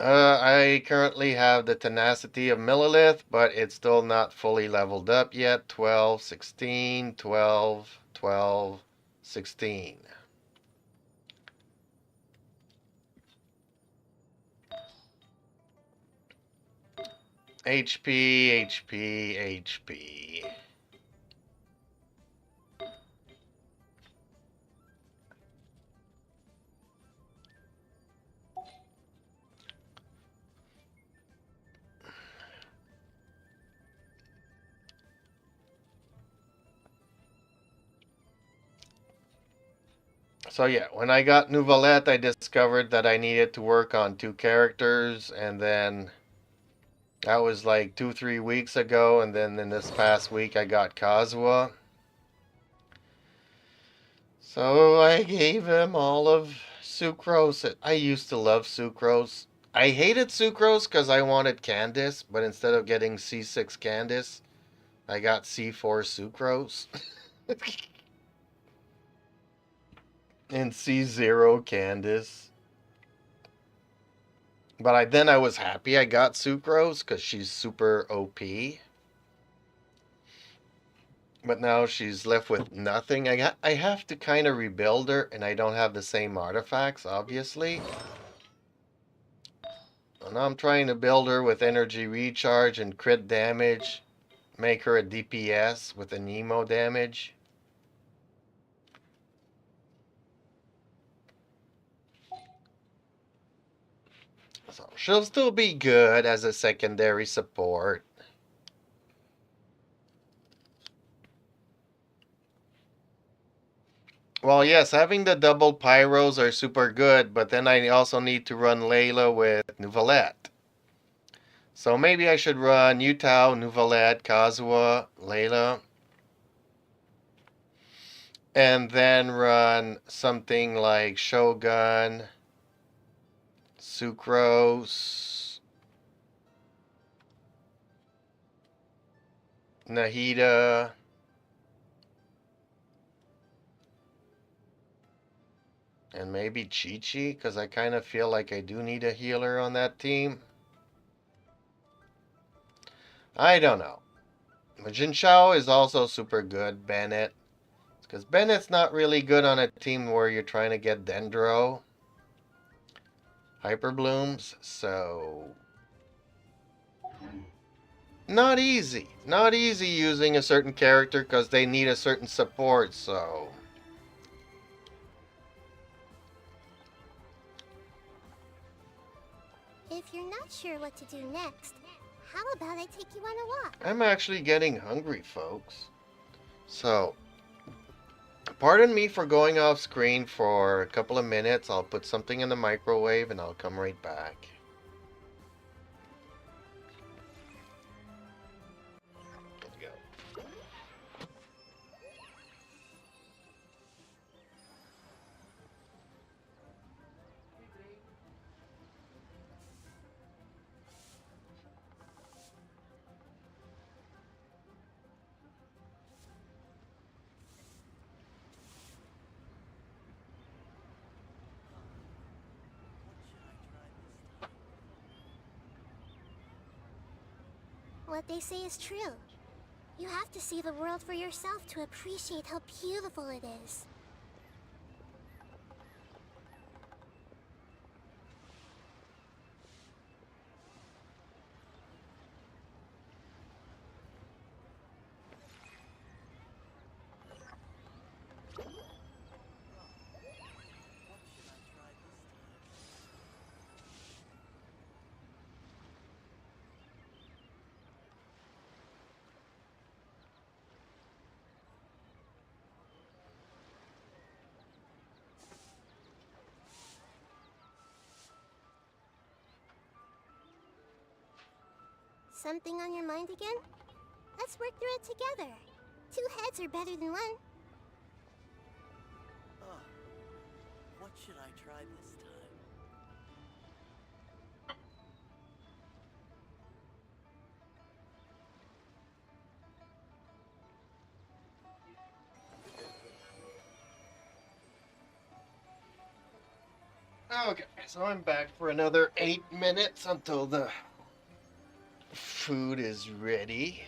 I currently have the tenacity of Millilith, but it's still not fully leveled up yet. 12, 16, 12, 12, 16. HP, HP, HP. So yeah, when I got Nouvelette, I discovered that I needed to work on 2 characters, and then that was like 2-3 weeks ago, and then in this past week I got Kazuha. So I gave him all of Sucrose. I used to love Sucrose. I hated Sucrose because I wanted Candice, but instead of getting C6 Candice, I got C4 Sucrose. And C0 Candice. But then I was happy I got Sucrose because she's super OP. But now she's left with nothing. I have to kind of rebuild her, and I don't have the same artifacts, obviously. And I'm trying to build her with energy recharge and crit damage. Make her a DPS with a Nemo damage. So she'll still be good as a secondary support. Well, yes, having the double pyros are super good, but then I also need to run Layla with Nouvelette. So maybe I should run Yutao, Nouvelette, Kazuha, Layla. And then run something like Shogun, Sucrose, Nahida, and maybe Chi-Chi, because I kind of feel like I do need a healer on that team. I don't know. Jin Shao is also super good, Bennett. Because Bennett's not really good on a team where you're trying to get Dendro. Hyper Blooms, so... Not easy. Not easy using a certain character because they need a certain support, so... If you're not sure what to do next, how about I take you on a walk? I'm actually getting hungry, folks. So, pardon me for going off screen for a couple of minutes. I'll put something in the microwave and I'll come right back. Let's go. What they say is true. You have to see the world for yourself to appreciate how beautiful it is. something on your mind again? Let's work through it together. 2 heads are better than 1. Oh, what should I try this time? Okay, so I'm back for another 8 minutes until the food is ready.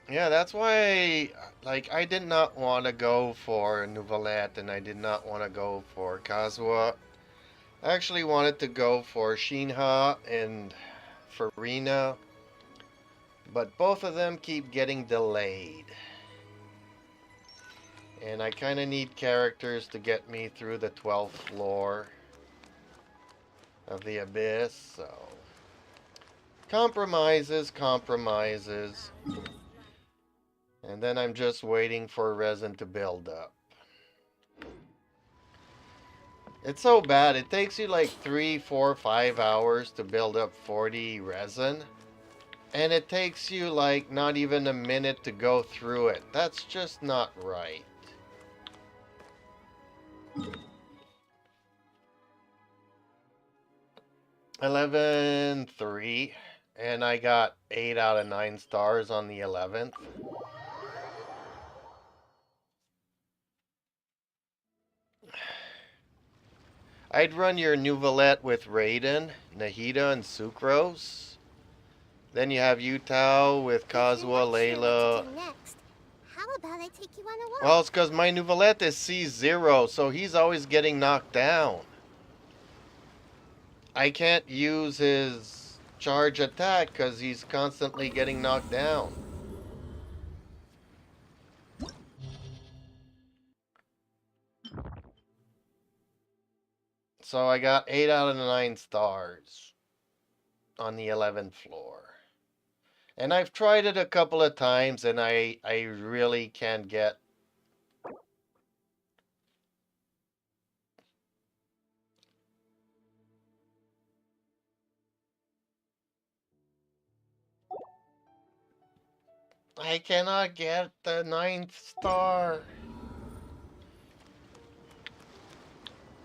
Yeah, that's why, like, I did not want to go for Nouvellette and I did not want to go for Kazuha. I actually wanted to go for Shinha and Farina, but both of them keep getting delayed. And I kind of need characters to get me through the 12th floor of the Abyss, so... Compromises. And then I'm just waiting for resin to build up. It's so bad. It takes you like 3, 4, 5 hours to build up 40 resin. And it takes you like not even a minute to go through it. That's just not right. $11.3, and I got 8 out of 9 stars on the 11th. I'd run your Nouvellette with Raiden, Nahida, and Sucrose. Then you have Yutao with Kazuha, Layla. How about I take you on a walk? Well, it's because my Nouvellette is C0, so he's always getting knocked down. I can't use his charge attack because he's constantly getting knocked down. So I got 8 out of 9 stars on the 11th floor. And I've tried it a couple of times and I really can't get... I cannot get the 9th star.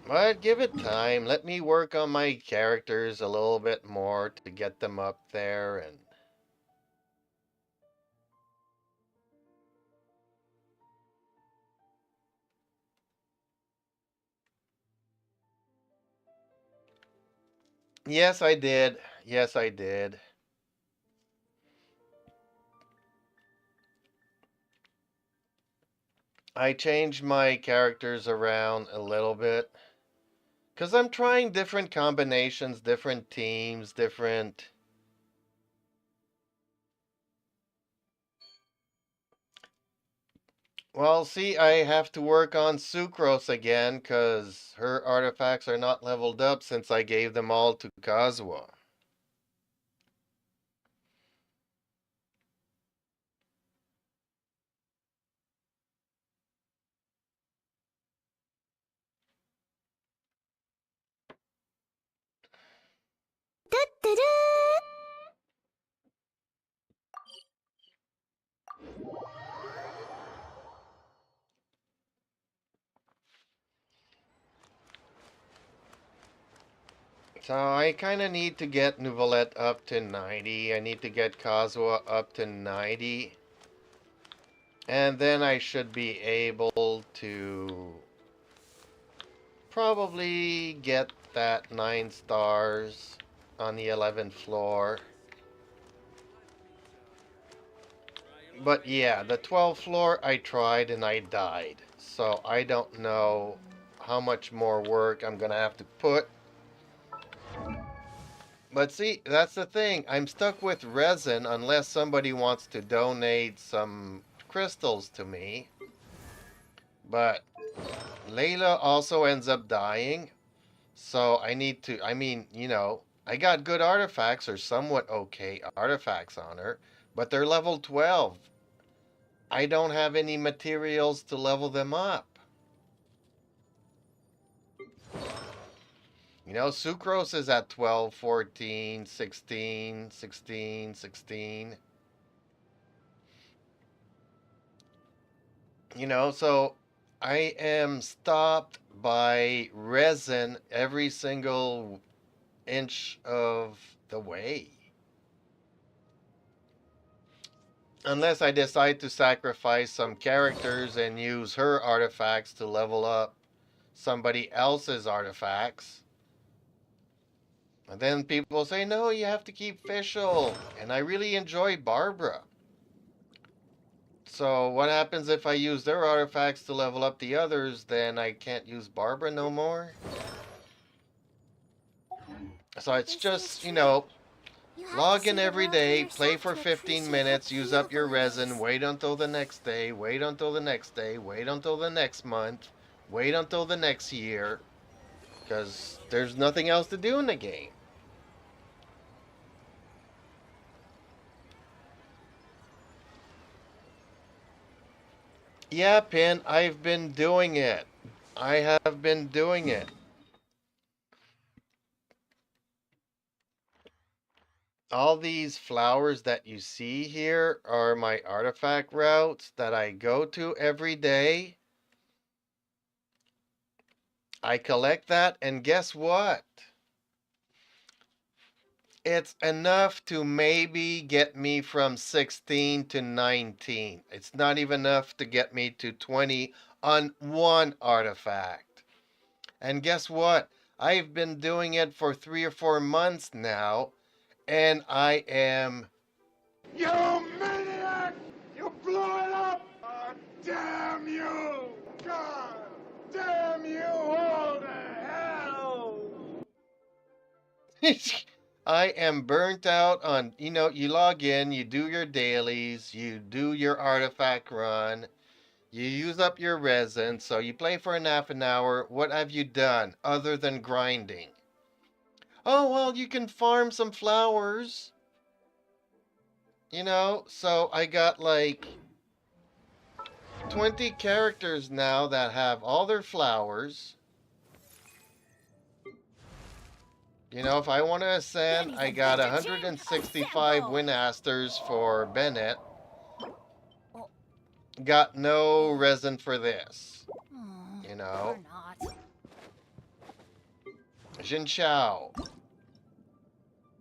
But give it time. Let me work on my characters a little bit more to get them up there and... Yes, I did. Yes, I did. I changed my characters around a little bit. Because I'm trying different combinations, different teams, different... Well, see, I have to work on Sucrose again because her artifacts are not leveled up since I gave them all to Kazuha. So I kind of need to get Nouvellette up to 90. I need to get Kazuha up to 90. And then I should be able to probably get that 9 stars on the 11th floor. But yeah, the 12th floor I tried and I died. So I don't know how much more work I'm gonna have to put. But see, that's the thing. I'm stuck with resin unless somebody wants to donate some crystals to me. But Layla also ends up dying. So I need to, I mean, you know, I got good artifacts or somewhat okay artifacts on her. But they're level 12. I don't have any materials to level them up. You know, Sucrose is at 12, 14, 16, 16, 16. You know, so I am stopped by resin every single inch of the way. Unless I decide to sacrifice some characters and use her artifacts to level up somebody else's artifacts. And then people say, no, you have to keep Fischl. And I really enjoy Barbara. So what happens if I use their artifacts to level up the others? Then I can't use Barbara no more? So it's just, you know, log in every day, play for 15 minutes, use up your resin, wait until the next day, wait until the next day, wait until the next month, wait until the next year. Because there's nothing else to do in the game. Yeah, Pin, I've been doing it. I have been doing it. All these flowers that you see here are my artifact routes that I go to every day. I collect that, and guess what? It's enough to maybe get me from 16 to 19. It's not even enough to get me to 20 on one artifact. And guess what? I've been doing it for 3 or 4 months now, and I am... You maniac! You blew it up! Oh, damn you! God! Damn you all to hell! I am burnt out on, you know, you log in, you do your dailies, you do your artifact run, you use up your resin, so you play for half an hour. What have you done other than grinding? Oh, well, you can farm some flowers. You know, so I got like 20 characters now that have all their flowers. You know, if I want to ascend, I got 165 Winasters for Bennett. Got no resin for this. You know. Jin Shao.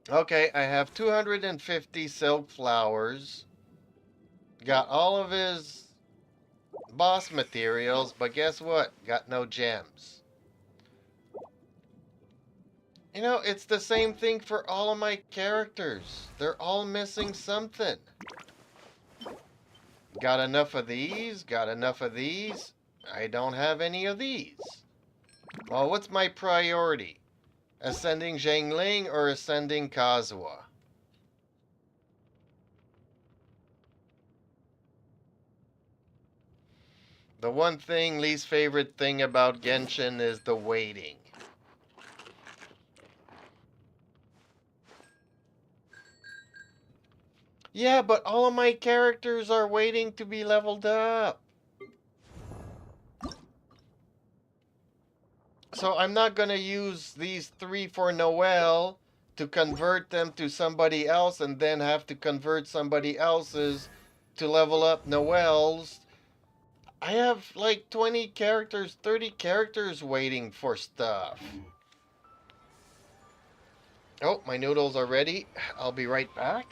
Okay, I have 250 silk flowers. Got all of his boss materials, but guess what? Got no gems. You know, it's the same thing for all of my characters. They're all missing something. Got enough of these, got enough of these. I don't have any of these. Well, what's my priority? Ascending Zhengling or ascending Kazuha? The one thing, least favorite thing about Genshin is the waiting. Yeah, but all of my characters are waiting to be leveled up. So I'm not going to use these 3 for Noelle to convert them to somebody else and then have to convert somebody else's to level up Noelle's. I have like 20 characters, 30 characters waiting for stuff. Oh, my noodles are ready. I'll be right back.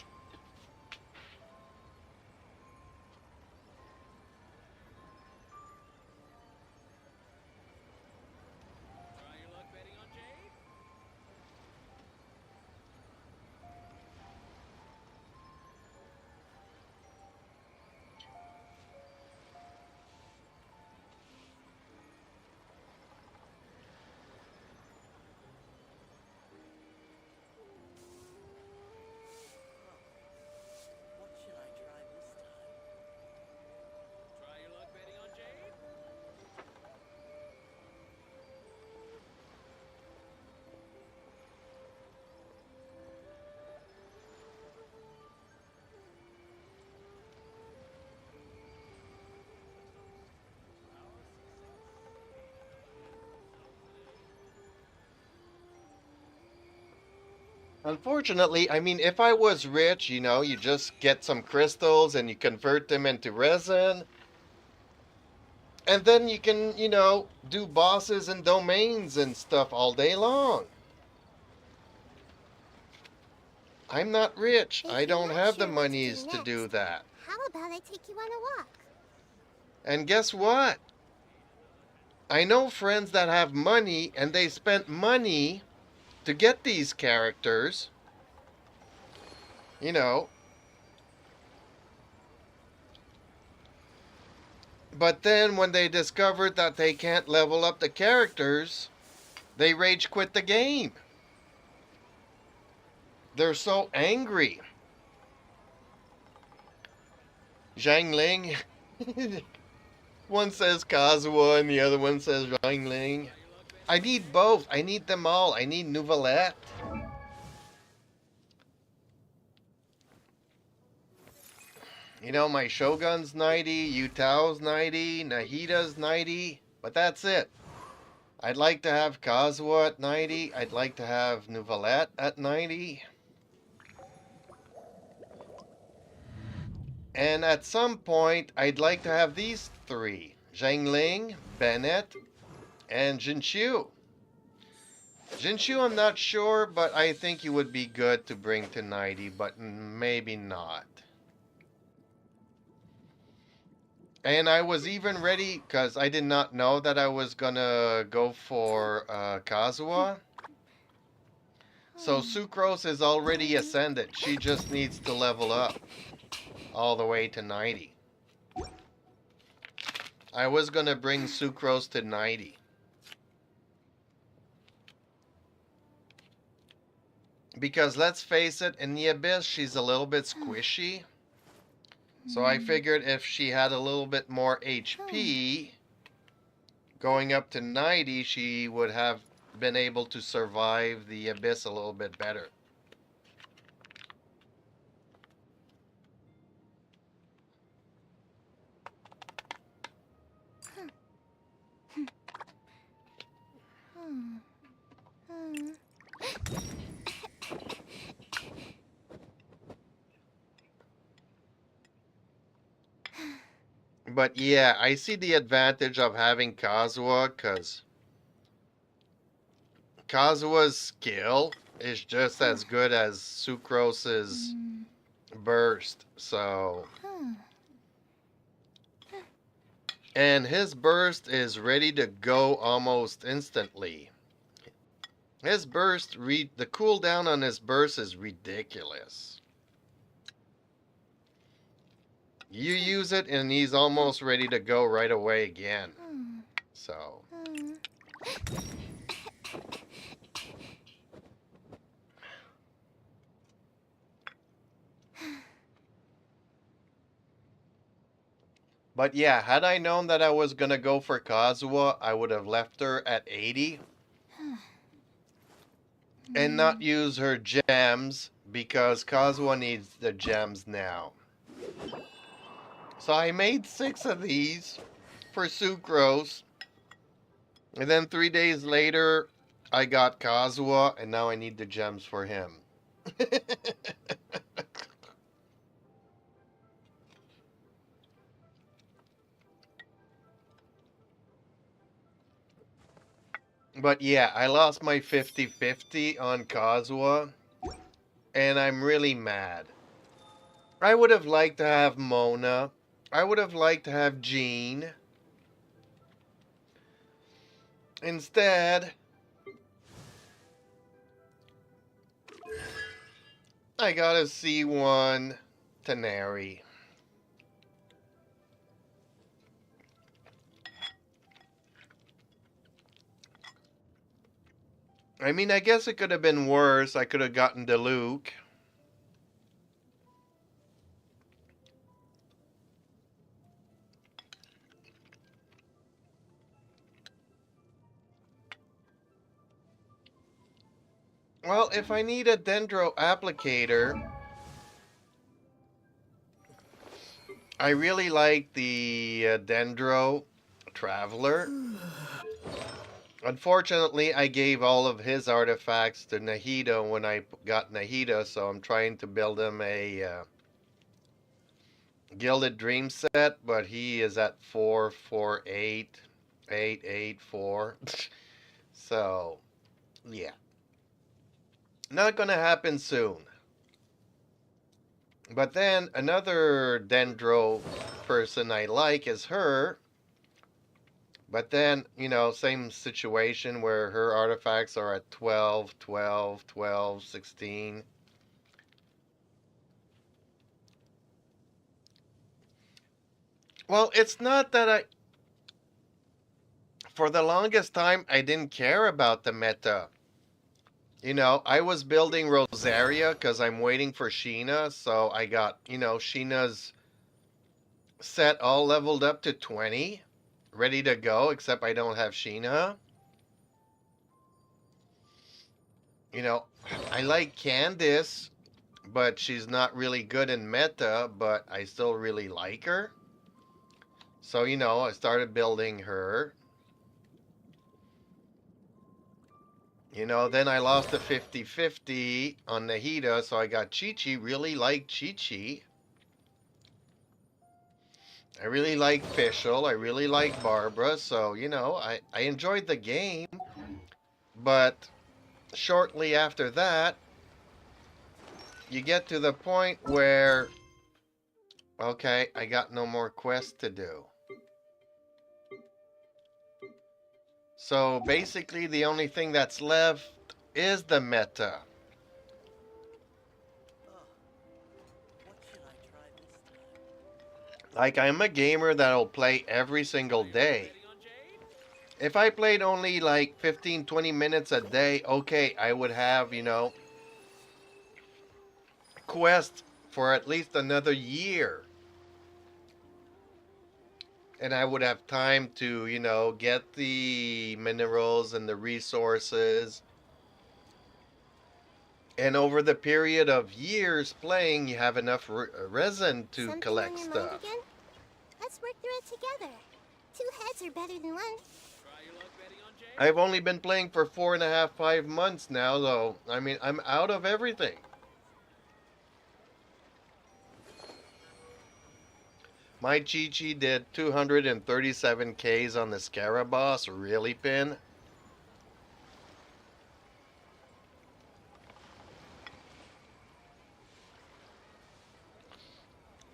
Unfortunately, I mean, if I was rich, you know, you just get some crystals and you convert them into resin. And then you can, you know, do bosses and domains and stuff all day long. I'm not rich. If I you're don't not have the sure what to do monies to do next, that. how about I take you on a walk? And guess what? I know friends that have money and they spent money to get these characters. You know, but then when they discovered that they can't level up the characters, they rage quit the game. They're so angry. Zhang Ling. One says Kazuha and the other one says Zhang Ling. I need both. I need them all. I need Nouvellette. You know, my Shogun's 90, Yutao's 90, Nahida's 90, but that's it. I'd like to have Kazuha at 90. I'd like to have Nouvellette at 90. And at some point, I'd like to have these three. Zhang Ling, Bennett, and Jinshu. Jinshu, I'm not sure, but I think he would be good to bring to 90, but maybe not. And I was even ready, because I did not know that I was gonna go for Kazuha. So Sucrose is already ascended. She just needs to level up all the way to 90. I was gonna bring Sucrose to 90. Because let's face it, in the Abyss, she's a little bit squishy. So I figured if she had a little bit more HP, going up to 90, she would have been able to survive the Abyss a little bit better. But yeah, I see the advantage of having Kazuha, because Kazuha's skill is just as good as Sucrose's burst, so... And his burst is ready to go almost instantly. His burst, the cooldown on his burst is ridiculous. You use it and he's almost ready to go right away again. So... But yeah, had I known that I was gonna go for Kazuha, I would have left her at 80. And not use her gems, because Kazuha needs the gems now. So I made 6 of these for Sucrose. And then 3 days later, I got Kazuha, and now I need the gems for him. But yeah, I lost my 50-50 on Kazuha, and I'm really mad. I would have liked to have Mona. I would have liked to have Jean. Instead, I got a C1 Tanari. I mean, I guess it could have been worse. I could have gotten Diluc. Well, if I need a Dendro applicator, I really like the Dendro Traveler. Unfortunately, I gave all of his artifacts to Nahida when I got Nahida, so I'm trying to build him a Gilded Dream set, but he is at 448, 884. So, yeah. Not gonna happen soon. But then another Dendro person I like is her. But then, you know, same situation where her artifacts are at 12, 12, 12, 16. Well, it's not that for the longest time, I didn't care about the meta. You know, I was building Rosaria because I'm waiting for Sheena. So I got, you know, Sheena's set all leveled up to 20, ready to go, except I don't have Sheena. You know, I like Candice, but she's not really good in meta, but I still really like her. So, you know, I started building her. You know, then I lost the 50-50 on Nahida, so I got Chi-Chi. Really like Chi-Chi. I really like Fischl. I really like Barbara. So, you know, I enjoyed the game. But shortly after that, you get to the point where, okay, I got no more quests to do. So basically, the only thing that's left is the meta. Like, I'm a gamer that'll play every single day. If I played only like 15, 20 minutes a day, okay, I would have, you know, quest for at least another year. And I would have time to, you know, get the minerals and the resources. And over the period of years playing, you have enough resin to Something collect on your stuff. mind again? Let's work through it together. Two heads are better than one. I've only been playing for 4.5, 5 months now, though. I mean, I'm out of everything. My Chi-Chi did 237 Ks on the Scarab boss, really, Pin?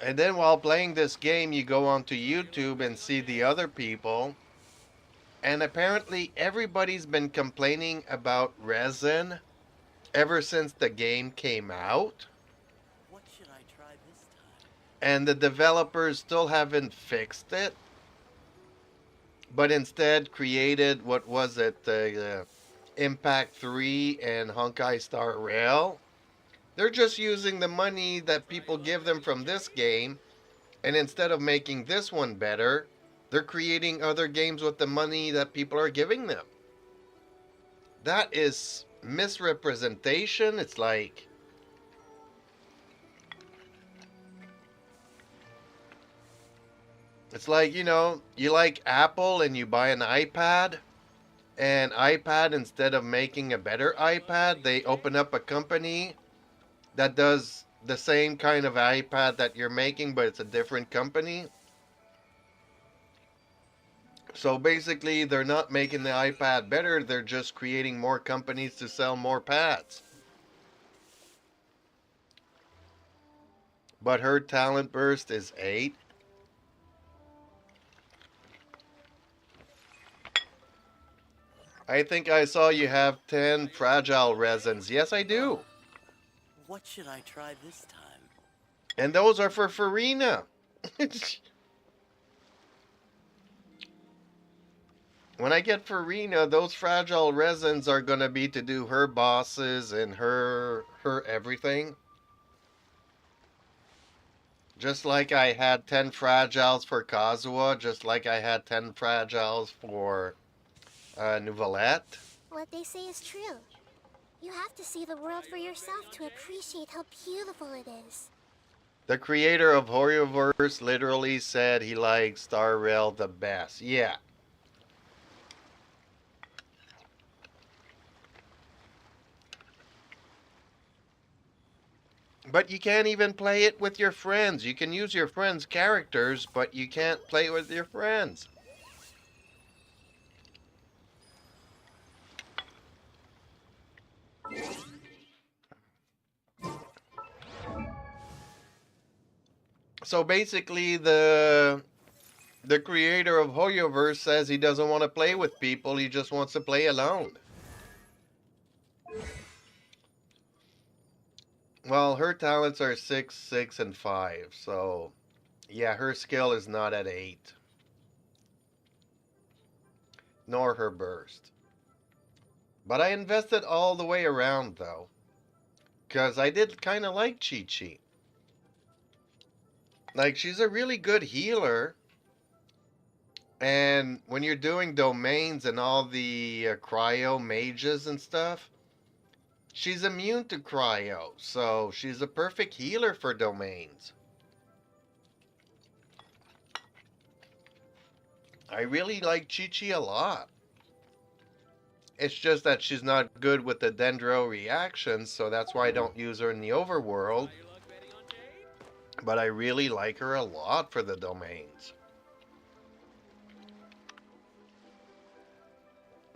And then while playing this game, you go onto YouTube and see the other people. And apparently everybody's been complaining about resin ever since the game came out. What should I try this time? And the developers still haven't fixed it. But instead created, what was it, Impact 3 and Honkai Star Rail. They're just using the money that people give them from this game, and instead of making this one better, they're creating other games with the money that people are giving them. That is misrepresentation. It's like, you know, you like Apple and you buy an iPad, and iPad, instead of making a better iPad, they open up a company that does the same kind of iPad that you're making, but it's a different company. So basically, they're not making the iPad better, they're just creating more companies to sell more pads. But her talent burst is 8. I think I saw you have 10 fragile resins. Yes, I do. What should I try this time? And those are for Farina. When I get Farina, those fragile resins are going to be to do her bosses and her everything. Just like I had 10 fragiles for Kazuha, just like I had 10 fragiles for Nouvellette. What they say is true. You have to see the world for yourself to appreciate how beautiful it is. The creator of Horrorverse literally said he likes Star Rail the best. Yeah. But you can't even play it with your friends. You can use your friends' characters, but you can't play with your friends. So basically, the creator of Hoyoverse says he doesn't want to play with people. He just wants to play alone. Well, her talents are 6, 6, and 5. So, yeah, her skill is not at 8. Nor her burst. But I invested all the way around, though. Because I did kind of like Chi-Chi. Like, she's a really good healer. And when you're doing domains and all the cryo mages and stuff, she's immune to cryo. So she's a perfect healer for domains. I really like Chi-Chi a lot. It's just that she's not good with the dendro reactions, so that's why I don't use her in the overworld. But I really like her a lot for the domains.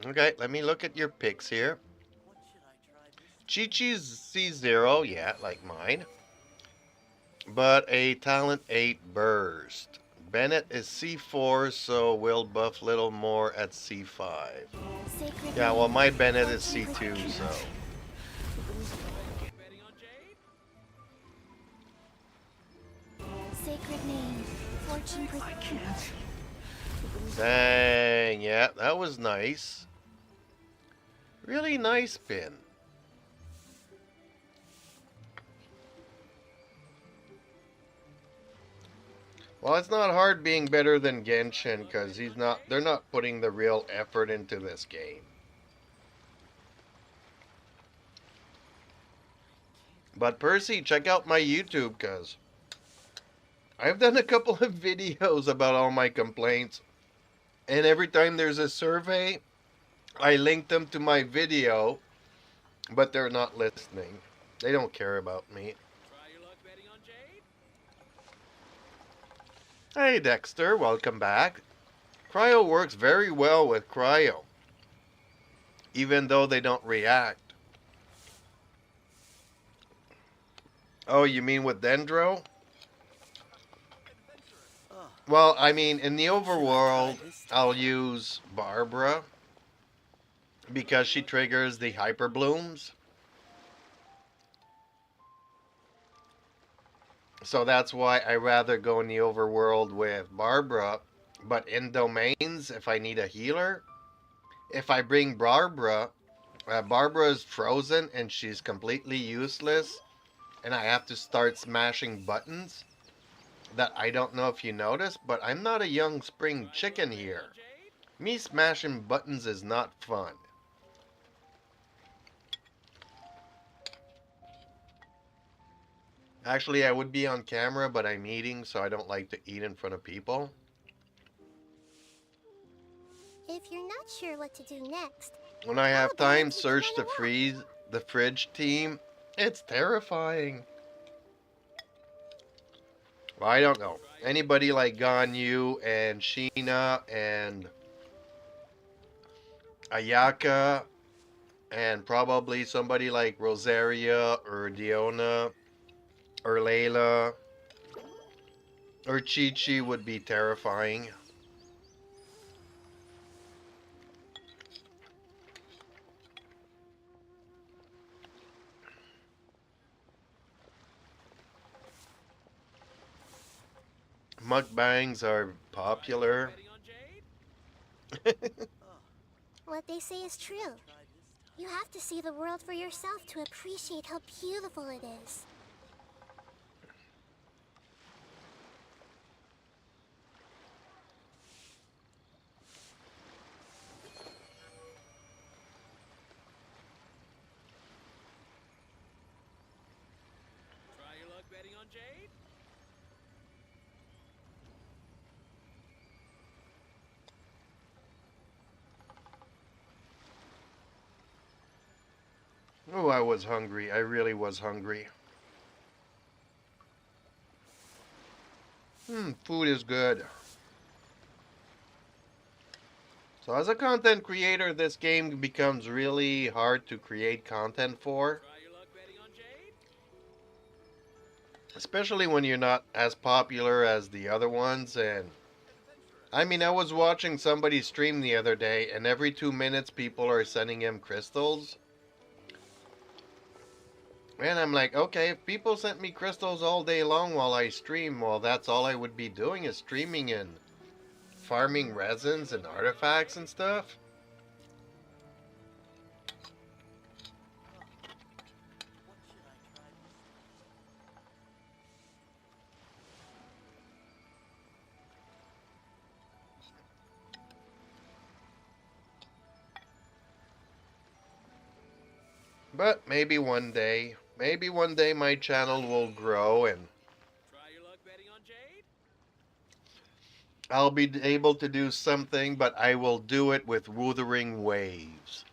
Okay, let me look at your picks here. Chi-Chi's C0, yeah, like mine. But a talent 8 burst. Bennett is C4, so we'll buff little more at C5. Yeah, well, my Bennett is C2, so. Sacred name, fortune. I can't. Dang, yeah, that was nice. Really nice pin. Well, it's not hard being better than Genshin because they're not putting the real effort into this game. But Percy, check out my YouTube because I've done a couple of videos about all my complaints. And every time there's a survey, I link them to my video, but they're not listening. They don't care about me. Hey Dexter, welcome back. Cryo works very well with cryo, even though they don't react. Oh, you mean with Dendro? Well, I mean, in the overworld, I'll use Barbara because she triggers the hyper blooms. So that's why I rather go in the overworld with Barbara. But in domains, if I need a healer, if I bring Barbara, Barbara is frozen and she's completely useless. And I have to start smashing buttons that I don't know if you noticed, but I'm not a young spring chicken here. Me smashing buttons is not fun. Actually, I would be on camera, but I'm eating, so I don't like to eat in front of people. If you're not sure what to do next, When I have time, search the fridge team. It's terrifying. Well, I don't know. Anybody like Ganyu and Sheena and Ayaka and probably somebody like Rosaria or Diona or Layla or Chi-Chi would be terrifying. Mukbangs are popular. what they say is true. You have to see the world for yourself to appreciate how beautiful it is. Oh, I was hungry. I really was hungry. Food is good. So as a content creator, this game becomes really hard to create content for. Especially when you're not as popular as the other ones. And I mean, I was watching somebody stream the other day, and every 2 minutes people are sending him crystals. And I'm like, okay, if people sent me crystals all day long while I stream, well, that's all I would be doing is streaming and farming resins and artifacts and stuff. But maybe one day my channel will grow and I'll be able to do something, but I will do it with Wuthering Waves.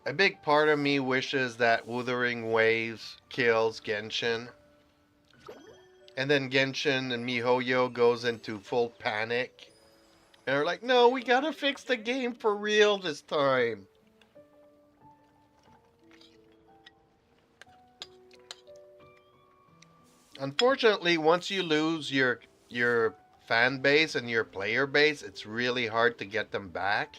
A big part of me wishes that Wuthering Waves kills Genshin. And then Genshin and MiHoYo goes into full panic. And they're like, no, we gotta fix the game for real this time. Unfortunately, once you lose your fan base and your player base, it's really hard to get them back.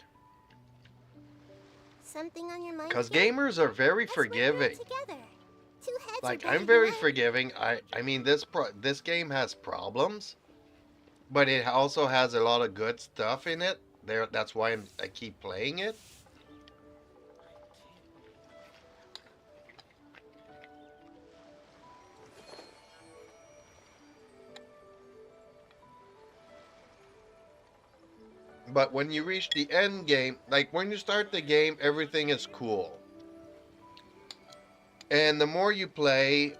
Something on your mind? Because gamers are very forgiving. Like, I'm very forgiving. I mean, this game has problems, but it also has a lot of good stuff in it. That's why I keep playing it. But when you reach the end game, like when you start the game, everything is cool. And the more you play,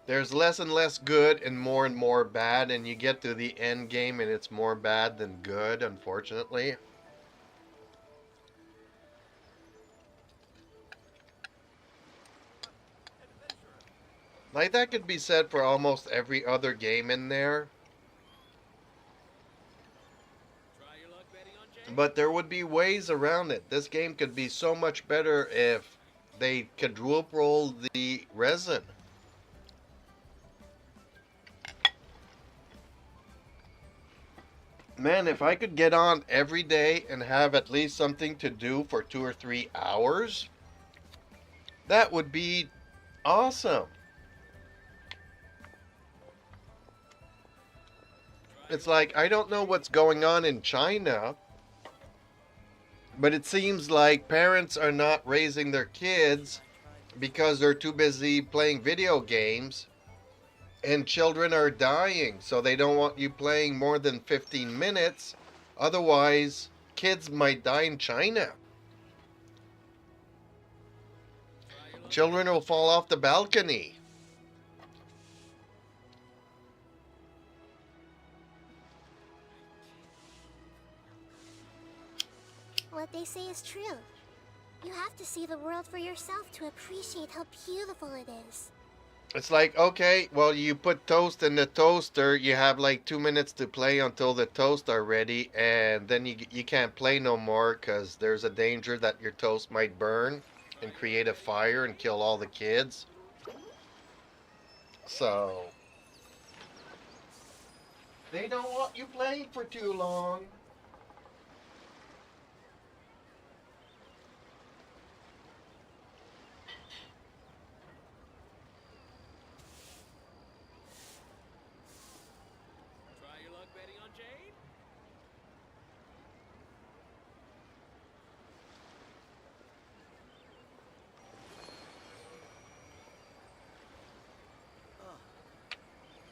there's less and less good and more bad, and you get to the end game and it's more bad than good, unfortunately. Like that could be said for almost every other game in there. But there would be ways around it. This game could be so much better if they quadruple the resin. Man, if I could get on every day and have at least something to do for 2 or 3 hours, that would be awesome. It's like, I don't know what's going on in China, but it seems like parents are not raising their kids because they're too busy playing video games, and children are dying, so they don't want you playing more than 15 minutes. Otherwise, kids might die in China. Children will fall off the balcony. What they say is true. You have to see the world for yourself to appreciate how beautiful it is. It's like, okay, well, you put toast in the toaster, you have like 2 minutes to play until the toast are ready, and then you can't play no more because there's a danger that your toast might burn and create a fire and kill all the kids. So, they don't want you playing for too long.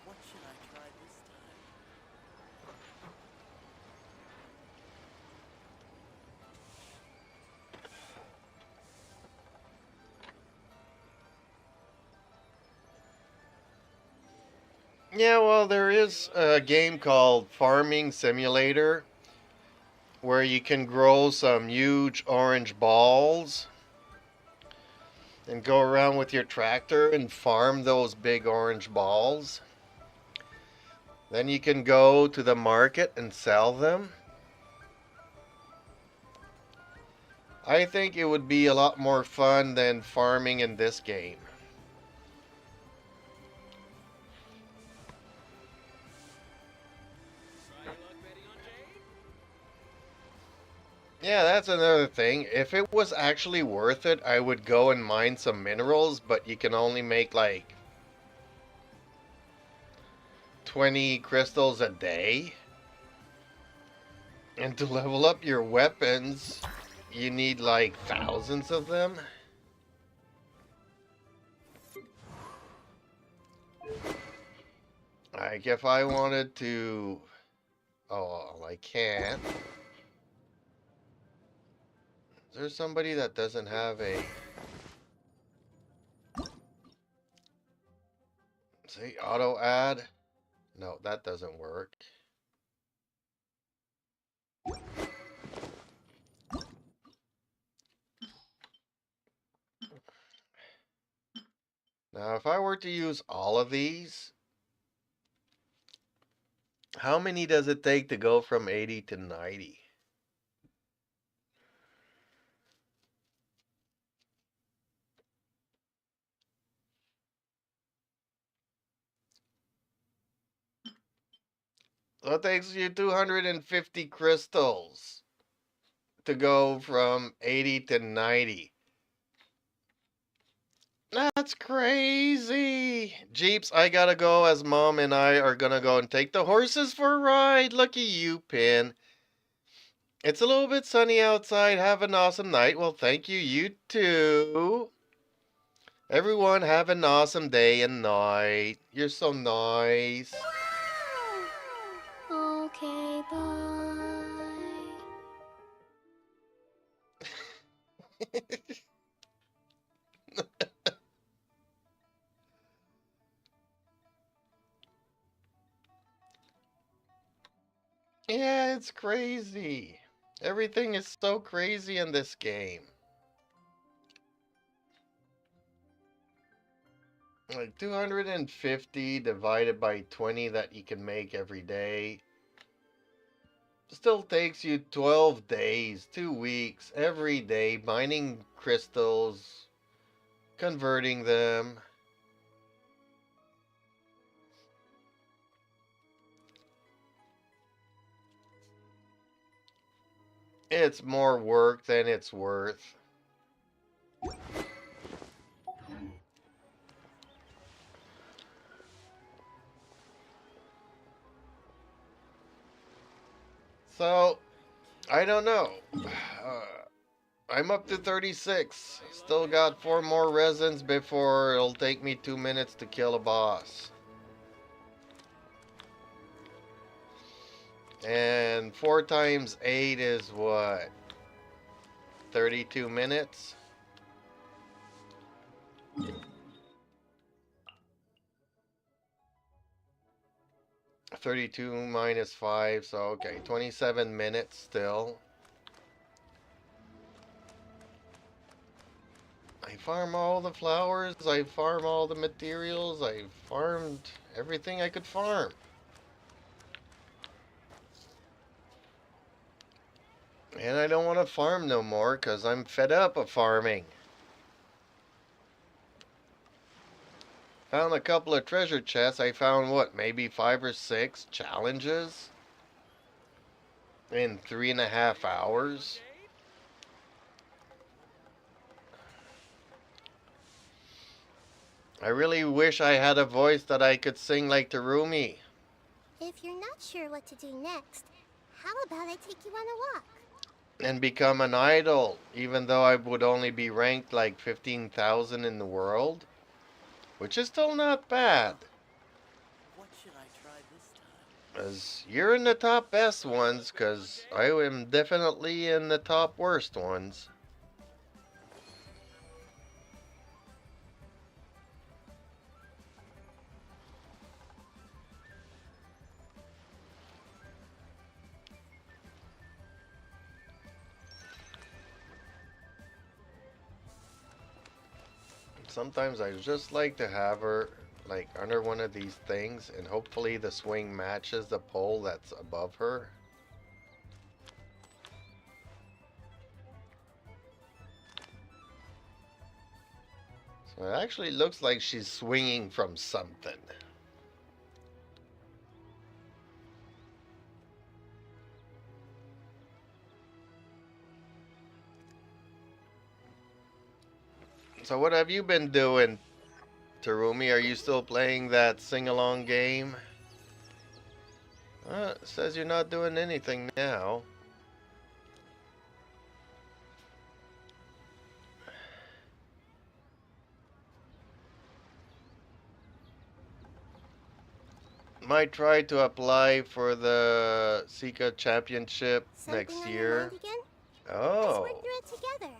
What should I try this time? Yeah, well, there is a game called Farming Simulator where you can grow some huge orange balls. and go around with your tractor and farm those big orange balls. Then you can go to the market and sell them. I think it would be a lot more fun than farming in this game. Yeah, that's another thing. If it was actually worth it, I would go and mine some minerals, but you can only make like 20 crystals a day. And to level up your weapons, you need like thousands of them. Like if I wanted to... Oh, I can't. Is there somebody that doesn't have a... See, auto add? No, that doesn't work. Now, if I were to use all of these, how many does it take to go from 80 to 90? So it takes you 250 crystals to go from 80 to 90. That's crazy. Jeeps, I gotta go as Mom and I are gonna go and take the horses for a ride. Lucky you, Pin. It's a little bit sunny outside. Have an awesome night. Well, thank you. You too. Everyone have an awesome day and night. You're so nice. Okay, bye. Yeah, it's crazy. Everything is so crazy in this game. Like 250 divided by 20 that you can make every day. Still takes you 12 days, 2 weeks, every day, mining crystals, converting them. It's more work than it's worth. So, I don't know. I'm up to 36. Still got 4 more resins before it'll take me 2 minutes to kill a boss. And 4 times 8 is what? 32 minutes? $32 minus 5, so okay, 27 minutes still. I farm all the flowers, I farm all the materials, I farmed everything I could farm. And I don't want to farm no more because I'm fed up of farming. Found a couple of treasure chests. I found what, maybe 5 or 6 challenges in 3.5 hours. I really wish I had a voice that I could sing like Terumi. If you're not sure what to do next, how about I take you on a walk? And become an idol, even though I would only be ranked like 15,000 in the world. Which is still not bad. What should I try this time? As you're in the top best ones, because I am definitely in the top worst ones. sometimes I just like to have her like under one of these things, and hopefully the swing matches the pole that's above her. So it actually looks like she's swinging from something. So what have you been doing, Terumi? Are you still playing that sing-along game? It says you're not doing anything now. Might try to apply for the Sika Championship Something next on your year. mind again? Let's Oh, work through it together.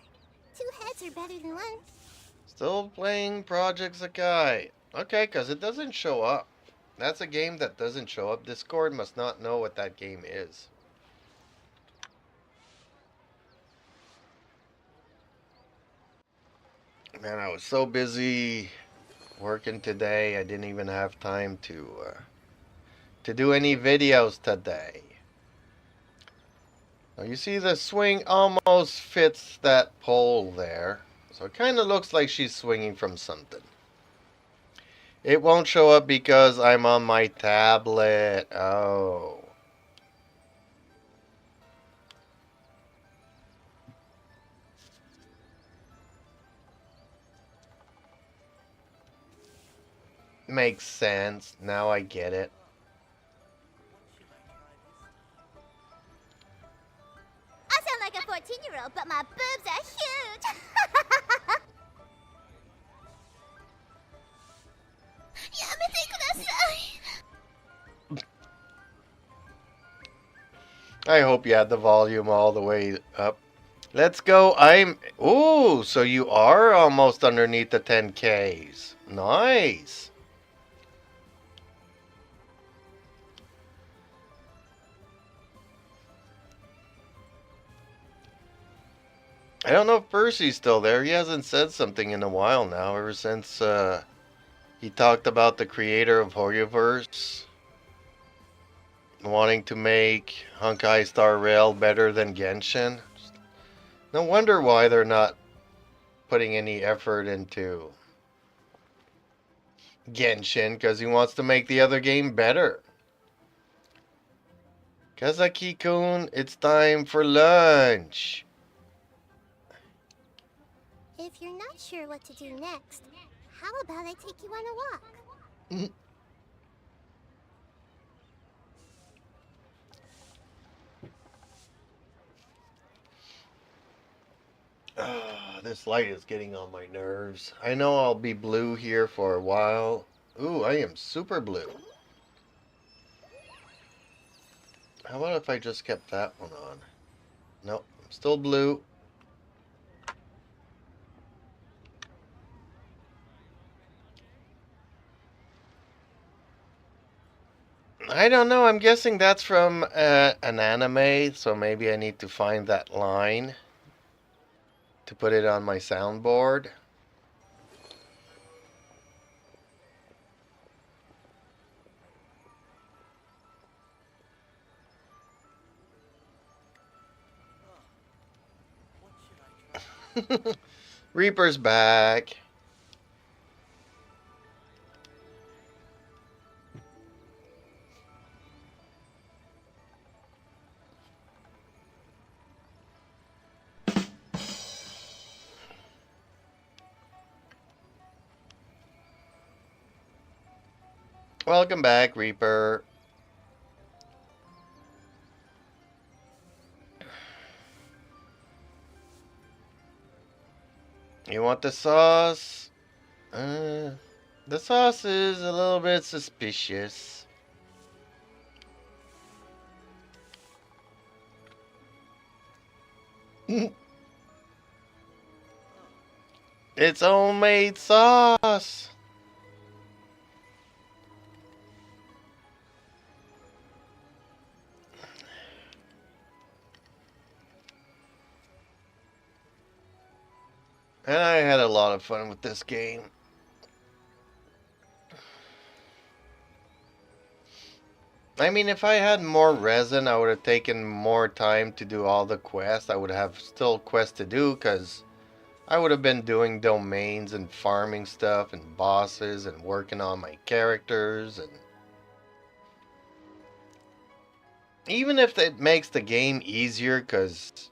Two heads are better than one. still playing Project Sakai. Okay, because it doesn't show up. That's a game that doesn't show up. Discord must not know what that game is. Man, I was so busy working today, I didn't even have time to do any videos today. Now you see the swing almost fits that pole there. So it kind of looks like she's swinging from something. It won't show up because I'm on my tablet. Oh. Makes sense. Now I get it. I sound like a 14-year-old, but my boobs are huge. I hope you had the volume all the way up. Let's go. Ooh, so you are almost underneath the 10Ks. Nice. I don't know if Percy's still there. He hasn't said something in a while now, ever since he talked about the creator of Hoyoverse wanting to make Honkai Star Rail better than Genshin. No wonder why they're not putting any effort into Genshin, because he wants to make the other game better. Kazaki-kun, it's time for lunch. If you're not sure what to do next, how about I take you on a walk? This light is getting on my nerves. I know I'll be blue here for a while. Ooh, I am super blue. How about if I just kept that one on? Nope, I'm still blue. I don't know, I'm guessing that's from an anime, so maybe I need to find that line to put it on my soundboard. Reaper's back. Welcome back, Reaper. You want the sauce? The sauce is a little bit suspicious. It's homemade sauce. And I had a lot of fun with this game. I mean, if I had more resin, I would have taken more time to do all the quests. I would have still quests to do because I would have been doing domains and farming stuff and bosses and working on my characters. And even if it makes the game easier because,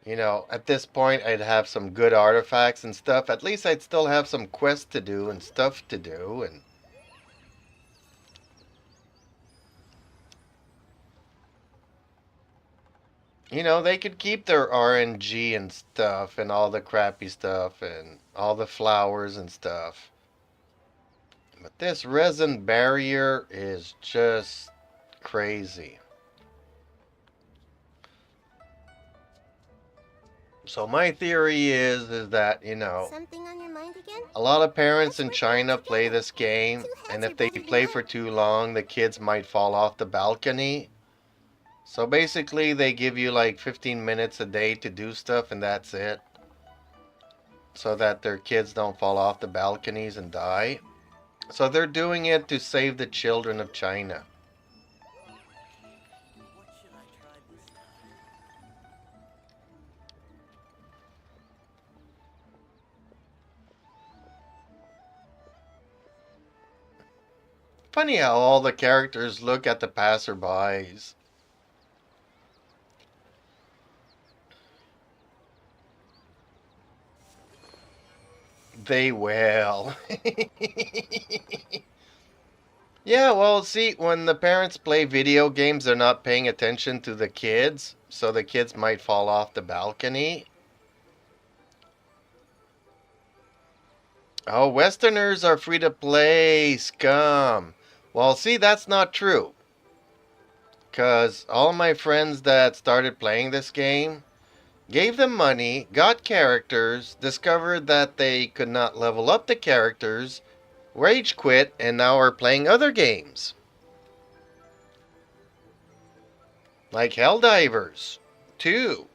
you know, at this point I'd have some good artifacts and stuff, at least I'd still have some quests to do and stuff to do. And you know, they could keep their RNG and stuff and all the crappy stuff and all the flowers and stuff. But this resin barrier is just crazy. So my theory is that, you know, Something on your mind again? a lot of parents in China play this game, and if they play for too long, the kids might fall off the balcony. So basically, they give you like 15 minutes a day to do stuff, and that's it. So that their kids don't fall off the balconies and die. So they're doing it to save the children of China. What should I try this time? Funny how all the characters look at the passerbys. They will. Yeah, well, see, when the parents play video games, they're not paying attention to the kids, so the kids might fall off the balcony. Oh, Westerners are free to play, scum. Well, see, that's not true. Because all my friends that started playing this game gave them money, got characters, discovered that they could not level up the characters, rage quit, and now are playing other games. Like Helldivers 2.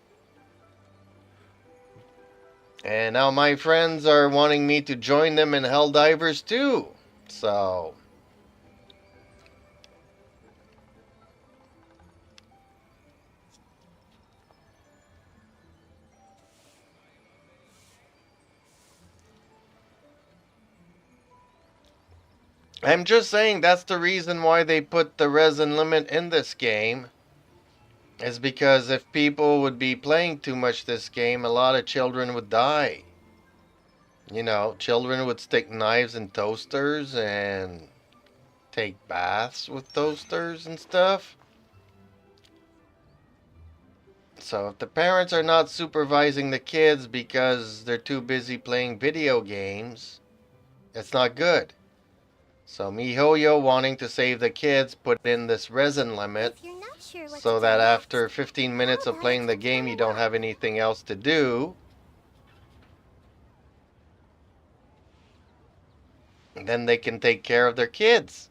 And now my friends are wanting me to join them in Helldivers 2. So I'm just saying that's the reason why they put the resin limit in this game. Is because if people would be playing too much this game, a lot of children would die. You know, children would stick knives in toasters and take baths with toasters and stuff. So if the parents are not supervising the kids because they're too busy playing video games, it's not good. So MiHoYo, wanting to save the kids, put in this resin limit If you're not sure what so to that do after next, 15 minutes how of playing the about game, turn you it don't off? have anything else to do. Then they can take care of their kids.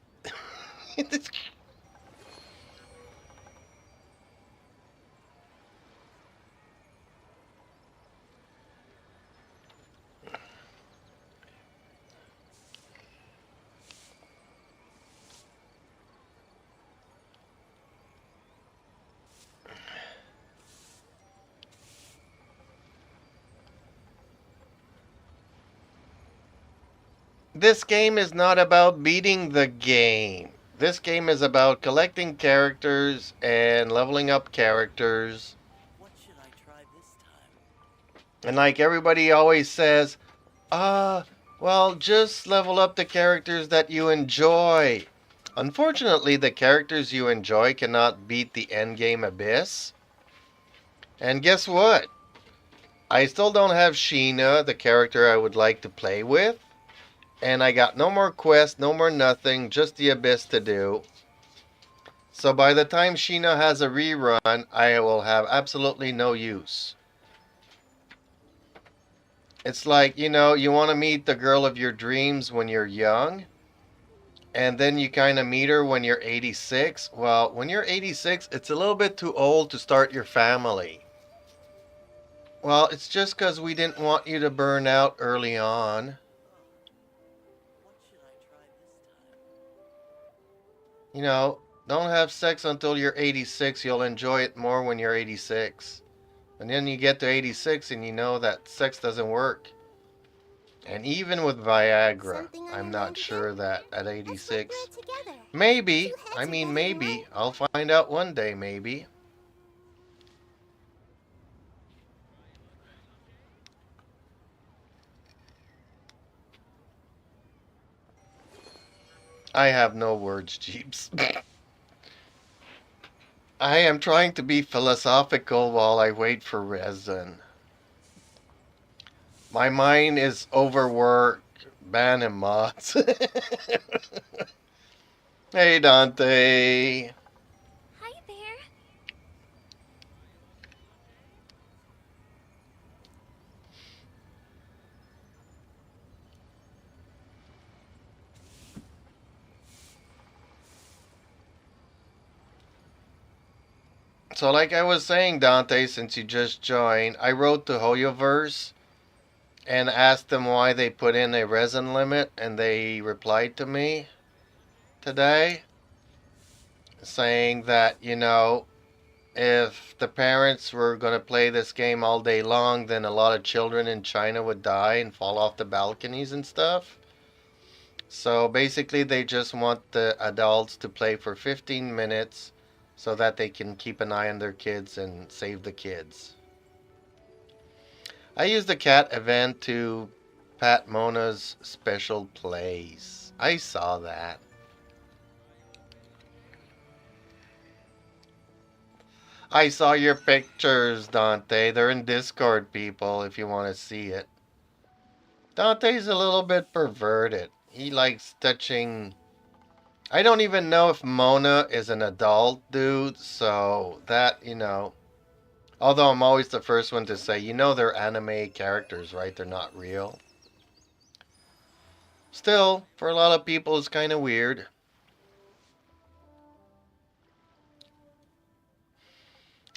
This game is not about beating the game. This game is about collecting characters and leveling up characters. What should I try this time? And like everybody always says, well, just level up the characters that you enjoy. Unfortunately, the characters you enjoy cannot beat the endgame abyss. And guess what? I still don't have Sheena, the character I would like to play with. And I got no more quests, no more nothing, just the abyss to do. So by the time Sheena has a rerun, I will have absolutely no use. It's like, you know, you want to meet the girl of your dreams when you're young, and then you kind of meet her when you're 86. Well, when you're 86, it's a little bit too old to start your family. Well, it's just because we didn't want you to burn out early on. What should I try this time? You know, don't have sex until you're 86. You'll enjoy it more when you're 86. And then you get to 86 and you know that sex doesn't work. And even with Viagra, Something on I'm your not mind sure again? that at Let's work 86. through it together. Maybe. Two I heads are mean, better than maybe. one. I'll find out one day, maybe. I have no words, Jeeps. I am trying to be philosophical while I wait for resin. My mind is overworked. Ban and mods. Hey, Dante. Hi there. So, like I was saying, Dante, since you just joined, I wrote to Hoyoverse and asked them why they put in a resin limit, and they replied to me today saying that, if the parents were going to play this game all day long, then a lot of children in China would die and fall off the balconies and stuff. So basically, they just want the adults to play for 15 minutes so that they can keep an eye on their kids and save the kids. I used the cat event to Pat Mona's special plays. I saw that. I saw your pictures, Dante. They're in Discord, people, if you want to see it. Dante's a little bit perverted. He likes touching. I don't even know if Mona is an adult dude, so that. Although I'm always the first one to say, they're anime characters, right? They're not real. Still, for a lot of people, it's kind of weird.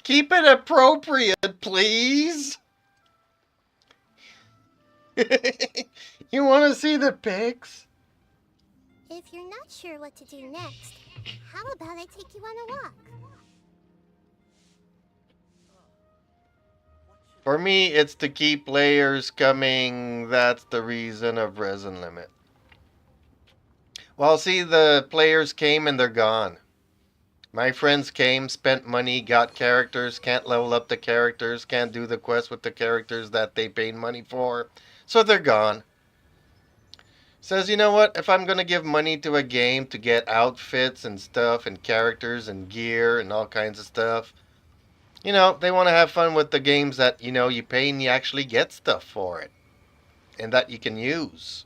Keep it appropriate, please. You want to see the pics? If you're not sure what to do next, how about I take you on a walk? For me, it's to keep players coming. That's the reason of resin limit. Well, see, the players came and they're gone. My friends came, spent money, got characters, can't level up the characters, can't do the quest with the characters that they paid money for. So they're gone. Says, you know what? If I'm going to give money to a game to get outfits and stuff and characters and gear and all kinds of stuff, they want to have fun with the games that, you pay and you actually get stuff for it and that you can use.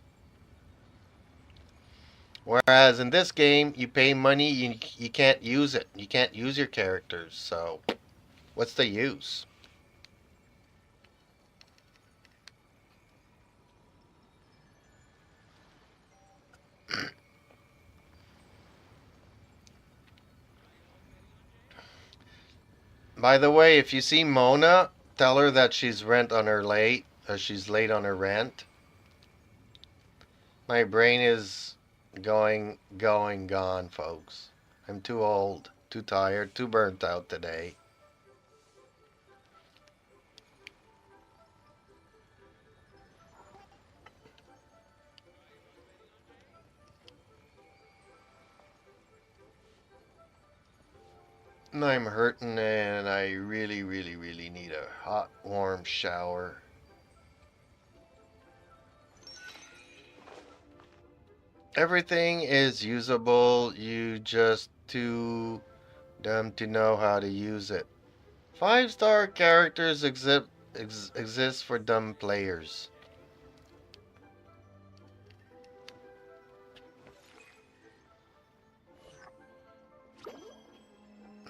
Whereas in this game, you pay money, you can't use it. You can't use your characters, so what's the use? By the way, if you see Mona, tell her that she's late on her rent. My brain is gone, folks. I'm too old, too tired, too burnt out today. And I'm hurting and I really, really, really need a hot, warm shower. Everything is usable, you just too dumb to know how to use it. 5-star characters exist for dumb players.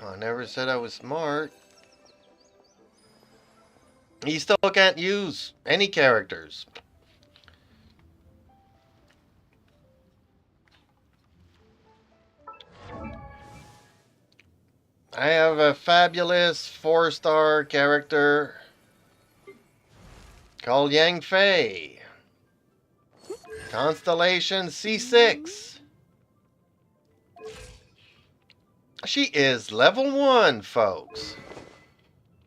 I never said I was smart. You still can't use any characters. I have a fabulous 4-star character called Yang Fei. Constellation C6. She is level 1, folks.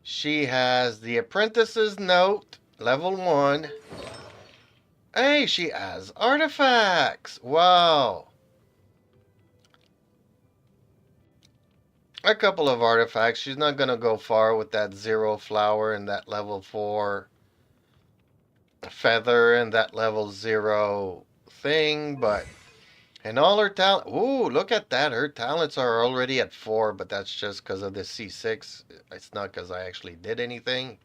She has the apprentice's note, level 1. Hey, she has artifacts. Wow. A couple of artifacts. She's not going to go far with that 0 flower and that level 4 feather and that level 0 thing, but and all her talent. Ooh, look at that. Her talents are already at 4, but that's just because of the C6. It's not because I actually did anything.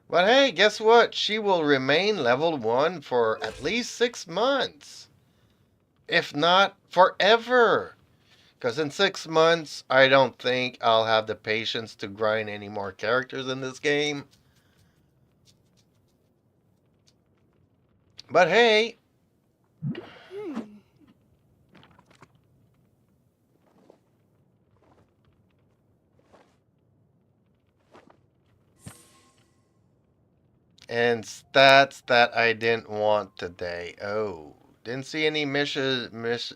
But hey, guess what? She will remain level 1 for at least 6 months. If not forever. Because in 6 months, I don't think I'll have the patience to grind any more characters in this game. But hey. And stats that I didn't want today. Oh, didn't see any missions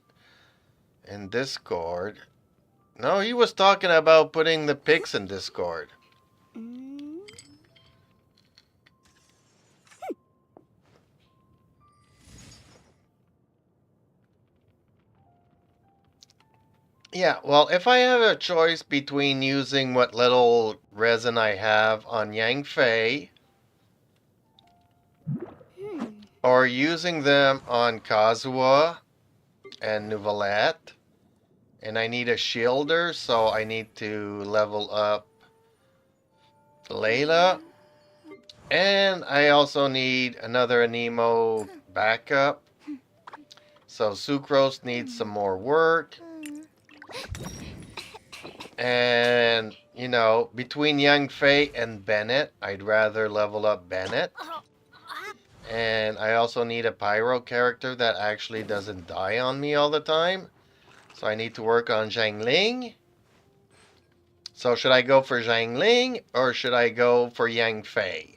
in Discord. No, he was talking about putting the pics in Discord. Yeah, well, if I have a choice between using what little resin I have on Yang Fei or using them on Kazuha and Nouvellette, and I need a shielder, so I need to level up Layla, and I also need another Anemo backup, so Sucrose needs some more work. And, you know, between Yang Fei and Bennett, I'd rather level up Bennett. And I also need a Pyro character that actually doesn't die on me all the time. So I need to work on Zhangling. So should I go for Zhangling or should I go for Yang Fei?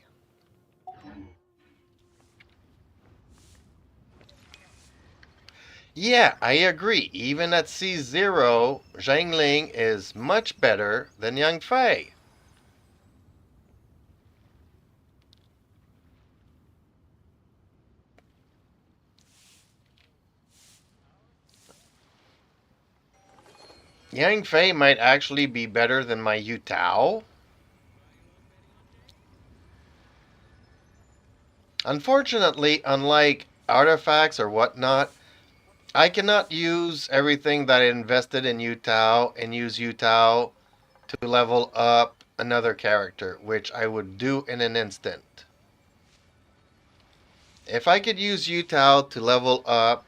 Yeah, I agree. Even at C0, Zhangling is much better than Yang Fei. Yang Fei might actually be better than my Yu Tao. Unfortunately, unlike artifacts or whatnot, I cannot use everything that I invested in Yu Tao and use Yu Tao to level up another character, which I would do in an instant. If I could use Yu Tao to level up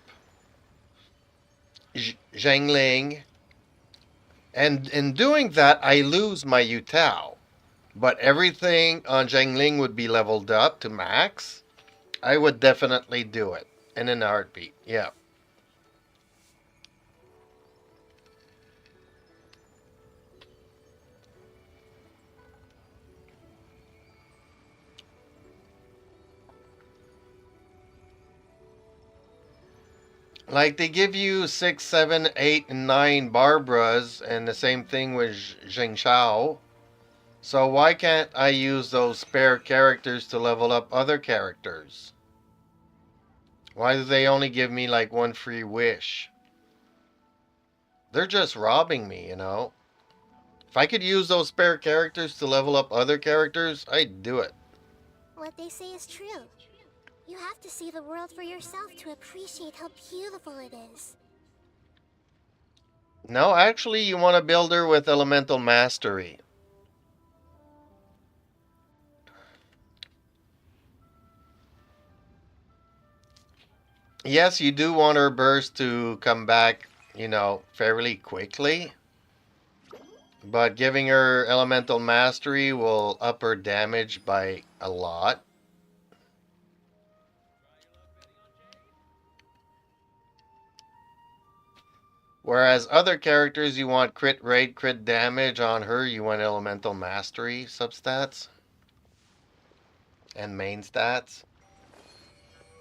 Zhangling, and in doing that, I lose my Yu Tao, but everything on Zhangling would be leveled up to max, I would definitely do it in a heartbeat. Yeah. Like they give you 6, 7, 8, and 9 Barbaras, and the same thing with Zheng Shao. So why can't I use those spare characters to level up other characters? Why do they only give me like one free wish? They're just robbing me, you know. If I could use those spare characters to level up other characters, I'd do it. What they say is true. You have to see the world for yourself to appreciate how beautiful it is. No, actually, you want to build her with elemental mastery. Yes, you do want her burst to come back, you know, fairly quickly. But giving her elemental mastery will up her damage by a lot. Whereas other characters, you want crit rate, crit damage on her, you want elemental mastery substats. and main stats.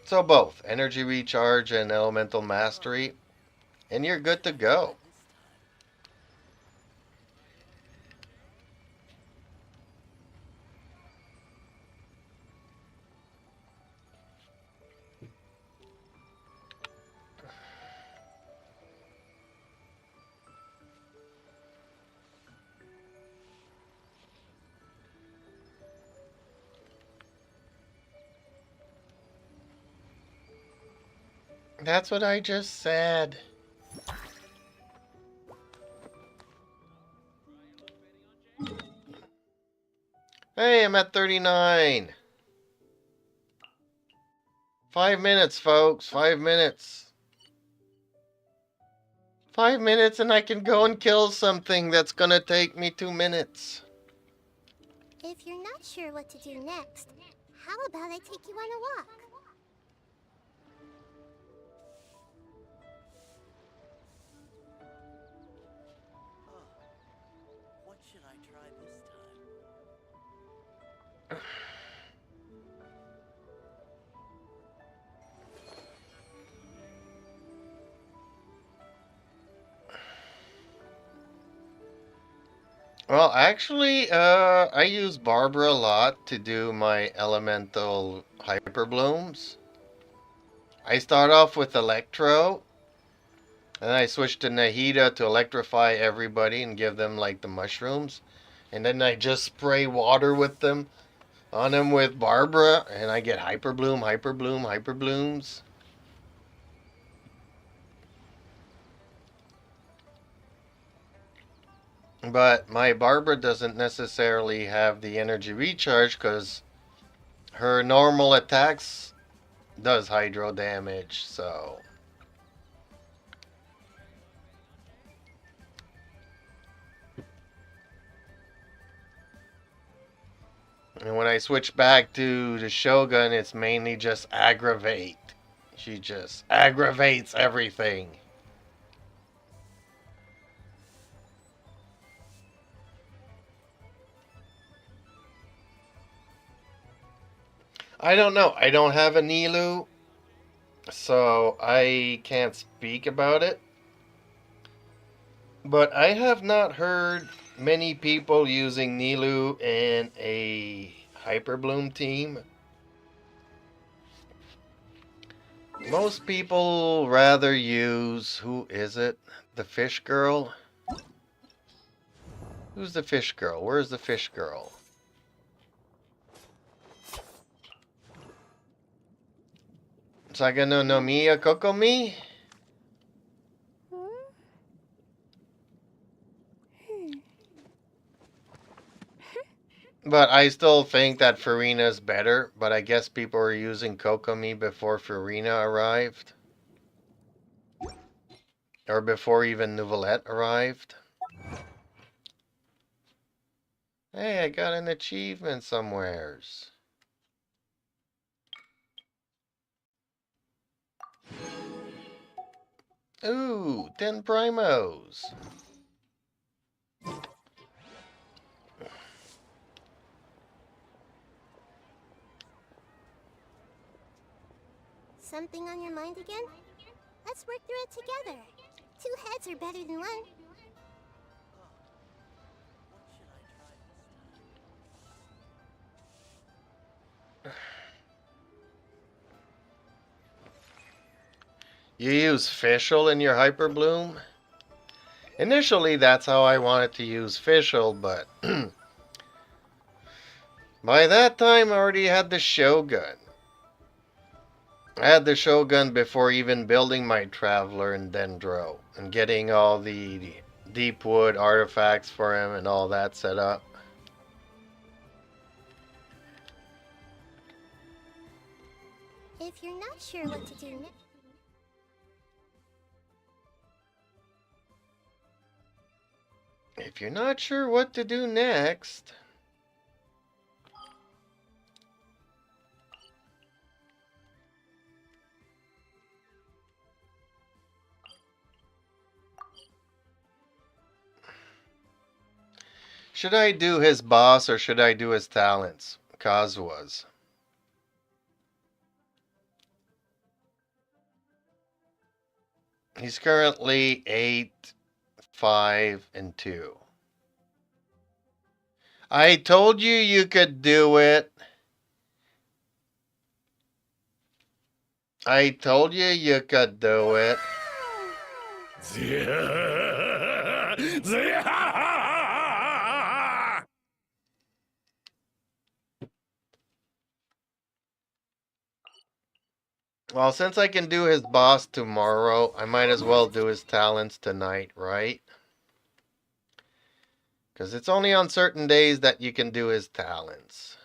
So both energy recharge and elemental mastery, and you're good to go. That's what I just said. Hey, I'm at 39. 5 minutes, folks. 5 minutes. 5 minutes and I can go and kill something that's gonna take me 2 minutes. If you're not sure what to do next, how about I take you on a walk? What should I try this time? Well, actually, I use Barbara a lot to do my elemental hyper blooms. I start off with Electro, and then I switch to Nahida to electrify everybody and give them like the mushrooms. And then I just spray water with them on them with Barbara, and I get hyper bloom, hyper bloom, hyper blooms. But my Barbara doesn't necessarily have the energy recharge because her normal attacks does hydro damage, so. And when I switch back to the Shogun, it's mainly just aggravate. She just aggravates everything. I don't know. I don't have a Nilu, so I can't speak about it. But I have not heard many people using Nilu in a Hyper Bloom team. Most people rather use, who is it? The fish girl? Who's the fish girl? Where's the fish girl? Saga no Nomiya Kokomi? But I still think that Farina's better, but I guess people were using Kokomi before Farina arrived. Or before even Nouvellette arrived. Hey, I got an achievement somewheres. Ooh, 10 primos. Something on your mind again? Let's work through it together. 2 heads are better than 1. What should I try this time? You use Fischl in your Hyper Bloom? Initially, that's how I wanted to use Fischl, but by that time I already had the Shogun. I had the Shogun before even building my Traveler and Dendro and getting all the deep wood artifacts for him and all that set up. If you're not sure what to do next... If you're not sure what to do next... Should I do his boss or should I do his talents? Kazua's. He's currently 8, 5, and 2. I told you you could do it. I told you you could do it. Well, since I can do his boss tomorrow, I might as well do his talents tonight, right? Because it's only on certain days that you can do his talents.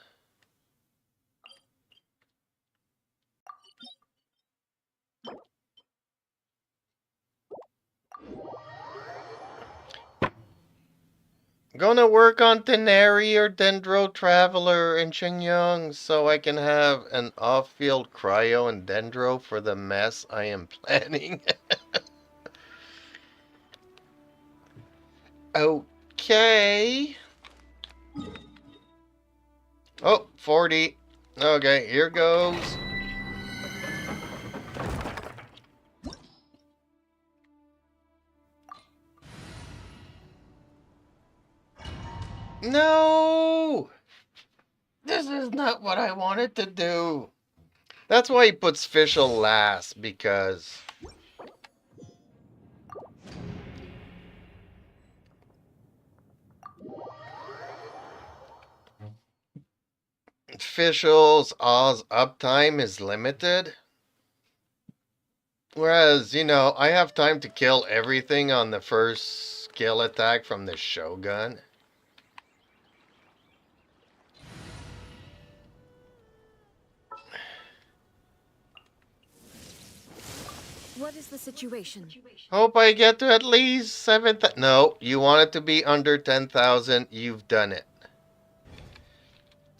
Gonna work on Teneri or Dendro Traveler and Shenyang so I can have an off-field cryo and Dendro for the mess I am planning. Okay. Oh, 40. Okay, here goes. No! This is not what I wanted to do. That's why he puts Fischl last, because Fischl's Oz uptime is limited. Whereas, you know, I have time to kill everything on the first skill attack from the Shogun. What is the situation? Hope I get to at least 7,000. No, you want it to be under 10,000. You've done it.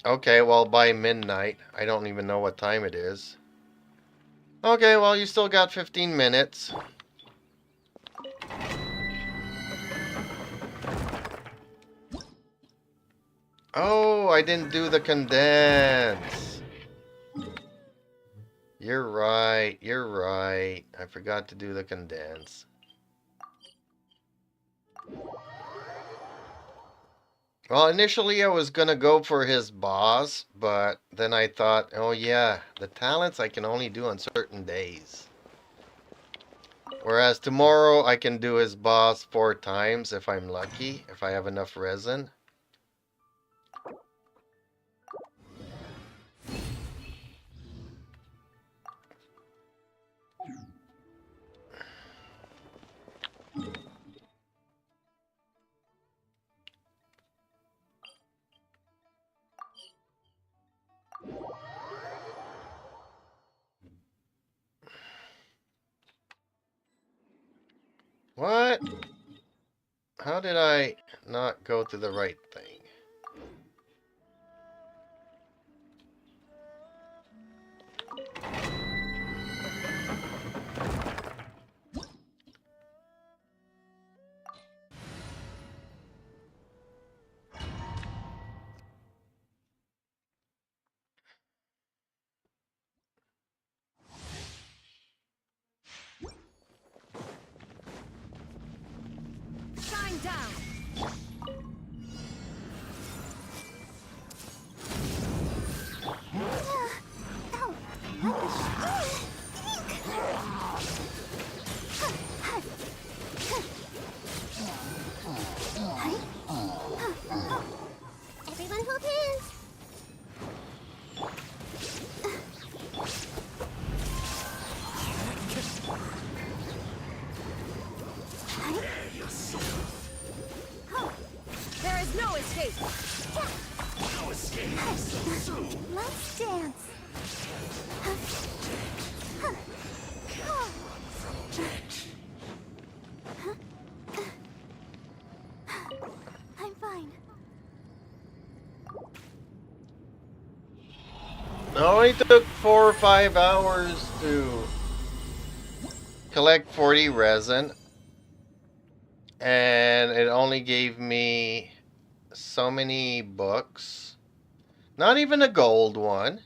Okay, well, by midnight. I don't even know what time it is. Okay, well, you still got 15 minutes. Oh, I didn't do the condense. You're right, you're right. I forgot to do the condense. Well, initially I was gonna go for his boss, but then I thought, oh yeah, the talents I can only do on certain days. Whereas tomorrow I can do his boss 4 times if I'm lucky, if I have enough resin. What? How did I not go to the right thing? Shine down! Everyone hold hands. There is no escape! Let's dance. I'm fine. It only took 4 or 5 hours to collect 40 resin. And it only gave me so many books. Not even a gold one.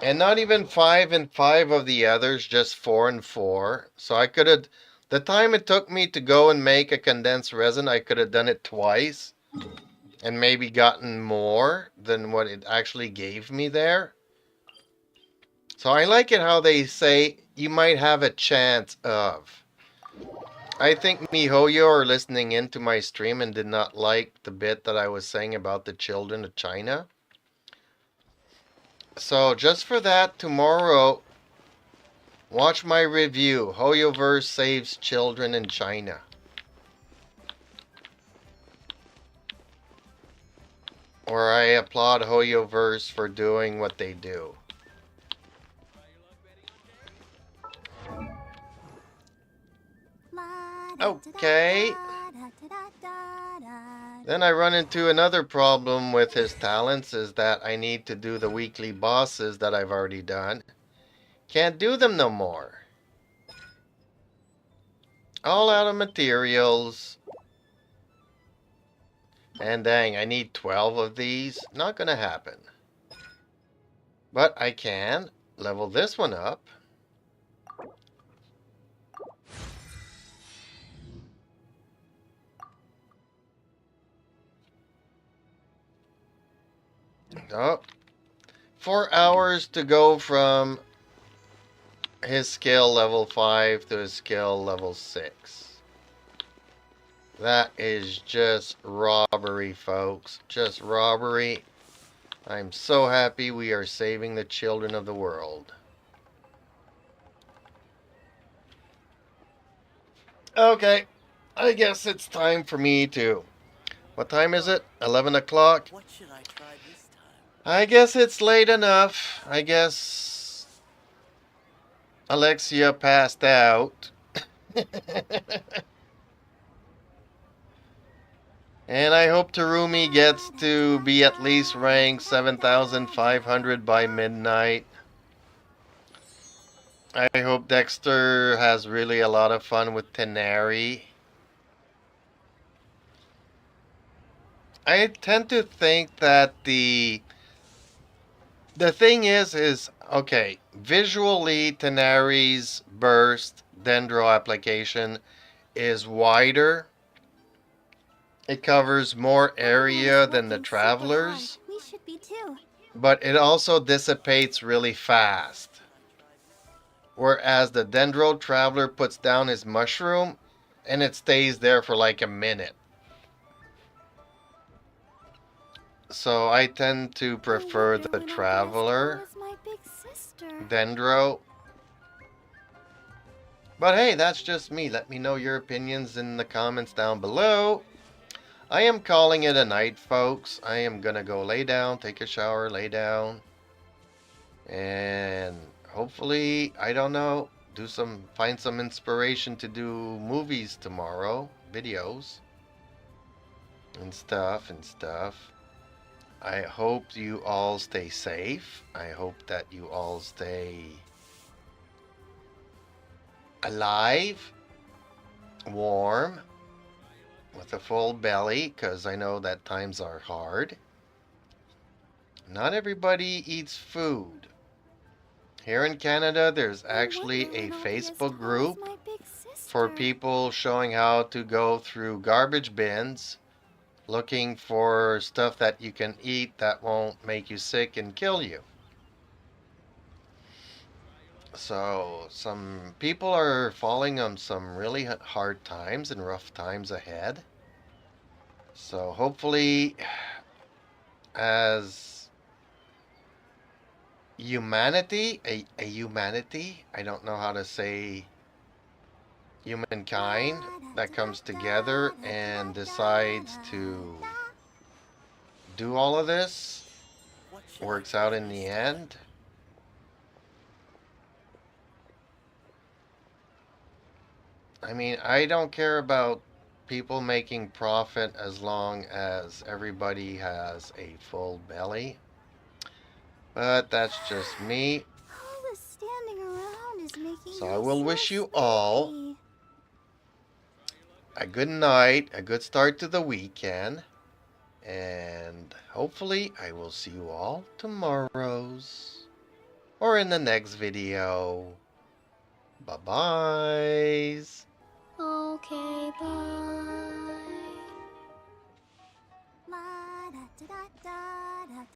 And not even 5 and 5 of the others, just 4 and 4. So I could have, the time it took me to go and make a condensed resin, I could have done it twice and maybe gotten more than what it actually gave me there. So I like it how they say you might have a chance of. I think MiHoYo are listening into my stream and did not like the bit that I was saying about the children of China. So just for that, tomorrow, watch my review. HoYoverse saves children in China. Or I applaud HoYoverse for doing what they do. Okay. Then I run into another problem with his talents is that I need to do the weekly bosses that I've already done. Can't do them no more. All out of materials. And dang, I need 12 of these. Not gonna happen. But I can level this one up. Oh, 4 hours to go from his skill level 5 to his skill level 6. That is just robbery, folks. Just robbery. I'm so happy we are saving the children of the world. Okay, I guess it's time for me to... What time is it? 11 o'clock? What should I try this time? I guess it's late enough. I guess Alexia passed out. And I hope Terumi gets to be at least ranked 7,500 by midnight. I hope Dexter has really a lot of fun with Tenari. I tend to think that the thing is okay, visually Tenari's burst dendro application is wider. It covers more area than the Travelers. We should be too. But it also dissipates really fast. Whereas the Dendro Traveler puts down his mushroom and it stays there for like a minute. So I tend to prefer the Traveler Dendro. But hey, that's just me. Let me know your opinions in the comments down below. I am calling it a night, folks. I am gonna go lay down, take a shower, lay down. And hopefully, I don't know, find some inspiration to do movies tomorrow, videos and stuff. I hope you all stay safe. I hope that you all stay alive, warm, with a full belly, because I know that times are hard. Not everybody eats food. Here in Canada, there's actually a Facebook group for people showing how to go through garbage bins, looking for stuff that you can eat that won't make you sick and kill you. So, some people are falling on some really hard times and rough times ahead. So, hopefully, as humanity, a humanity, I don't know how to say humankind, that comes together and decides to do all of this, works out in the end. I mean, I don't care about people making profit as long as everybody has a full belly. But that's just me. All the standing around is making So I will wish you all a good night, a good start to the weekend. And hopefully I will see you all tomorrow's. or in the next video. Bye-bye. Okay, bye. La da da da da.